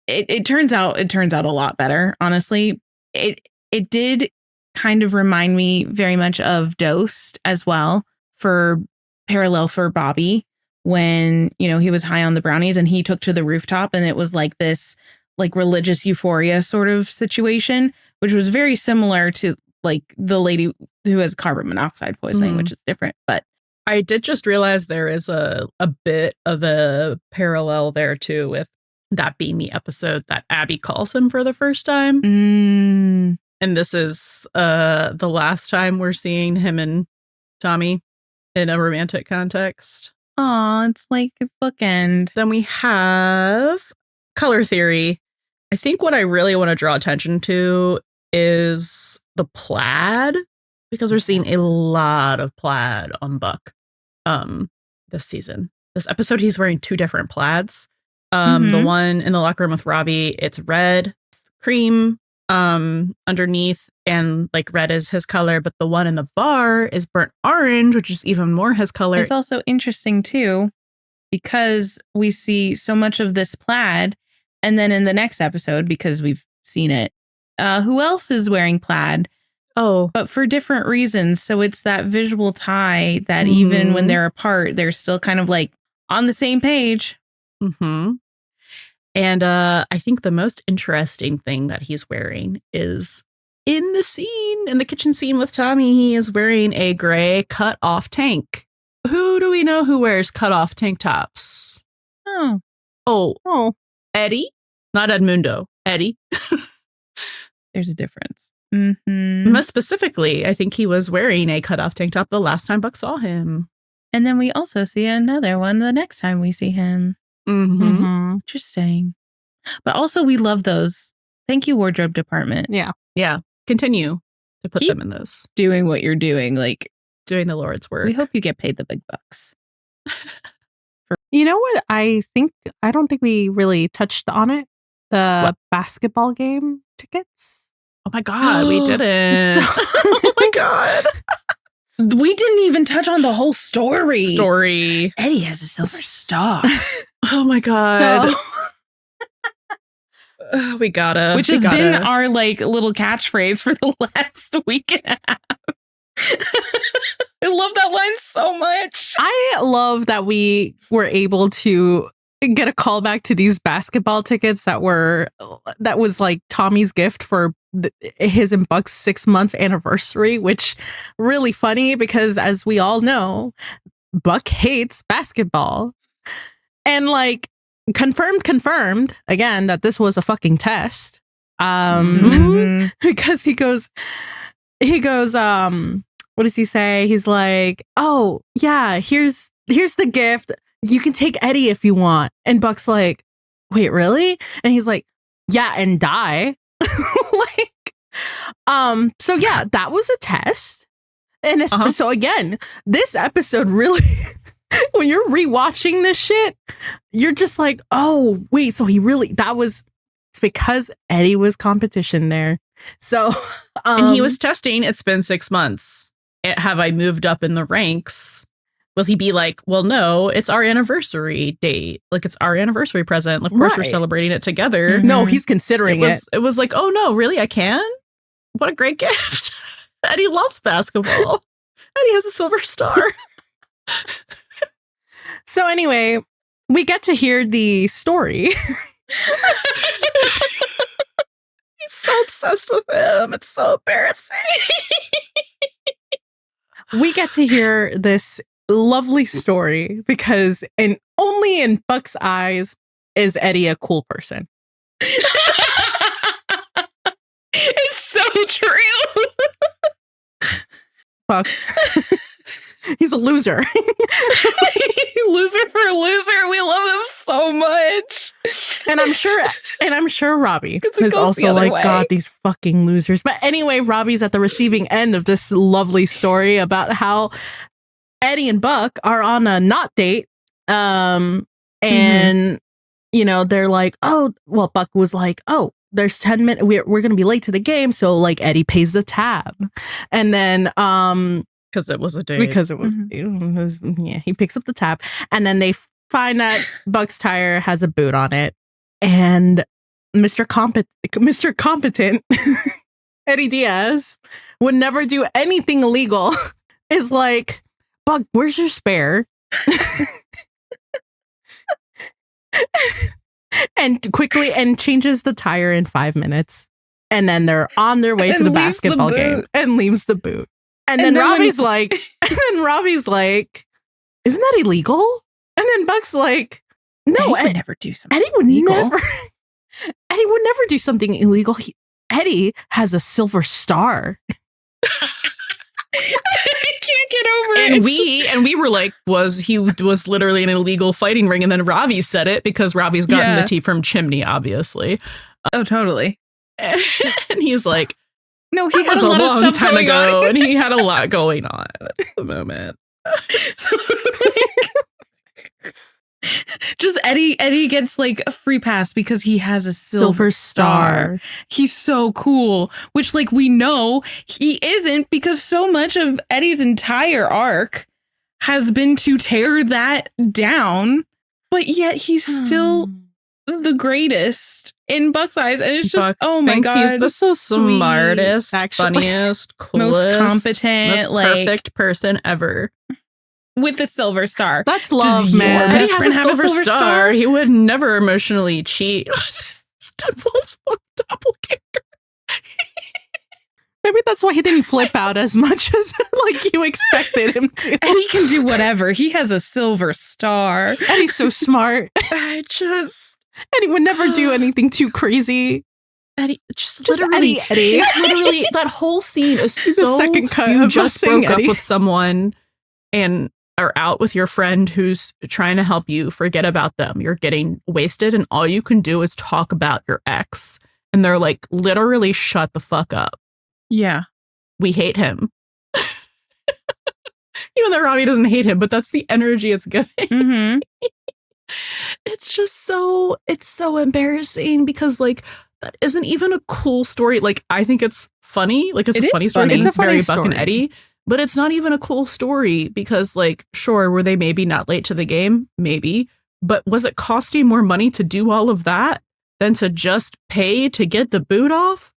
S6: it turns out a lot better. Honestly, it did kind of remind me very much of Dosed as well, for parallel for Bobby, when, you know, he was high on the brownies and he took to the rooftop, and it was like this like religious euphoria sort of situation, which was very similar to like the lady who has carbon monoxide poisoning, which is different. But
S1: I did just realize there is a bit of a parallel there too, with that being the episode that Abby calls him for the first time. And this is the last time we're seeing him and Tommy in a romantic context.
S6: Oh, it's like a bookend.
S1: Then we have color theory. I think what I really want to draw attention to is the plaid, because we're seeing a lot of plaid on Buck this season. This episode, he's wearing 2 different plaids. The one in the locker room with Robbie, it's red, cream underneath, and like red is his color, but the one in the bar is burnt orange, which is even more his color.
S6: It's also interesting too, because we see so much of this plaid, and then in the next episode, because we've seen it, who else is wearing plaid?
S1: Oh,
S6: but for different reasons. So it's that visual tie that even when they're apart, they're still kind of like on the same page.
S1: And I think the most interesting thing that he's wearing is in the kitchen scene with Tommy, he is wearing a gray cut off tank. Who do we know who wears cut off tank tops? Oh, Eddie? Not Edmundo. Eddie.
S6: There's a difference.
S1: Most specifically, I think he was wearing a cut off tank top the last time Buck saw him.
S6: And then we also see another one the next time we see him. Interesting. But also, we love those. Thank you, wardrobe department.
S1: Yeah. Continue to put them in those.
S6: Doing what you're doing, like
S1: doing the Lord's work.
S6: We hope you get paid the big bucks.
S5: You know what? I don't think we really touched on it. The basketball game tickets.
S1: Oh my God, we didn't. Oh my God.
S6: We didn't even touch on the whole story.
S5: Eddie has a silver star.
S1: Oh my God. We gotta.
S6: Which has been our like little catchphrase for the last week and a half. I love that line so much.
S5: I love that we were able to get a callback to these basketball tickets that was like Tommy's gift for his and Buck's 6-month anniversary, which really funny because as we all know, Buck hates basketball. And like confirmed again that this was a fucking test. Because he goes, what does he say? He's like, oh yeah, here's the gift. You can take Eddie if you want. And Buck's like, wait, really? And he's like, yeah, and die. So yeah, that was a test. And so again, this episode really, when you're rewatching this shit, you're just like, oh, wait, so it's because Eddie was competition there. So,
S4: and he was testing, it's been 6 months. Have I moved up in the ranks? Will he be like, well, no, it's our anniversary date. Like, it's our anniversary present. Of course, we're celebrating it together.
S5: No, he's considering it.
S4: It was like, oh, no, really? I can? What a great gift. Eddie loves basketball. Eddie has a silver star.
S5: So anyway, we get to hear the story.
S4: He's so obsessed with him. It's so embarrassing.
S5: We get to hear this lovely story because only in Buck's eyes is Eddie a cool person.
S6: It's so true.
S5: Buck. He's a loser.
S6: Loser for loser. We love him so much.
S5: And I'm sure Robbie is also like, God, these fucking losers. But anyway, Robbie's at the receiving end of this lovely story about how Eddie and Buck are on a not date. And you know, they're like, oh, well, Buck was like, oh, there's 10 minutes. We're going to be late to the game. So like Eddie pays the tab. And then,
S4: because it was a date.
S5: Because it was, yeah, he picks up the tab. And then they find that Buck's tire has a boot on it. And Mr. Competent, Eddie Diaz, would never do anything illegal, is like, Buck, where's your spare? and changes the tire in 5 minutes. And then they're on their way to the basketball game and leaves the boot. And then Robbie's like, isn't that illegal? And then Buck's like, no,
S6: Eddie would never do something
S5: Eddie would never do something illegal. Eddie has a silver star.
S6: I can't get over it.
S4: And we were like, he was literally in an illegal fighting ring, and then Ravi said it because Ravi's gotten the tea from Chimney, obviously.
S6: Oh, totally.
S4: And he's like,
S6: no, he had a lot of stuff
S4: time
S6: going
S4: ago,
S6: on.
S4: and he had a lot going on at the moment.
S6: So, just Eddie gets like a free pass because he has a silver star. He's so cool, which like we know he isn't, because so much of Eddie's entire arc has been to tear that down, but yet he's still the greatest in Buck's eyes. And it's just, oh my God,
S4: he's the smartest, funniest, coolest,
S6: most competent,
S4: most perfect person ever.
S6: With a silver star.
S5: That's love, man.
S4: Eddie has a silver star. He would never emotionally cheat. Deadpool's doppelganger.
S5: Maybe that's why he didn't flip out as much as like you expected him to.
S6: Eddie can do whatever. He has a silver star.
S5: Eddie's so smart. Eddie would never do anything too crazy.
S4: Eddie, literally,
S5: Eddie.
S4: Literally, that whole scene is so.
S5: Second cut
S4: you just broke
S5: Eddie.
S4: up with someone and are out with your friend who's trying to help you forget about them. You're getting wasted, and all you can do is talk about your ex. And they're like, literally, shut the fuck up.
S6: Yeah.
S4: We hate him. Even though Robbie doesn't hate him, but that's the energy it's giving.
S6: Mm-hmm.
S4: It's so embarrassing because like that isn't even a cool story. Like, I think it's funny. Like, it's a funny story. It's very Buck and Eddie. But it's not even a cool story because, like, sure, were they maybe not late to the game? Maybe. But was it costing more money to do all of that than to just pay to get the boot off?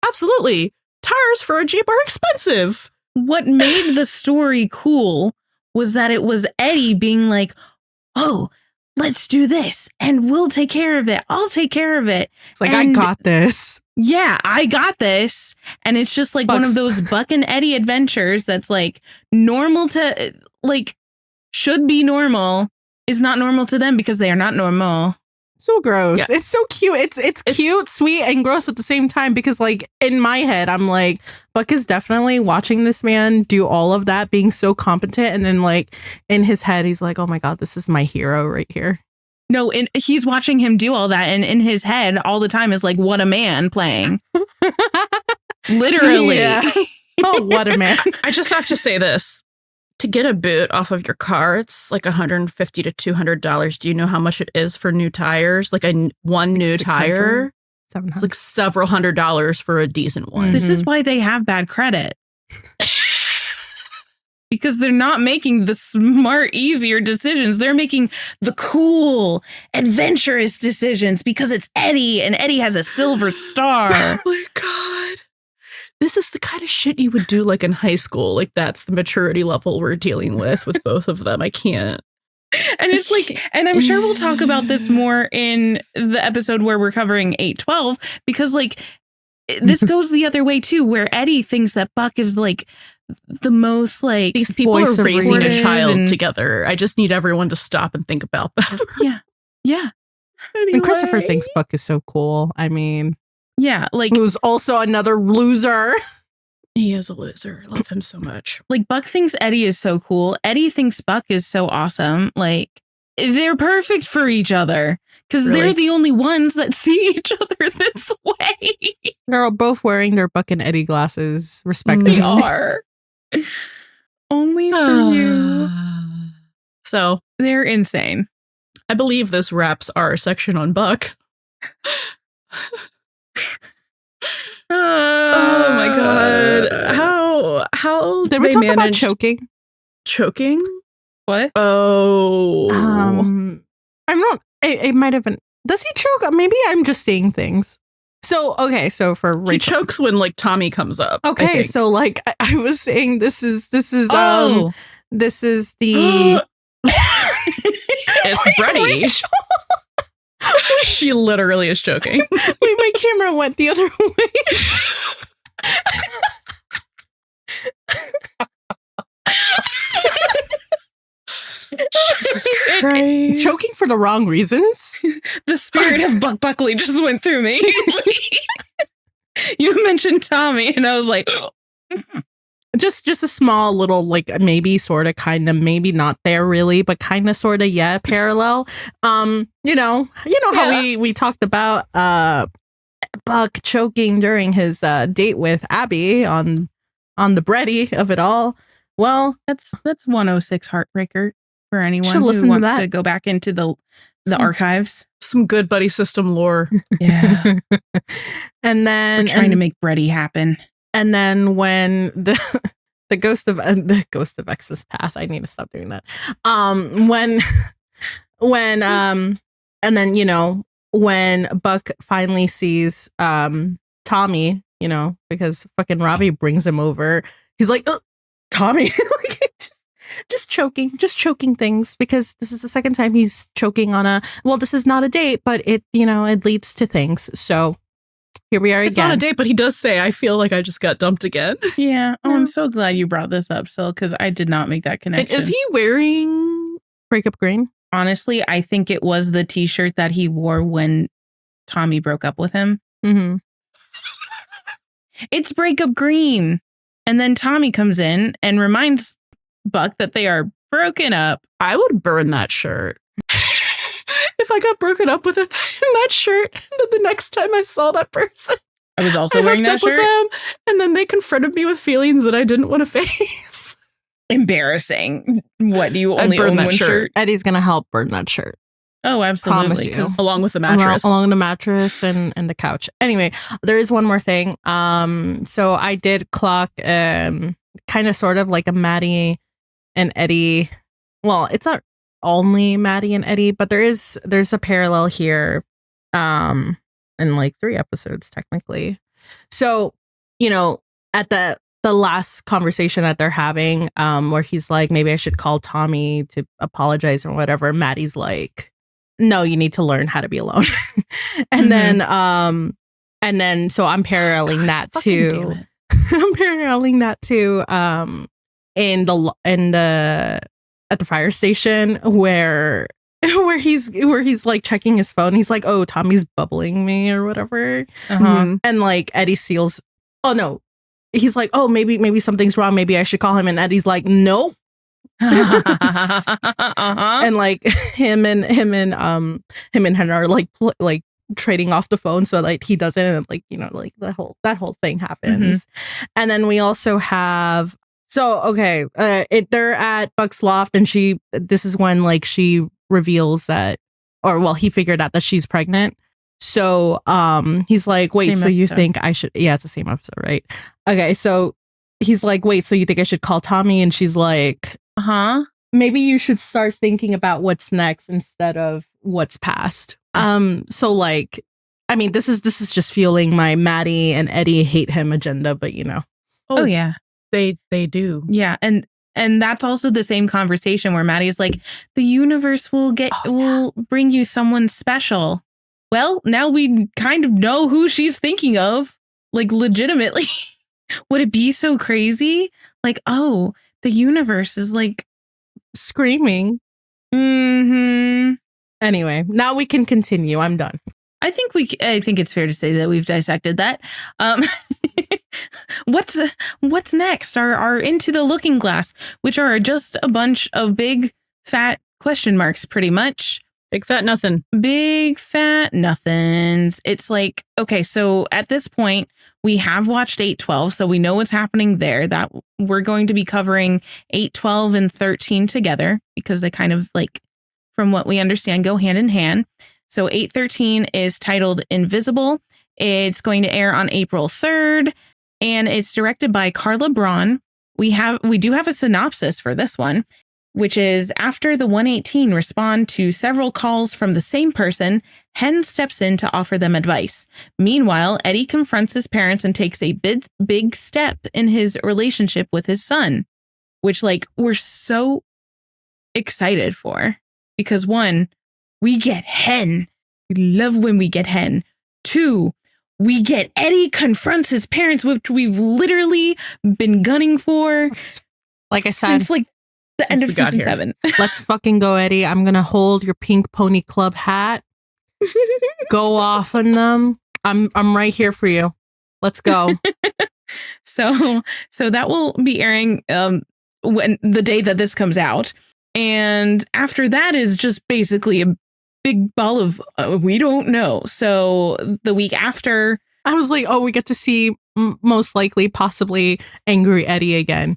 S4: Absolutely. Tires for a Jeep are expensive.
S6: what made the story cool was that it was Eddie being like, oh, let's do this and we'll take care of it. I'll take care of it.
S5: It's like, I got this.
S6: Yeah, I got this. And it's just like one of those Buck and Eddie adventures that's like normal to, like, should be normal, is not normal to them because they are not normal.
S5: So gross.
S6: Yeah.
S5: It's so cute. It's cute, sweet, and gross at the same time because, like, in my head, I'm like, Buck is definitely watching this man do all of that, being so competent. And then, like, in his head, he's like, oh my God, this is my hero right here.
S6: No, and he's watching him do all that. And in his head all the time is like, what a man playing. Literally.
S5: Yeah. Oh, what a man.
S4: I just have to say this. To get a boot off of your car, it's like $150 to $200. Do you know how much it is for new tires? Like one new tire? It's like several $100s for a decent one.
S6: This is why they have bad credit. Because they're not making the smart, easier decisions. They're making the cool, adventurous decisions because it's Eddie and Eddie has a silver star.
S4: Oh my God. This is the kind of shit you would do like in high school. Like that's the maturity level we're dealing with both of them. I can't.
S6: And it's like, and I'm sure we'll talk about this more in the episode where we're covering 812, because like this goes the other way too, where Eddie thinks that Buck is like the most like
S4: these people are raising a child together. I just need everyone to stop and think about that.
S6: Yeah. Yeah.
S4: Anyway.
S5: And Christopher thinks Buck is so cool. I mean,
S6: yeah, like
S5: who's also another loser.
S4: He is a loser. I love him so much.
S6: Like Buck thinks Eddie is so cool. Eddie thinks Buck is so awesome. Like they're perfect for each other because they're the only ones that see each other this way.
S5: They're both wearing their Buck and Eddie glasses, respectively.
S6: They are. Only for you.
S4: So
S6: they're insane.
S4: I believe this wraps our section on Buck. Oh my God. How
S5: did we talk about choking?
S4: Choking?
S6: What?
S4: Oh.
S5: I'm not. It might have been. Does he choke? Maybe I'm just seeing things. So okay. So for Rachel,
S4: he chokes when like Tommy comes up.
S5: Okay. So like I was saying, this is this is the.
S4: It's Buddie. She literally is choking.
S5: Wait, my camera went the other way. Choking for the wrong reasons.
S6: The spirit of Buck Buckley just went through me. You mentioned Tommy, and I was like,
S5: just a small little, like maybe sort of kind of maybe not there really, but kind of sort of parallel. You know how we talked about Buck choking during his date with Abby on the bready of it all. Well,
S6: that's 106 Heartbreaker for anyone who wants to go back into the archives.
S4: Some good buddy system lore.
S6: Yeah.
S5: And then
S6: we're trying to make Buddie happen.
S5: And then when the ghost of Xmas pass, I need to stop doing that. And then when Buck finally sees Tommy, because fucking Robbie brings him over, he's like, Tommy, just choking things, because this is the second time he's choking on this is not a date, but it leads to things. So here we are again.
S4: It's not a date, but he does say, I feel like I just got dumped again.
S6: Yeah. Oh, I'm so glad you brought this up, Sil, because I did not make that connection.
S4: And is he wearing
S5: breakup green?
S6: Honestly, I think it was the t-shirt that he wore when Tommy broke up with him.
S5: Mm-hmm.
S6: It's breakup green. And then Tommy comes in and reminds Buck that they are broken up.
S4: I would burn that shirt. If I got broken up with in that shirt, and then the next time I saw that person,
S6: I was also wearing that shirt.
S4: With them, and then they confronted me with feelings that I didn't want to face.
S6: Embarrassing. What, do you only own one shirt?
S5: Eddie's gonna help burn that shirt.
S6: Oh, absolutely.
S4: Along with the mattress.
S5: Along the mattress and the couch. Anyway, there is one more thing. So I did clock kind of sort of like a Maddie and Eddie. Well, it's not only Maddie and Eddie, but there's a parallel here in like 3 episodes technically. So at the the last conversation that they're having, where he's like, maybe I should call Tommy to apologize or whatever. Maddie's like, no, you need to learn how to be alone. And then so I'm paralleling that to I'm paralleling that to in the at the fire station where he's like checking his phone. He's like, oh, Tommy's bubbling me or whatever. And like Eddie seals, oh no. He's like, oh, maybe something's wrong. Maybe I should call him. And Eddie's like, nope. And like him and Henry are like trading off the phone so like he doesn't, and like, you know, like that whole thing happens. And then we also have they're at Buck's loft, and this is when like she reveals that, or well, he figured out that she's pregnant. So he's like, wait, so you think I should, yeah, it's the same episode, right? Okay, so he's like, wait, so you think I should call Tommy? And she's like, maybe you should start thinking about what's next instead of what's past. So like, I mean, this is just fueling my Maddie and Eddie hate him agenda, but you know.
S6: Oh yeah.
S4: They do.
S6: Yeah, and that's also the same conversation where Maddie's like, the universe will bring you someone special. Well, now we kind of know who she's thinking of. Like, legitimately. Would it be so crazy? Like, oh, the universe is like
S5: screaming. Anyway, now we can continue. I'm done.
S6: I think it's fair to say that we've dissected that. What's next? Are Into the Looking Glass, which are just a bunch of big fat question marks, pretty much.
S4: Big fat nothing.
S6: Big fat nothings. It's like, okay, so at this point, we have watched 8-12, so we know what's happening there. That we're going to be covering 8-12 and 13 together because they kind of like, from what we understand, go hand in hand. So 8-13 is titled Invisible. It's going to air on April 3rd, and it's directed by Carla Braun. We do have a synopsis for this one, which is after the 118 respond to several calls from the same person, Hen steps in to offer them advice. Meanwhile, Eddie confronts his parents and takes a big step in his relationship with his son, which like we're so excited for because 1, we get Hen. We love when we get Hen. 2, we get Eddie confronts his parents, which we've literally been gunning for.
S5: Like I said,
S6: since like the end of season 7.
S5: Let's fucking go, Eddie. I'm going to hold your Pink Pony Club hat. Go off on them. I'm right here for you. Let's go.
S6: So that will be airing when the day that this comes out. And after that is just basically a big ball of we don't know. So the week after,
S5: I was like, oh, we get to see most likely possibly Angry Eddie again.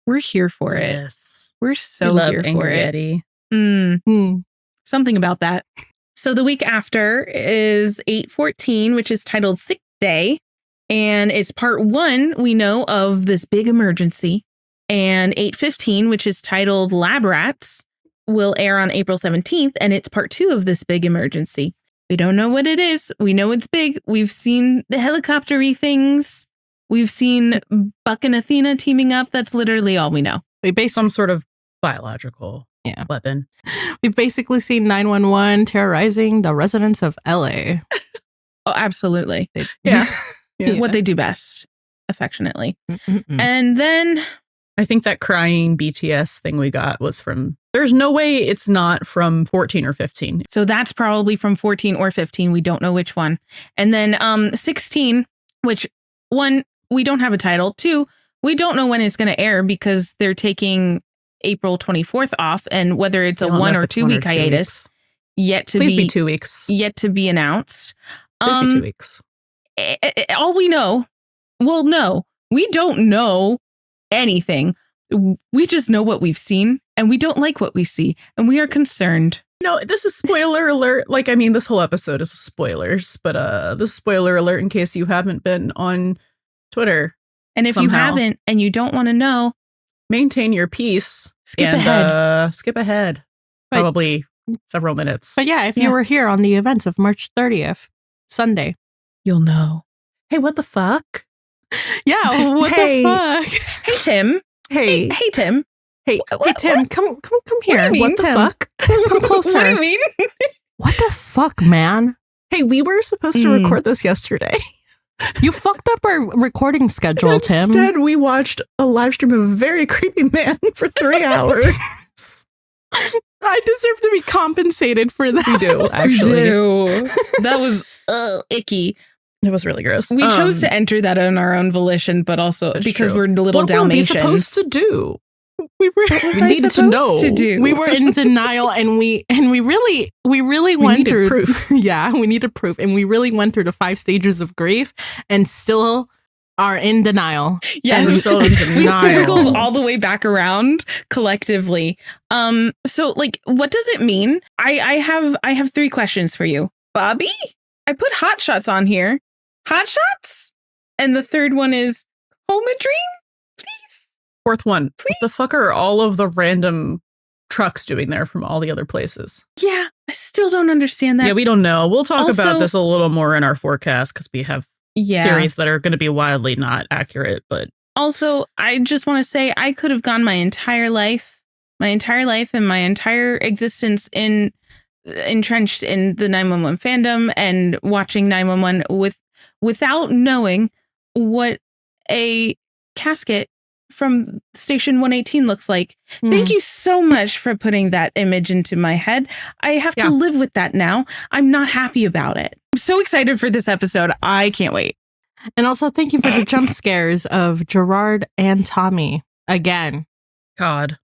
S6: We're here for it.
S4: Yes.
S6: We're so here for it.
S4: Eddie.
S6: Something about that. So the week after is 8-14, which is titled Sick Day. And it's part 1, we know, of this big emergency. And 8-15, which is titled Lab Rats, will air on April 17th. And it's part 2 of this big emergency. We don't know what it is. We know it's big. We've seen the helicopter-y things. We've seen Buck and Athena teaming up. That's literally all we know.
S4: Some sort of biological weapon.
S5: We've basically seen 911 terrorizing the residents of LA.
S6: Oh, absolutely.
S4: Yeah.
S6: What they do best, affectionately. And then
S4: I think that crying BTS thing we got was from, there's no way it's not from 14 or 15.
S6: So that's probably from 14 or 15. We don't know which one. And then 16, which 1, we don't have a title. 2, we don't know when it's going to air because they're taking April 24th off, and whether it's a 1 or 2 week hiatus yet to
S4: be 2 weeks,
S6: yet to be announced.
S4: Please be 2 weeks.
S6: All we know, well, no, we don't know anything. We just know what we've seen, and we don't like what we see, and we are concerned.
S4: No, this is spoiler alert. Like, I mean, this whole episode is spoilers, but this spoiler alert in case you haven't been on Twitter.
S6: And if you haven't and you don't want to know,
S4: maintain your peace.
S6: Skip ahead.
S4: Skip ahead. Probably several minutes.
S5: But yeah, if you were here on the events of March 30th, Sunday,
S6: you'll know.
S4: Hey, what the fuck?
S5: Yeah, what
S6: Hey.
S5: the fuck?
S6: Hey, Tim.
S4: Hey,
S6: Hey, Tim.
S5: Hey, Tim, come here.
S6: What do you mean?
S5: What the fuck? Come closer.
S6: What do you mean?
S5: What the fuck, man?
S4: hey, we were supposed to record this yesterday.
S5: You fucked up our recording schedule, Tim.
S4: Instead, we watched a live stream of a very creepy man for 3 hours.
S5: I deserve to be compensated for that.
S4: We do, actually.
S6: That was icky.
S4: It was really gross.
S6: We chose to enter that on our own volition, but also
S4: That's
S6: because
S4: true.
S6: we're the little
S4: What were we
S6: Dalmatians.
S4: supposed to do?
S5: We were
S4: We needed to know.
S5: we were in denial, and we really went
S4: needed
S5: through
S4: proof.
S5: Yeah, we needed proof, and we really went through the 5 stages of grief, and still are in denial.
S6: Yes,
S4: And we're still in
S6: we
S4: denial.
S6: circled all the way back around collectively. So like, what does it mean? I have 3 questions for you, Bobby. I put hot shots on here. Hot shots, and the third one is home a dream, please.
S4: Fourth one. What the fuck are all of the random trucks doing there from all the other places?
S6: Yeah, I still don't understand that.
S4: Yeah, we don't know. We'll talk
S6: Also-
S4: about this a little more in our forecast because we have theories that are going to be wildly not accurate. But
S6: Also, I just want to say I could have gone my entire life and my entire existence entrenched in the 911 fandom and watching 911 without knowing what a casket from station 118 looks like. Thank you so much for putting that image into my head. I have to live with that now. I'm not happy about it. I'm so excited for this episode. I can't wait.
S5: And also, thank you for the jump scares of Gerard and Tommy again.
S4: God,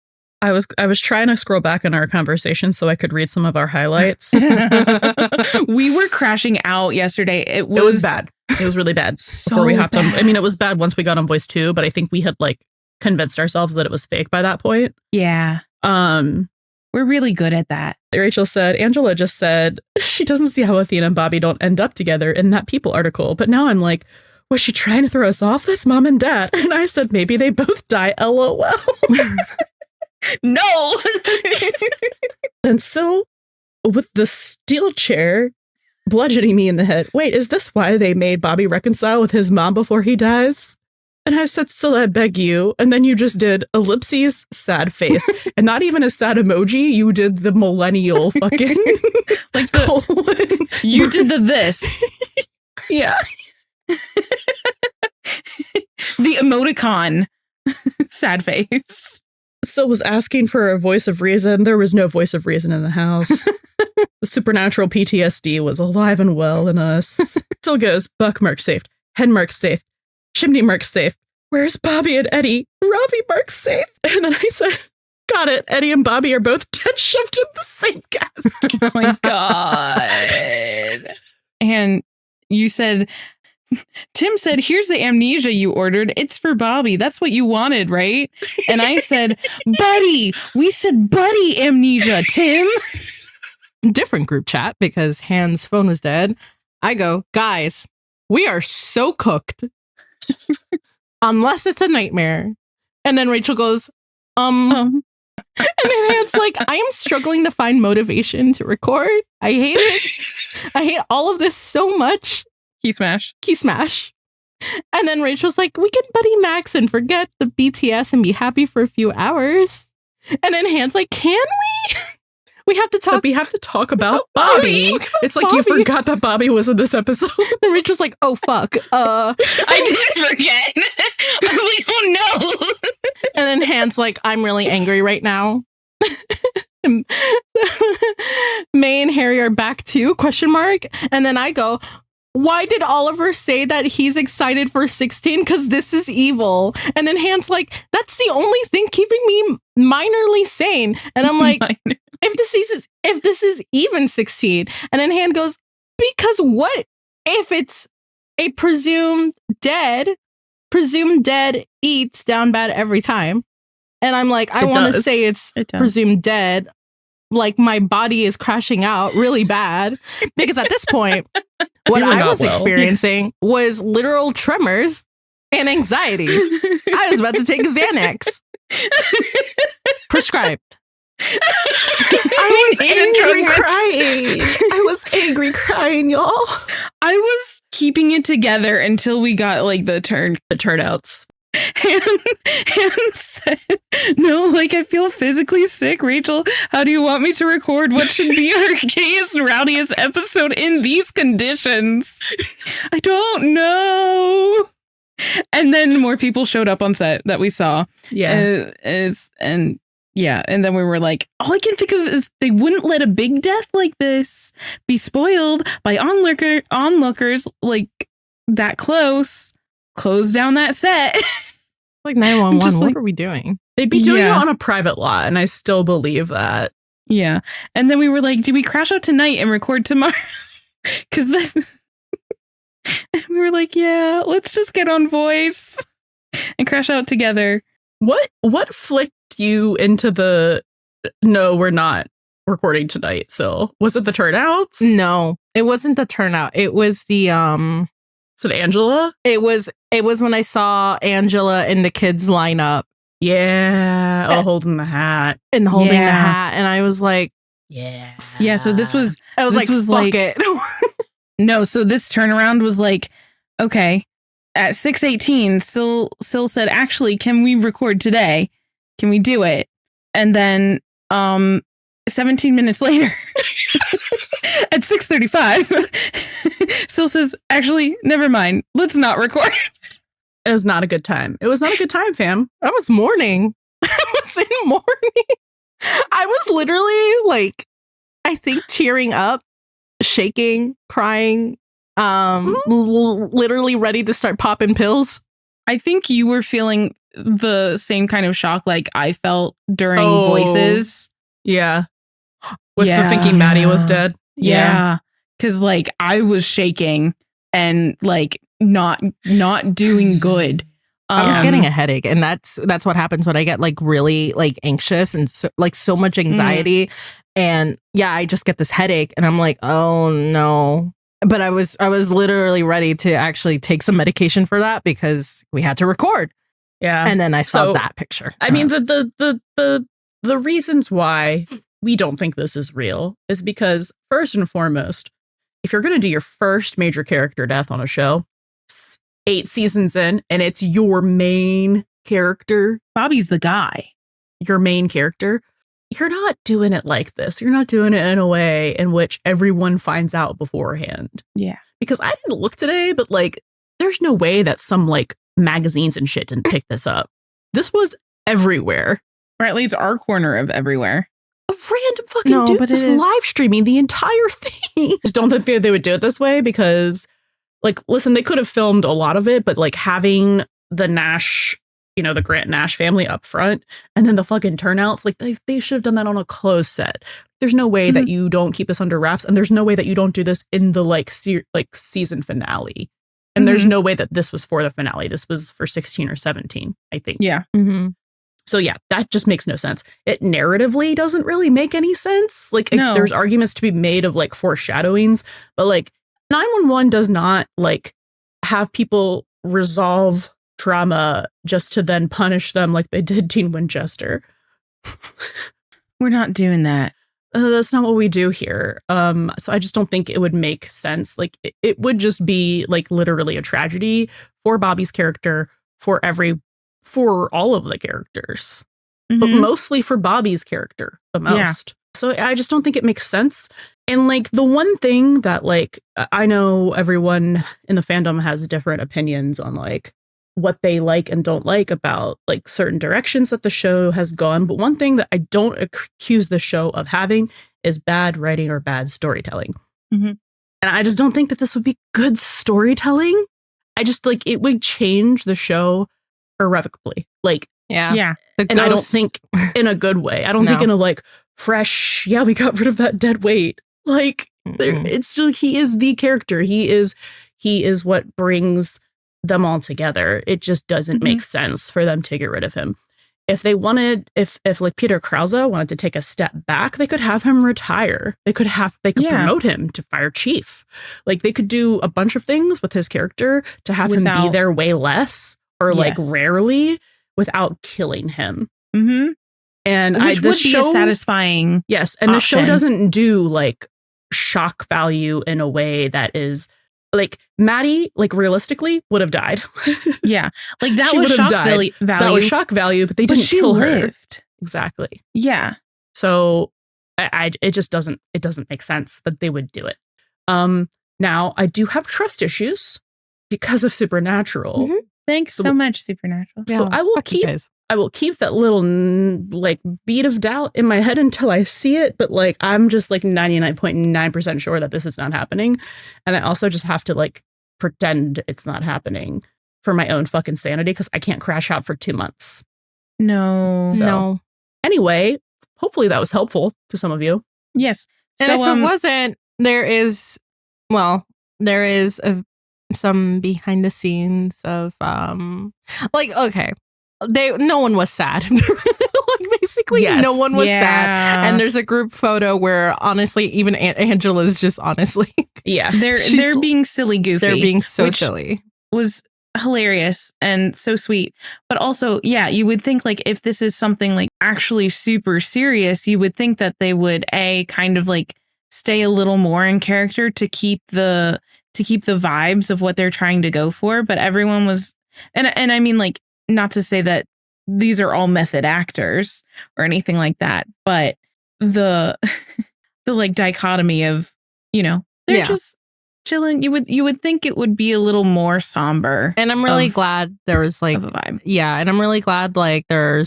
S4: I was trying to scroll back in our conversation so I could read some of our highlights.
S6: We were crashing out yesterday. It
S4: It was bad. It was really bad before we hopped on. I mean, it was bad once we got on voice 2, but I think we had like convinced ourselves that it was fake by that point.
S6: Yeah. We're really good at that.
S4: Rachel said, Angela just said she doesn't see how Athena and Bobby don't end up together in that People article. But now I'm like, was she trying to throw us off? That's mom and dad. And I said, maybe they both die. LOL.
S6: No.
S4: And so with the steel chair bludgeoning me in the head. Wait, is this why they made Bobby reconcile with his mom before he dies? And I said, still, I beg you. And then you just did ellipses, sad face. And not even a sad emoji. You did the millennial fucking
S6: Like the, you did the this.
S4: Yeah.
S6: The emoticon. Sad face.
S4: So was asking for a voice of reason. There was no voice of reason in the house. The supernatural PTSD was alive and well in us. Still goes, Buck Mark safe, Hen Mark safe, Chimney Mark safe. Where's Bobby and Eddie? Robbie Mark safe. And then I said, got it. Eddie and Bobby are both dead, shoved in the same casket.
S6: Oh my God. And you said, Tim said, here's the amnesia you ordered. It's for Bobby. That's what you wanted, right? And I said, Buddy. We said Buddy amnesia, Tim.
S5: Different group chat because Han's phone was dead. I go, guys, we are so cooked. Unless it's a nightmare. And then Rachel goes, And then Han's like, I am struggling to find motivation to record. I hate it. I hate all of this so much.
S6: Key smash.
S5: Key smash. And then Rachel's like, we can buddy Max and forget the BTS and be happy for a few hours. And then Han's like, can we? We have to talk.
S4: So we have to talk about Bobby. It's like you
S5: Bobby.
S4: forgot that Bobby was in this episode.
S5: And Rachel's like, oh, fuck.
S6: I did forget. I was like, oh no.
S5: And then Han's like, I'm really angry right now. May and Harry are back too, ? And then I go, why did Oliver say that he's excited for 16? Because this is evil. And then Han's like, that's the only thing keeping me minorly sane. And I'm like, if this is even 16. And then Han goes, because what if it's a presumed dead eats down bad every time? And I'm like, I want to say it's presumed dead. Like my body is crashing out really bad. Because at this point, what I was experiencing was literal tremors and anxiety. I was about to take Xanax. Prescribed.
S4: I was angry crying. I was angry crying, y'all.
S6: I was keeping it together until we got like the turnouts. And said, no, like I feel physically sick, Rachel. How do you want me to record what should be our gayest, rowdiest episode in these conditions? I don't know. And then more people showed up on set that we saw.
S4: Yeah.
S6: And then we were like, all I can think of is they wouldn't let a big death like this be spoiled by onlookers like that close down that set.
S5: Like 911,
S6: Just
S5: what
S6: like-
S5: are we doing?
S4: They'd be doing it
S6: Yeah.
S4: on a private lot, and I still believe that.
S6: Yeah. And then we were like, do we crash out tonight and record tomorrow? Because this. And we were like, yeah, let's just get on voice and crash out together.
S4: What flicked you into the no, we're not recording tonight? So was it the turnouts?
S5: No, it wasn't the turnout. It was the
S4: Is it Angela?
S5: It was when I saw Angela and the kids line up
S4: Yeah. Oh, holding the hat.
S5: and holding the
S6: Yeah.
S5: hat, and I was like,
S4: Yeah.
S6: Yeah. So this was
S5: I was
S6: This
S5: like,
S6: was
S5: fuck
S6: like-
S5: it.
S6: no. So this turnaround was like, okay, at 6:18, Sil said, actually, can we record today? Can we do it? And then 17 minutes later at 6:35, Sil says, actually, never mind. Let's not record.
S4: It was not a good time. It was not a good time, fam.
S5: I was mourning. I was in mourning. I was literally like, I think tearing up, shaking, crying, literally ready to start popping pills.
S6: I think you were feeling the same kind of shock like I felt during
S4: Oh.
S6: Voices.
S4: Yeah. With
S6: Yeah.
S4: the thinking Maddie was dead.
S6: Yeah. Cause like I was shaking and like not doing good.
S5: I was
S6: Um,
S5: getting a headache, and that's what happens when I get like really like anxious and so much anxiety. And yeah, I just get this headache, and I'm like, oh no. But I was literally ready to actually take some medication for that because we had to record.
S4: Yeah.
S5: And then I saw
S4: So,
S5: that picture.
S4: I mean, the reasons why we don't think this is real is because, first and foremost, if you're going to do your first major character death on a show, 8 seasons in, and it's your main character,
S6: Bobby's the guy.
S4: your main character, you're not doing it like this. You're not doing it in a way in which everyone finds out beforehand.
S6: Yeah.
S4: Because I didn't look today, but like, there's no way that some like magazines and shit didn't pick this up. This was everywhere.
S6: Or at least our corner of everywhere.
S4: A random fucking
S5: No,
S4: dude
S5: but
S4: was
S5: it is-
S4: live streaming the entire thing. Just don't think they would do it this way because, like, listen, they could have filmed a lot of it, but like having the Nash, the Grant Nash family up front and then the fucking turnouts, like they should have done that on a closed set. There's no way that you don't keep this under wraps, and there's no way that you don't do this in the season finale. And there's no way that this was for the finale. This was for 16 or 17, I think.
S6: Yeah.
S5: Mhm.
S4: So yeah, that just makes no sense. It narratively doesn't really make any sense. Like
S6: No.
S4: there's arguments to be made of like foreshadowings, but like 911 does not like have people resolve trauma just to then punish them like they did Dean Winchester.
S6: We're not doing that.
S4: That's not what we do here. So I just don't think it would make sense. Like it would just be like literally a tragedy for Bobby's character, for all of the characters, but
S6: Mhm.
S4: mostly for Bobby's character the
S6: Yeah.
S4: most. So I just don't think it makes sense. And like the one thing that like I know everyone in the fandom has different opinions on like what they like and don't like about like certain directions that the show has gone. But one thing that I don't accuse the show of having is bad writing or bad storytelling.
S6: Mhm.
S4: And I just don't think that this would be good storytelling. I just like it would change the show irrevocably. Like,
S5: Yeah.
S6: Yeah.
S4: and I don't think in a good way. I don't think
S5: No.
S4: in a like fresh, yeah, we got rid of that dead weight. Like it's still, he is the character. He is what brings them all together. It just doesn't make sense for them to get rid of him. If they wanted, if like Peter Krause wanted to take a step back, they could have him retire. They could
S6: Yeah.
S4: promote him to fire chief. Like they could do a bunch of things with his character to have him be
S6: Without-
S4: there way less or like
S6: Yes.
S4: rarely without killing him.
S6: Mm-hmm.
S4: And
S6: Which
S4: the
S6: would be a satisfying.
S4: yes, and the show
S6: option.
S4: doesn't do like shock value in a way that is like Maddie, like realistically would have died.
S6: Yeah. Like that
S4: She
S6: was
S4: would have
S6: shock
S4: died.
S6: value.
S4: That was shock value, but they
S6: But
S4: didn't
S6: she
S4: kill her.
S6: lived.
S4: Exactly.
S6: Yeah.
S4: So it just doesn't make sense that they would do it. Now I do have trust issues because of Supernatural.
S5: Mhm.
S6: Thanks so much, Supernatural.
S4: So
S5: Yeah,
S4: I will
S5: fuck you
S4: keep
S5: guys.
S4: that little like bead of doubt in my head until I see it. But like, I'm just like 99.9% sure that this is not happening. And I also just have to like pretend it's not happening for my own fucking sanity because I can't crash out for 2 months.
S6: No.
S4: So-
S5: No.
S4: Anyway, hopefully that was helpful to some of you.
S6: Yes.
S5: And
S6: So,
S5: if it wasn't, there is some behind the scenes of like, okay, no one was sad. Like basically
S4: Yes.
S5: no one was
S6: Yeah.
S5: sad. And there's a group photo where honestly even Angela's just honestly
S4: Yeah.
S6: they're being silly goofy.
S5: they're being so
S6: which
S5: silly.
S6: was hilarious and so sweet. But also, yeah, you would think like if this is something like actually super serious, you would think that they would kind of like stay a little more in character to keep the vibes of what they're trying to go for. But everyone was, and I mean, like, not to say that these are all method actors or anything like that, but the the like dichotomy of, they're
S5: Yeah.
S6: just chilling. You would think it would be a little more somber.
S5: And I'm really
S6: of-
S5: glad there was like
S6: of a vibe.
S5: yeah, and I'm really glad like there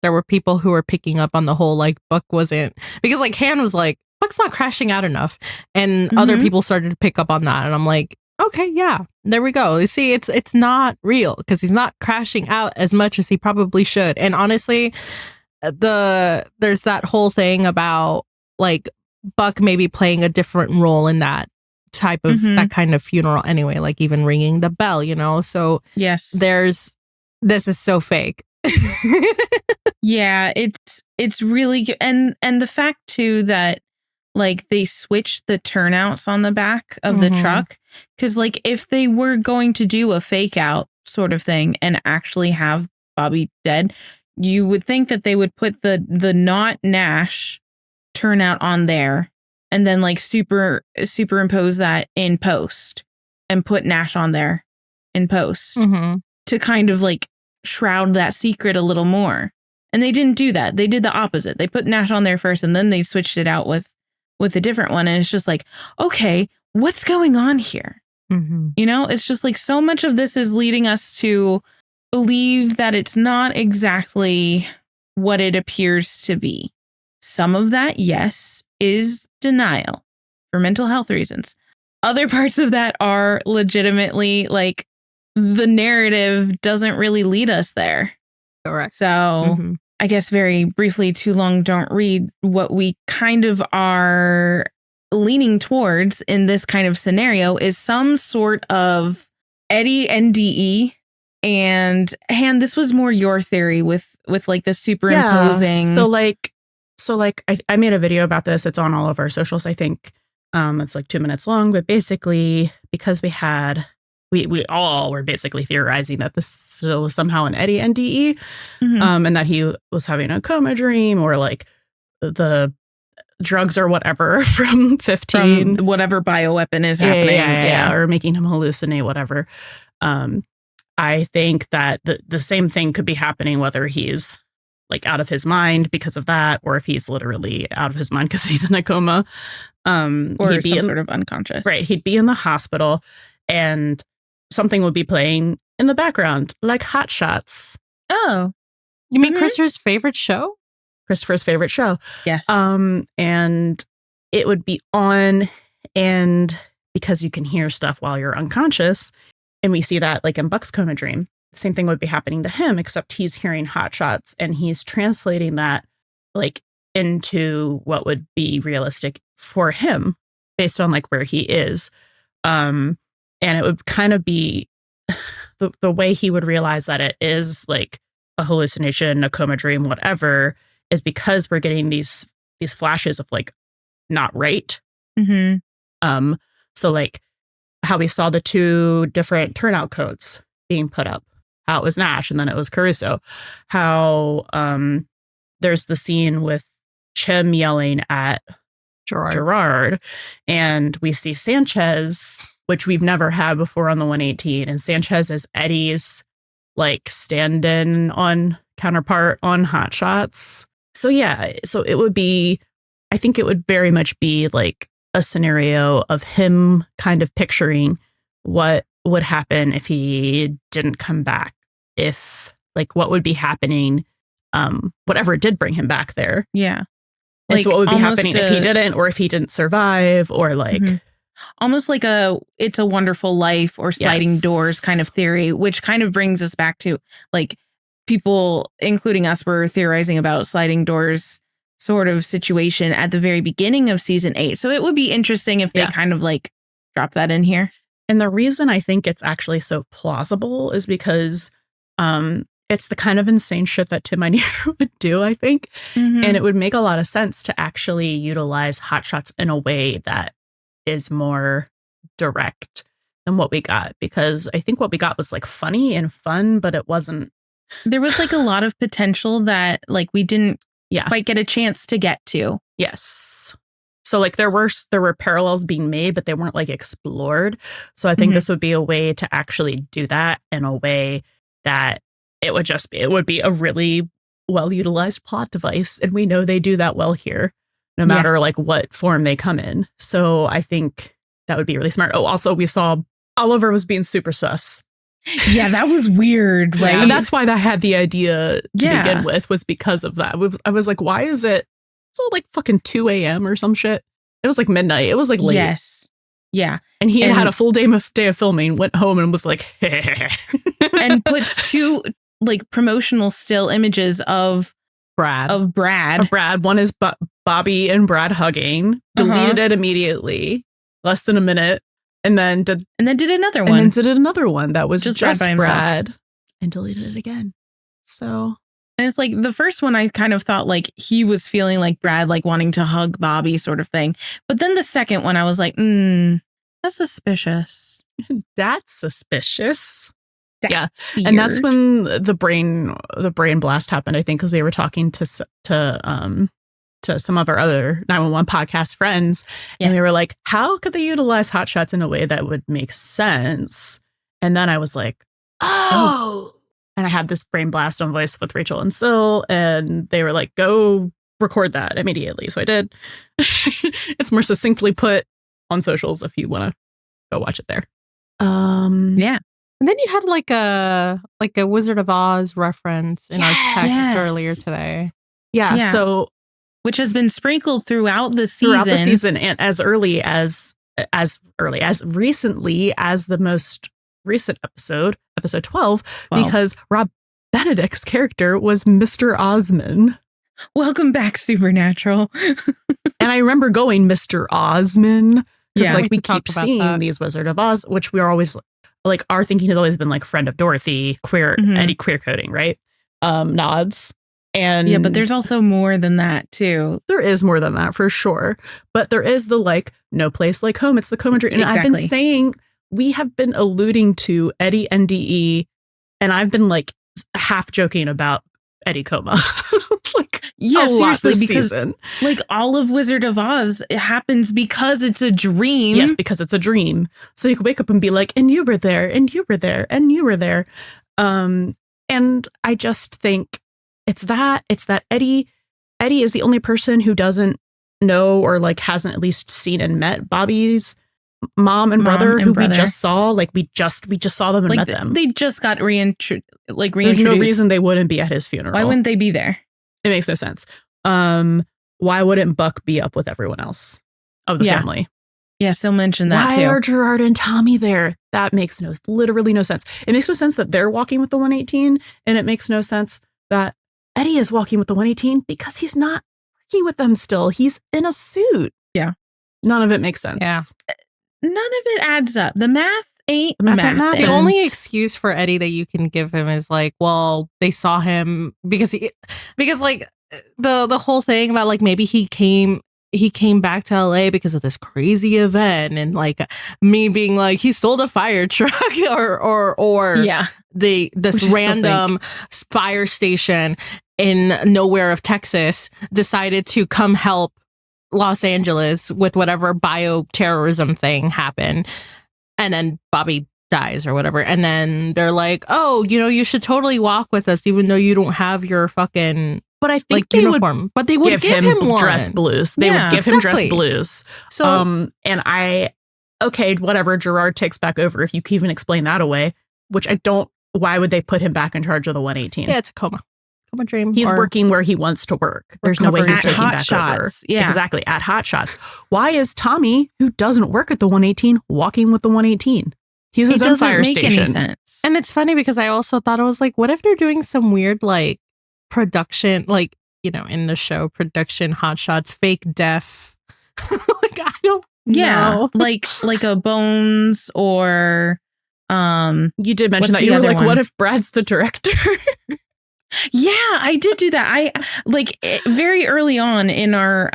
S5: were people who were picking up on the whole like Buck wasn't, because like Han was like, Buck's not crashing out enough, and other
S6: Mhm.
S5: people started to pick up on that, and I'm like, okay, yeah, there we go. You see, it's not real because he's not crashing out as much as he probably should. And honestly, there's that whole thing about like Buck maybe playing a different role in that type of
S6: Mhm.
S5: that kind of funeral anyway, like even ringing the bell, so
S6: Yes.
S5: this is so fake.
S6: Yeah, it's really good. And the fact too that like they switched the turnouts on the back of the
S5: Mhm.
S6: truck, because like if they were going to do a fake out sort of thing and actually have Bobby dead, you would think that they would put the not Nash turnout on there and then like superimpose that in post and put Nash on there in post
S5: Mm-hmm.
S6: to kind of like shroud that secret a little more. And they didn't do that. They did the opposite. They put Nash on there first and then they switched it out with a different one. And it's just like, okay, what's going on here?
S5: Mm-hmm.
S6: It's just like so much of this is leading us to believe that it's not exactly what it appears to be. Some of that, yes, is denial for mental health reasons. Other parts of that are legitimately like the narrative doesn't really lead us there.
S5: Correct.
S6: So
S5: Mhm.
S6: I guess very briefly, too long don't read. What we kind of are leaning towards in this kind of scenario is some sort of Eddie NDE. And Han, this was more your theory with like the superimposing.
S4: Yeah. So like I made a video about this. It's on all of our socials, I think. It's like 2 minutes long, but basically because we all were basically theorizing that this was somehow an Eddie NDE,
S6: Mhm.
S4: and that he was having a coma dream or like the drugs or whatever from 15.
S6: From whatever bioweapon is happening.
S4: Yeah, or making him hallucinate, whatever. I think that the same thing could be happening whether he's like out of his mind because of that, or if he's literally out of his mind because he's in a coma.
S6: Or some sort of unconscious.
S4: Right. He'd be in the hospital and something would be playing in the background, like Hot Shots,
S6: Oh,
S5: You mean
S6: Mhm.
S5: Christopher's favorite show?
S4: Christopher's favorite show.
S6: yes.
S4: And it would be on, and because you can hear stuff while you're unconscious, and we see that like in Buck's coma dream, the same thing would be happening to him, except he's hearing Hot Shots and he's translating that like into what would be realistic for him based on like where he is. And it would kind of be the way he would realize that it is like a hallucination, a coma dream, whatever, is because we're getting these flashes of like not right.
S6: Mm-hmm.
S4: So like how we saw the two different turnout codes being put up, how it was Nash and then it was Caruso, how there's the scene with Chim yelling at Gerard. And we see Sanchez, which we've never had before on the 118. And Sanchez is Eddie's like stand-in on counterpart on Hot Shots. So yeah, so it would be, I think it would very much be like a scenario of him kind of picturing what would happen if he didn't come back, if like what would be happening, whatever did bring him back there.
S6: Yeah.
S4: And so what would be happening if he didn't, or if he didn't survive, or like
S6: almost like a It's a Wonderful Life or sliding doors kind of theory, which kind of brings us back to like people, including us, were theorizing about sliding doors sort of situation at the very beginning of season 8. So it would be interesting if they kind of like drop that in here.
S4: And the reason I think it's actually so plausible is because it's the kind of insane shit that Tim Minear would do, I think. And it would make a lot of sense to actually utilize Hot Shots in a way that is more direct than what we got. Because I think what we got was like funny and fun, but it wasn't.
S6: There was like a lot of potential that like we didn't quite get a chance to get to.
S4: Yes. So like there were parallels being made, but they weren't like explored. So I think this would be a way to actually do that in a way that it would be a really well utilized plot device. And we know they do that well here, no matter like what form they come in. So I think that would be really smart. Oh, also we saw Oliver was being super sus.
S6: Yeah, that was weird, right?
S4: And that's why I had the idea to begin with, was because of that. I was like, why is it so like fucking 2 a.m. or some shit? It was like midnight. It was like late.
S6: Yes. Yeah.
S4: And he had a full day of filming, went home and was like,
S6: and puts 2 like promotional still images of Brad.
S4: One is Bobby and Brad hugging, deleted it immediately, less than a minute. And then did another one. And then did another one that was just Brad and deleted it again. So,
S6: and it's like the first one I kind of thought like he was feeling like Brad, like wanting to hug Bobby sort of thing. But then the second one I was like, that's suspicious.
S4: That's suspicious.
S6: That's
S4: weird. And that's when the brain blast happened, I think, because we were talking to some of our other 911 podcast friends. And we were like, how could they utilize Hot Shots in a way that would make sense? And then I was like, oh. And I had this brain blast on voice with Rachel and Syl, and they were like, go record that immediately. So I did. It's more succinctly put on socials if you want to go watch it there.
S2: Yeah. And then you had like a Wizard of Oz reference in our text earlier today.
S4: Yeah. So,
S6: which has been sprinkled throughout the season,
S4: and as recently as the most recent episode 12, because Rob Benedict's character was Mr. Osman.
S6: Welcome back, Supernatural.
S4: And I remember going, Mr. Osman, because like we keep seeing these Wizard of Oz, which we are always like, our thinking has always been like friend of Dorothy, queer Eddie queer coding, right? Nods. And
S6: yeah, but there's also more than that too.
S4: There is more than that for sure. But there is the like, no place like home. It's the Coma Dream. And I've been saying, we have been alluding to Eddie NDE, and I've been like half joking about Eddie Coma. Like,
S6: yeah, seriously, because like all of Wizard of Oz, it happens because it's a dream.
S4: Yes, because it's a dream. So you can wake up and be like, and you were there, and you were there, and you were there. And I just think it's that Eddie is the only person who doesn't know, or like hasn't at least seen and met Bobby's mom and brother, who we just saw. Like we just saw them and met them.
S6: They just got reintroduced.
S4: There's no reason they wouldn't be at his funeral.
S6: Why wouldn't they be there?
S4: It makes no sense. Why wouldn't Buck be up with everyone else of the family?
S6: Yeah, Syl mentioned that too.
S4: Why are Gerard and Tommy there? That makes literally no sense. It makes no sense that they're walking with the 118, and it makes no sense that Eddie is walking with the 118 because he's not working with them still. He's in a suit.
S6: Yeah.
S4: None of it makes sense.
S2: Yeah.
S6: None of it adds up. The math ain't math.
S2: The only excuse for Eddie that you can give him is like, well, they saw him because like the whole thing about like maybe he came back to LA because of this crazy event, and like me being like he stole a fire truck or this random fire station in nowhere of Texas decided to come help Los Angeles with whatever bioterrorism thing happened, and then Bobby dies or whatever, and then they're like, oh, you should totally walk with us even though you don't have your fucking
S1: But I think they
S2: uniform. But they would give him one.
S1: dress blues. They would give him dress blues.
S2: So
S1: and okay, whatever. Gerard takes back over if you can even explain that away, which I don't. Why would they put him back in charge of the 118?
S2: Yeah, it's a coma dream.
S1: He's working where he wants to work. There's no way he's taking back over.
S6: Yeah,
S1: exactly, at Hot Shots. Why is Tommy, who doesn't work at the 118, walking with the 118? He's his own fire station.
S6: Any sense.
S2: And it's funny because I also thought, I was like, what if they're doing some weird like production, like, in the show production, Hot Shots, fake death. Like, I don't know.
S6: like a Bones or
S1: you did mention that. You were like, what if Brad's the director?
S6: Yeah, I did do that. I very early on in our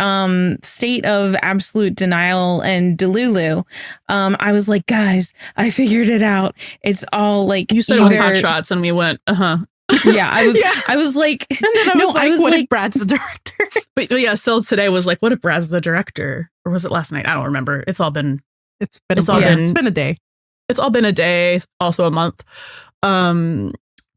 S6: state of absolute denial and delulu, I was like, guys, I figured it out. It's all like,
S1: you said it was Hot Shots, and we went,
S6: Yeah, I was like, and then
S2: I was like, what if Brad's the director?
S1: But yeah, Syl today was like, what if Brad's the director? Or was it last night? I don't remember. It's been a day. It's all been a day, also a month.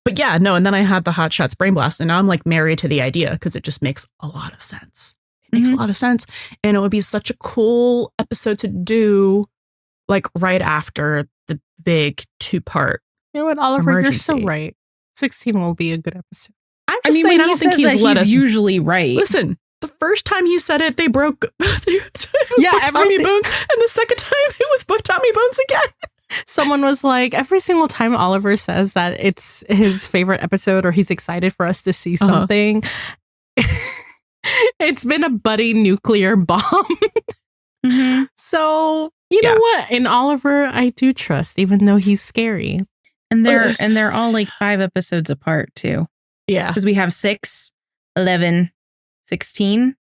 S1: But yeah, no, and then I had the Hot Shots brain blast, and now I'm like married to the idea because it just makes a lot of sense. It makes a lot of sense. And it would be such a cool episode to do like right after the big 2-part.
S2: You know what, Oliver,
S1: emergency.
S2: You're so right. 16 will be a good episode.
S1: I'm just saying, I don't think he's let us.
S6: Usually right.
S1: Listen, the first time he said it, they broke. It was Tommy Bones, and the second time it was book Tommy Bones again.
S2: Someone was like, every single time Oliver says that it's his favorite episode or he's excited for us to see something, it's been a Buddie nuclear bomb. So you know what? In Oliver, I do trust, even though he's scary.
S6: And they're all like 5 episodes apart too.
S1: Yeah,
S6: because we have 6, 11, 16.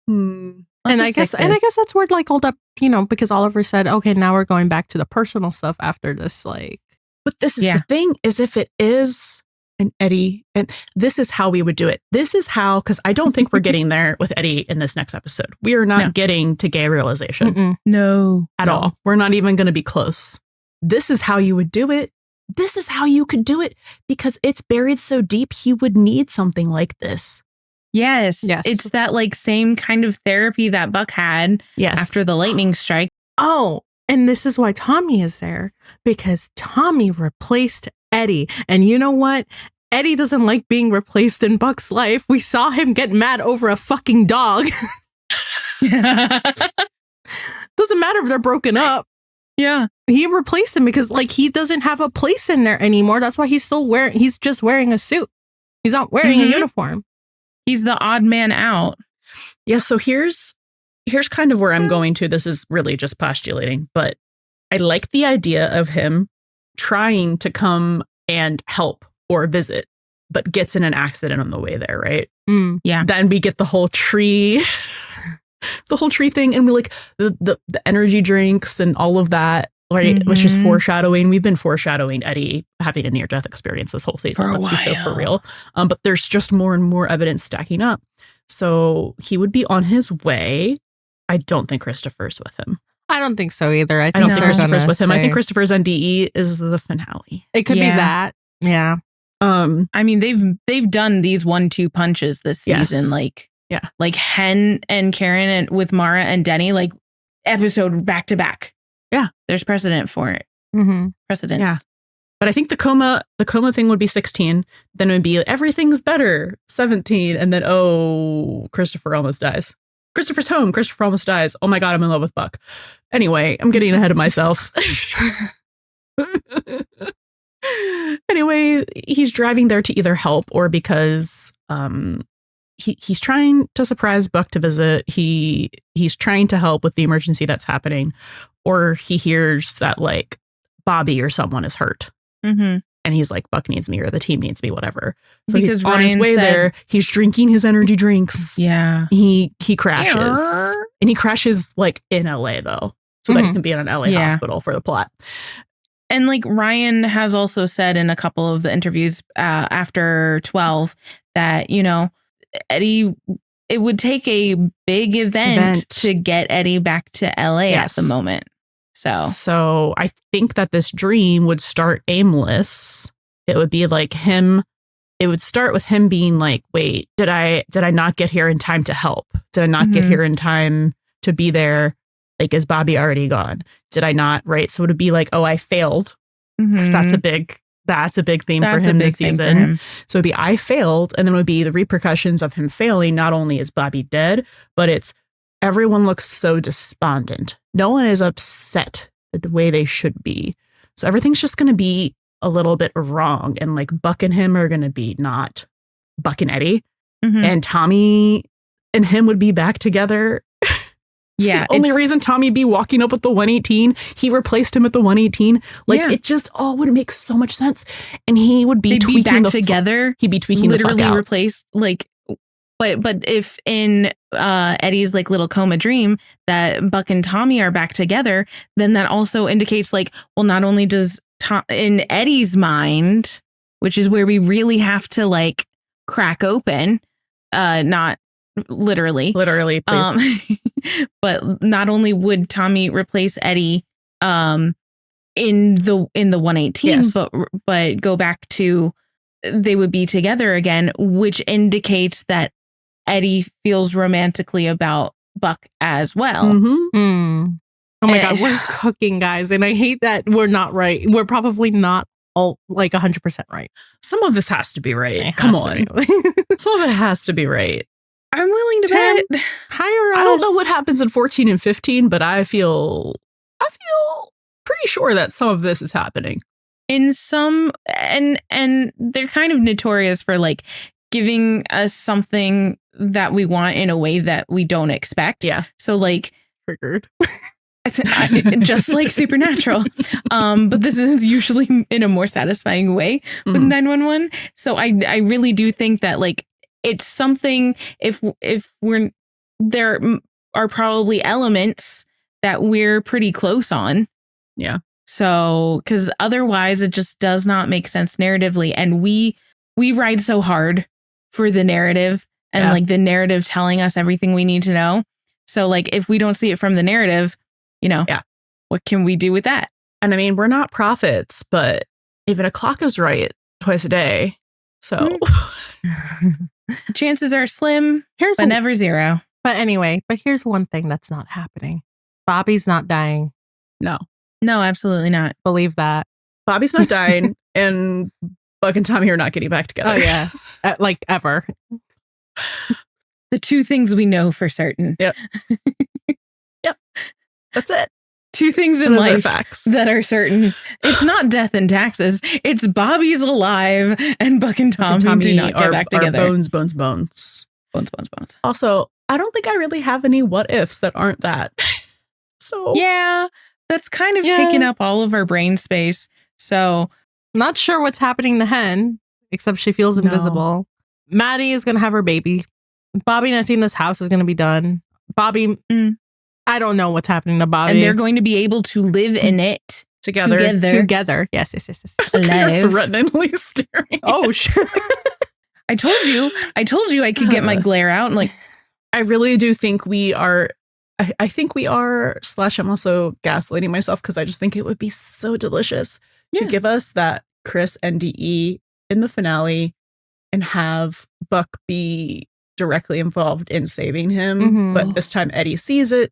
S2: And I guess that's where like all that, because Oliver said, okay, now we're going back to the personal stuff after this, like.
S1: But this is the thing, is if it is an Eddie, and this is how we would do it. This is how, because I don't think we're getting there with Eddie in this next episode. We are not getting to gay realization.
S6: No.
S1: At all. We're not even going to be close. This is how you would do it. This is how you could do it, because it's buried so deep, he would need something like this.
S6: Yes. It's that like same kind of therapy that Buck had after the lightning strike.
S2: Oh, and this is why Tommy is there, because Tommy replaced Eddie. And you know what? Eddie doesn't like being replaced in Buck's life. We saw him get mad over a fucking dog. Doesn't matter if they're broken up.
S6: Yeah.
S2: He replaced him because like he doesn't have a place in there anymore. That's why he's just wearing a suit. He's not wearing a uniform.
S6: He's the odd man out.
S1: Yeah, so here's kind of where I'm going to. This is really just postulating, but I like the idea of him trying to come and help or visit, but gets in an accident on the way there, right?
S6: Yeah.
S1: Then we get the whole tree, thing, and we like the energy drinks and all of that, right? Which is foreshadowing. We've been foreshadowing Eddie having a near-death experience this whole season. Let's be so for real. But there's just more and more evidence stacking up. So he would be on his way. I don't think Christopher's with him.
S2: I don't think so either. I
S1: don't think Christopher's with him. I think Christopher's NDE is the finale.
S2: It could be that. Yeah.
S6: I mean, they've done these 1-2 punches this season. Like Hen and Karen and with Mara and Denny, like episode back to back.
S1: Yeah.
S6: There's precedent for it. Precedence.
S1: Yeah. But I think the coma thing would be 16. Then it would be everything's better, 17. And then, Christopher almost dies. Christopher's home. Christopher almost dies. Oh my God, I'm in love with Buck. Anyway, I'm getting ahead of myself. Anyway, he's driving there to either help or because he's trying to surprise Buck to visit. He's trying to help with the emergency that's happening, or he hears that like Bobby or someone is hurt. And he's like, Buck needs me or the team needs me, whatever. So because he's on his way there. He's drinking his energy drinks.
S6: Yeah.
S1: He crashes. And he crashes like in LA though. So that he can be in an LA hospital for the plot.
S6: And like Ryan has also said in a couple of the interviews after 12 that, Eddie it would take a big event to get Eddie back to LA at the moment.
S1: So I think that this dream would start aimless. It would be like him. It would start with him being like, wait, did I not get here in time to help? Did I not get here in time to be there? Like, is Bobby already gone? Did I not? Right. So it would be like, oh, I failed. Because that's a big theme for him this season. So it'd be, I failed. And then it would be the repercussions of him failing. Not only is Bobby dead, but it's everyone looks so despondent. No one is upset the way they should be. So everything's just going to be a little bit wrong. And like Buck and him are going to be not Buck and Eddie. And Tommy and him would be back together. The only reason Tommy be walking up with the 118, he replaced him at the 118. Like it just all would make so much sense. And he would be tweaking
S6: back together.
S1: He'd be tweaking
S6: literally
S1: the fuck out.
S6: Replaced like. But if in Eddie's like little coma dream that Buck and Tommy are back together, then that also indicates like, well, not only does in Eddie's mind, which is where we really have to like crack open, not literally,
S1: please.
S6: But not only would Tommy replace Eddie in the 118, but go back to they would be together again, which indicates that Eddie feels romantically about Buck as well.
S2: Oh my God, we're cooking, guys. And I hate that we're not right. We're probably not all like 100% right.
S1: Some of this has to be right. Come on. Some of it has to be right.
S6: I'm willing to bet.
S2: Hire us.
S1: I don't know what happens in 14 and 15, but I feel pretty sure that some of this is happening.
S6: In some, and they're kind of notorious for like giving us something that we want in a way that we don't expect.
S1: Yeah.
S6: So like
S2: triggered.
S6: Just like Supernatural. But this is usually in a more satisfying way with 911. So I really do think that like it's something if there are probably elements that we're pretty close on.
S1: Yeah.
S6: So because otherwise it just does not make sense narratively. And we ride so hard for the narrative and like the narrative telling us everything we need to know. So like if we don't see it from the narrative, what can we do with that?
S1: And I mean, we're not prophets, but even a clock is right twice a day. So
S6: chances are slim, but never zero.
S2: But anyway, here's one thing that's not happening. Bobby's not dying.
S6: No, absolutely not.
S2: Believe that.
S1: Bobby's not dying and Buck and Tommy are not getting back together.
S2: Oh, yeah. Like ever.
S6: The two things we know for certain.
S1: Yep. That's it.
S6: Two things in life that are certain. It's not death and taxes. It's Bobby's alive and Buck and Tommy do not get back together.
S1: Bones.
S6: Bones.
S1: Also, I don't think I really have any what ifs that aren't that. So
S6: yeah, that's kind of taking up all of our brain space. So
S2: not sure what's happening to Hen, except she feels invisible. Maddie is going to have her baby. Bobby and I seen this house is going to be done. Bobby, I don't know what's happening to Bobby.
S6: And they're going to be able to live in it together.
S2: Yes.
S1: You're threateningly staring.
S2: Oh, shit.
S6: I told you I could get my glare out. And like,
S1: I really do think we are. I think we are. / I'm also gaslighting myself because I just think it would be so delicious to give us that Chris NDE in the finale and have Buck be directly involved in saving him. But this time Eddie sees it.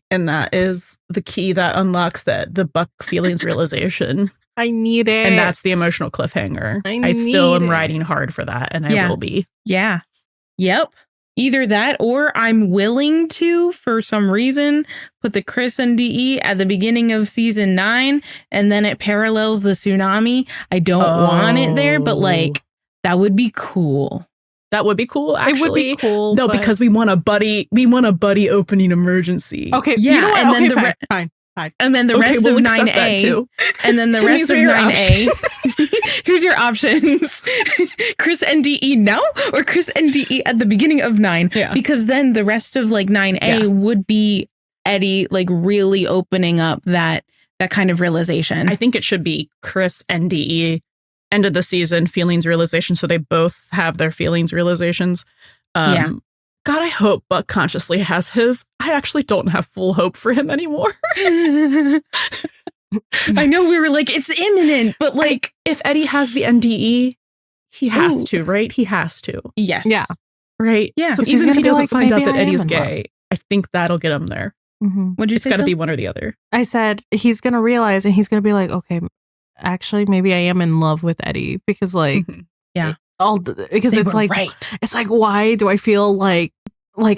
S1: And that is the key that unlocks the Buck feelings realization.
S2: I need it.
S1: And that's the emotional cliffhanger. I still am riding hard for that. And I will be.
S6: Yeah. Yep. Either that or I'm willing to, for some reason, put the Chris NDE at the beginning of season 9 and then it parallels the tsunami. I don't want it there, but like that would be cool.
S1: That would be cool, actually.
S2: It would be cool.
S1: No, because we want a buddy opening emergency.
S2: Okay.
S6: Yeah.
S2: You know what?
S6: And then
S2: fine.
S6: And then the rest of 9A. And then the rest of 9A. Here's your options. Chris NDE now or Chris NDE at the beginning of 9.
S1: Yeah.
S6: Because then the rest of like 9A would be Eddie like really opening up that kind of realization.
S1: I think it should be Chris NDE. End of the season, feelings realization. So they both have their feelings realizations. Because
S4: God, I hope Buck consciously has his. I actually don't have full hope for him anymore.
S6: I know we were like, it's imminent, but like,
S4: if Eddie has the NDE, he has to, right? He has to.
S6: Yes.
S2: Yeah.
S4: Right?
S6: Yeah.
S4: So
S2: 'Cause he's
S4: even if he
S2: gonna be
S4: doesn't
S2: like,
S4: find out
S2: maybe
S4: that
S2: I am
S4: Eddie's
S2: in love.
S4: gay, I think that'll get him there.
S6: What'd you
S4: It's
S6: say?
S4: got to be one or the other.
S2: I said he's gonna realize, and he's gonna be like, okay, actually, maybe I am in love with Eddie, because like,
S6: Yeah.
S2: Because
S6: They
S2: it's
S6: were
S2: like,
S6: right.
S2: it's like, why do I feel like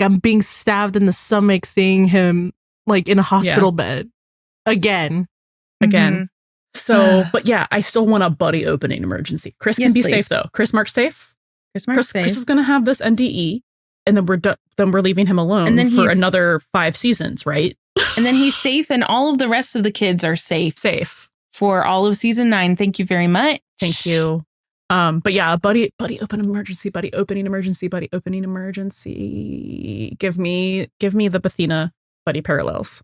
S2: I'm being stabbed in the stomach seeing him like in a hospital bed again?
S6: Mhm.
S4: So, but yeah, I still want a Buddy opening emergency. Chris
S6: Yes,
S4: can be
S6: please.
S4: safe though. Chris Mark's safe.
S6: Chris
S4: Chris is going to have this NDE, and then we're leaving him alone
S6: And then
S4: for
S6: he's-
S4: another 5 seasons, right?
S6: And then he's safe, and all of the rest of the kids are safe for all of season 9. Thank you very much.
S4: Thank you. But yeah, Buddy opening emergency. Give me the Bethina Buddy parallels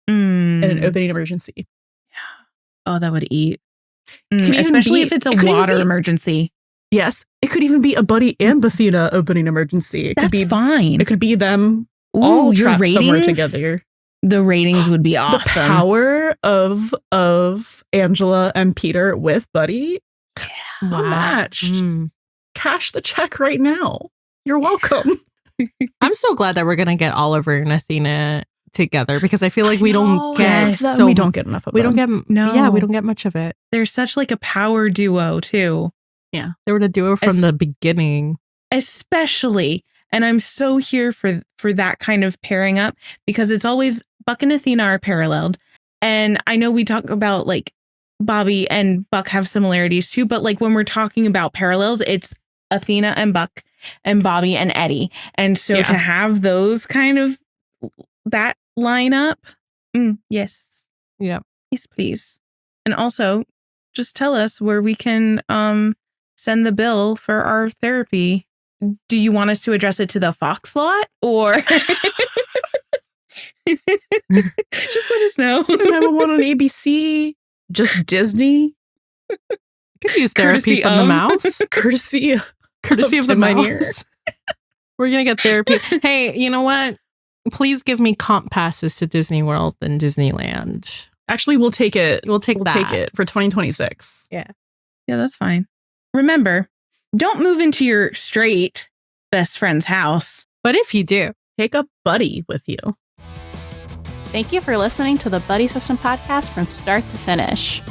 S4: in an opening emergency.
S6: Oh, that would eat.
S4: Could even
S6: Especially
S4: be-
S6: if it's a
S4: it could even
S6: water
S4: be-
S6: emergency.
S4: Yes, it could even be a Buddy and Bethina opening emergency. It
S6: That's
S4: could be
S6: fine.
S4: It could be them
S6: Ooh,
S4: all
S6: your
S4: trapped somewhere
S6: ratings?
S4: together.
S6: The ratings would be awesome.
S4: The power of Angela and Peter with Buddy. Unmatched. Cash the check right now. You're welcome.
S2: I'm so glad that we're gonna get Oliver and Athena together, because I feel like we don't get
S4: we don't get enough of
S2: we don't
S4: them.
S2: get
S6: No.
S2: yeah, we don't get much of it.
S6: They're such like a power duo too.
S2: They were the duo from the beginning.
S6: Especially, and I'm so here for that kind of pairing up, because it's always Buck and Athena are paralleled. And I know we talk about like Bobby and Buck have similarities too, but like when we're talking about parallels, it's Athena and Buck and Bobby and Eddie. And so to have those kind of that line up, yes.
S2: Yeah.
S6: Yes, please. And also just tell us where we can send the bill for our therapy. Do you want us to address it to the Fox lot, or just let us know?
S4: 911 on ABC, just Disney.
S2: Could use therapy
S6: Courtesy
S2: from the
S6: of.
S2: mouse.
S4: Courtesy
S2: of the
S4: Tim
S2: mouse.
S4: Minear.
S2: We're gonna get therapy. Hey, you know what? Please give me comp passes to Disney World and Disneyland.
S4: Actually, we'll take it.
S2: We'll take
S4: it for 2026.
S6: Yeah, that's fine. Remember, don't move into your straight best friend's house.
S2: But if you do,
S4: take a buddy with you.
S3: Thank you for listening to the Buddy System podcast from start to finish.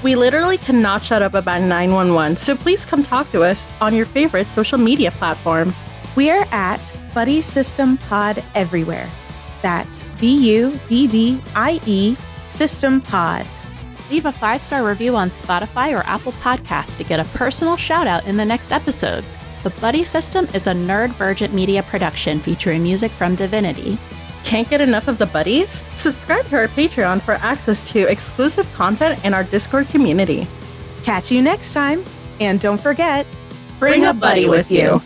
S2: we literally cannot shut up about 911, so please come talk to us on your favorite social media platform.
S3: We're at Buddy System Pod everywhere. That's BUDDIE System Pod. Leave a 5-star review on Spotify or Apple Podcasts to get a personal shout out in the next episode. The Buddy System is a Nerd Virgin Media production featuring music from Divinity.
S2: Can't get enough of the buddies? Subscribe to our Patreon for access to exclusive content and our Discord community.
S3: Catch you next time, and don't forget,
S2: Bring a buddy with you.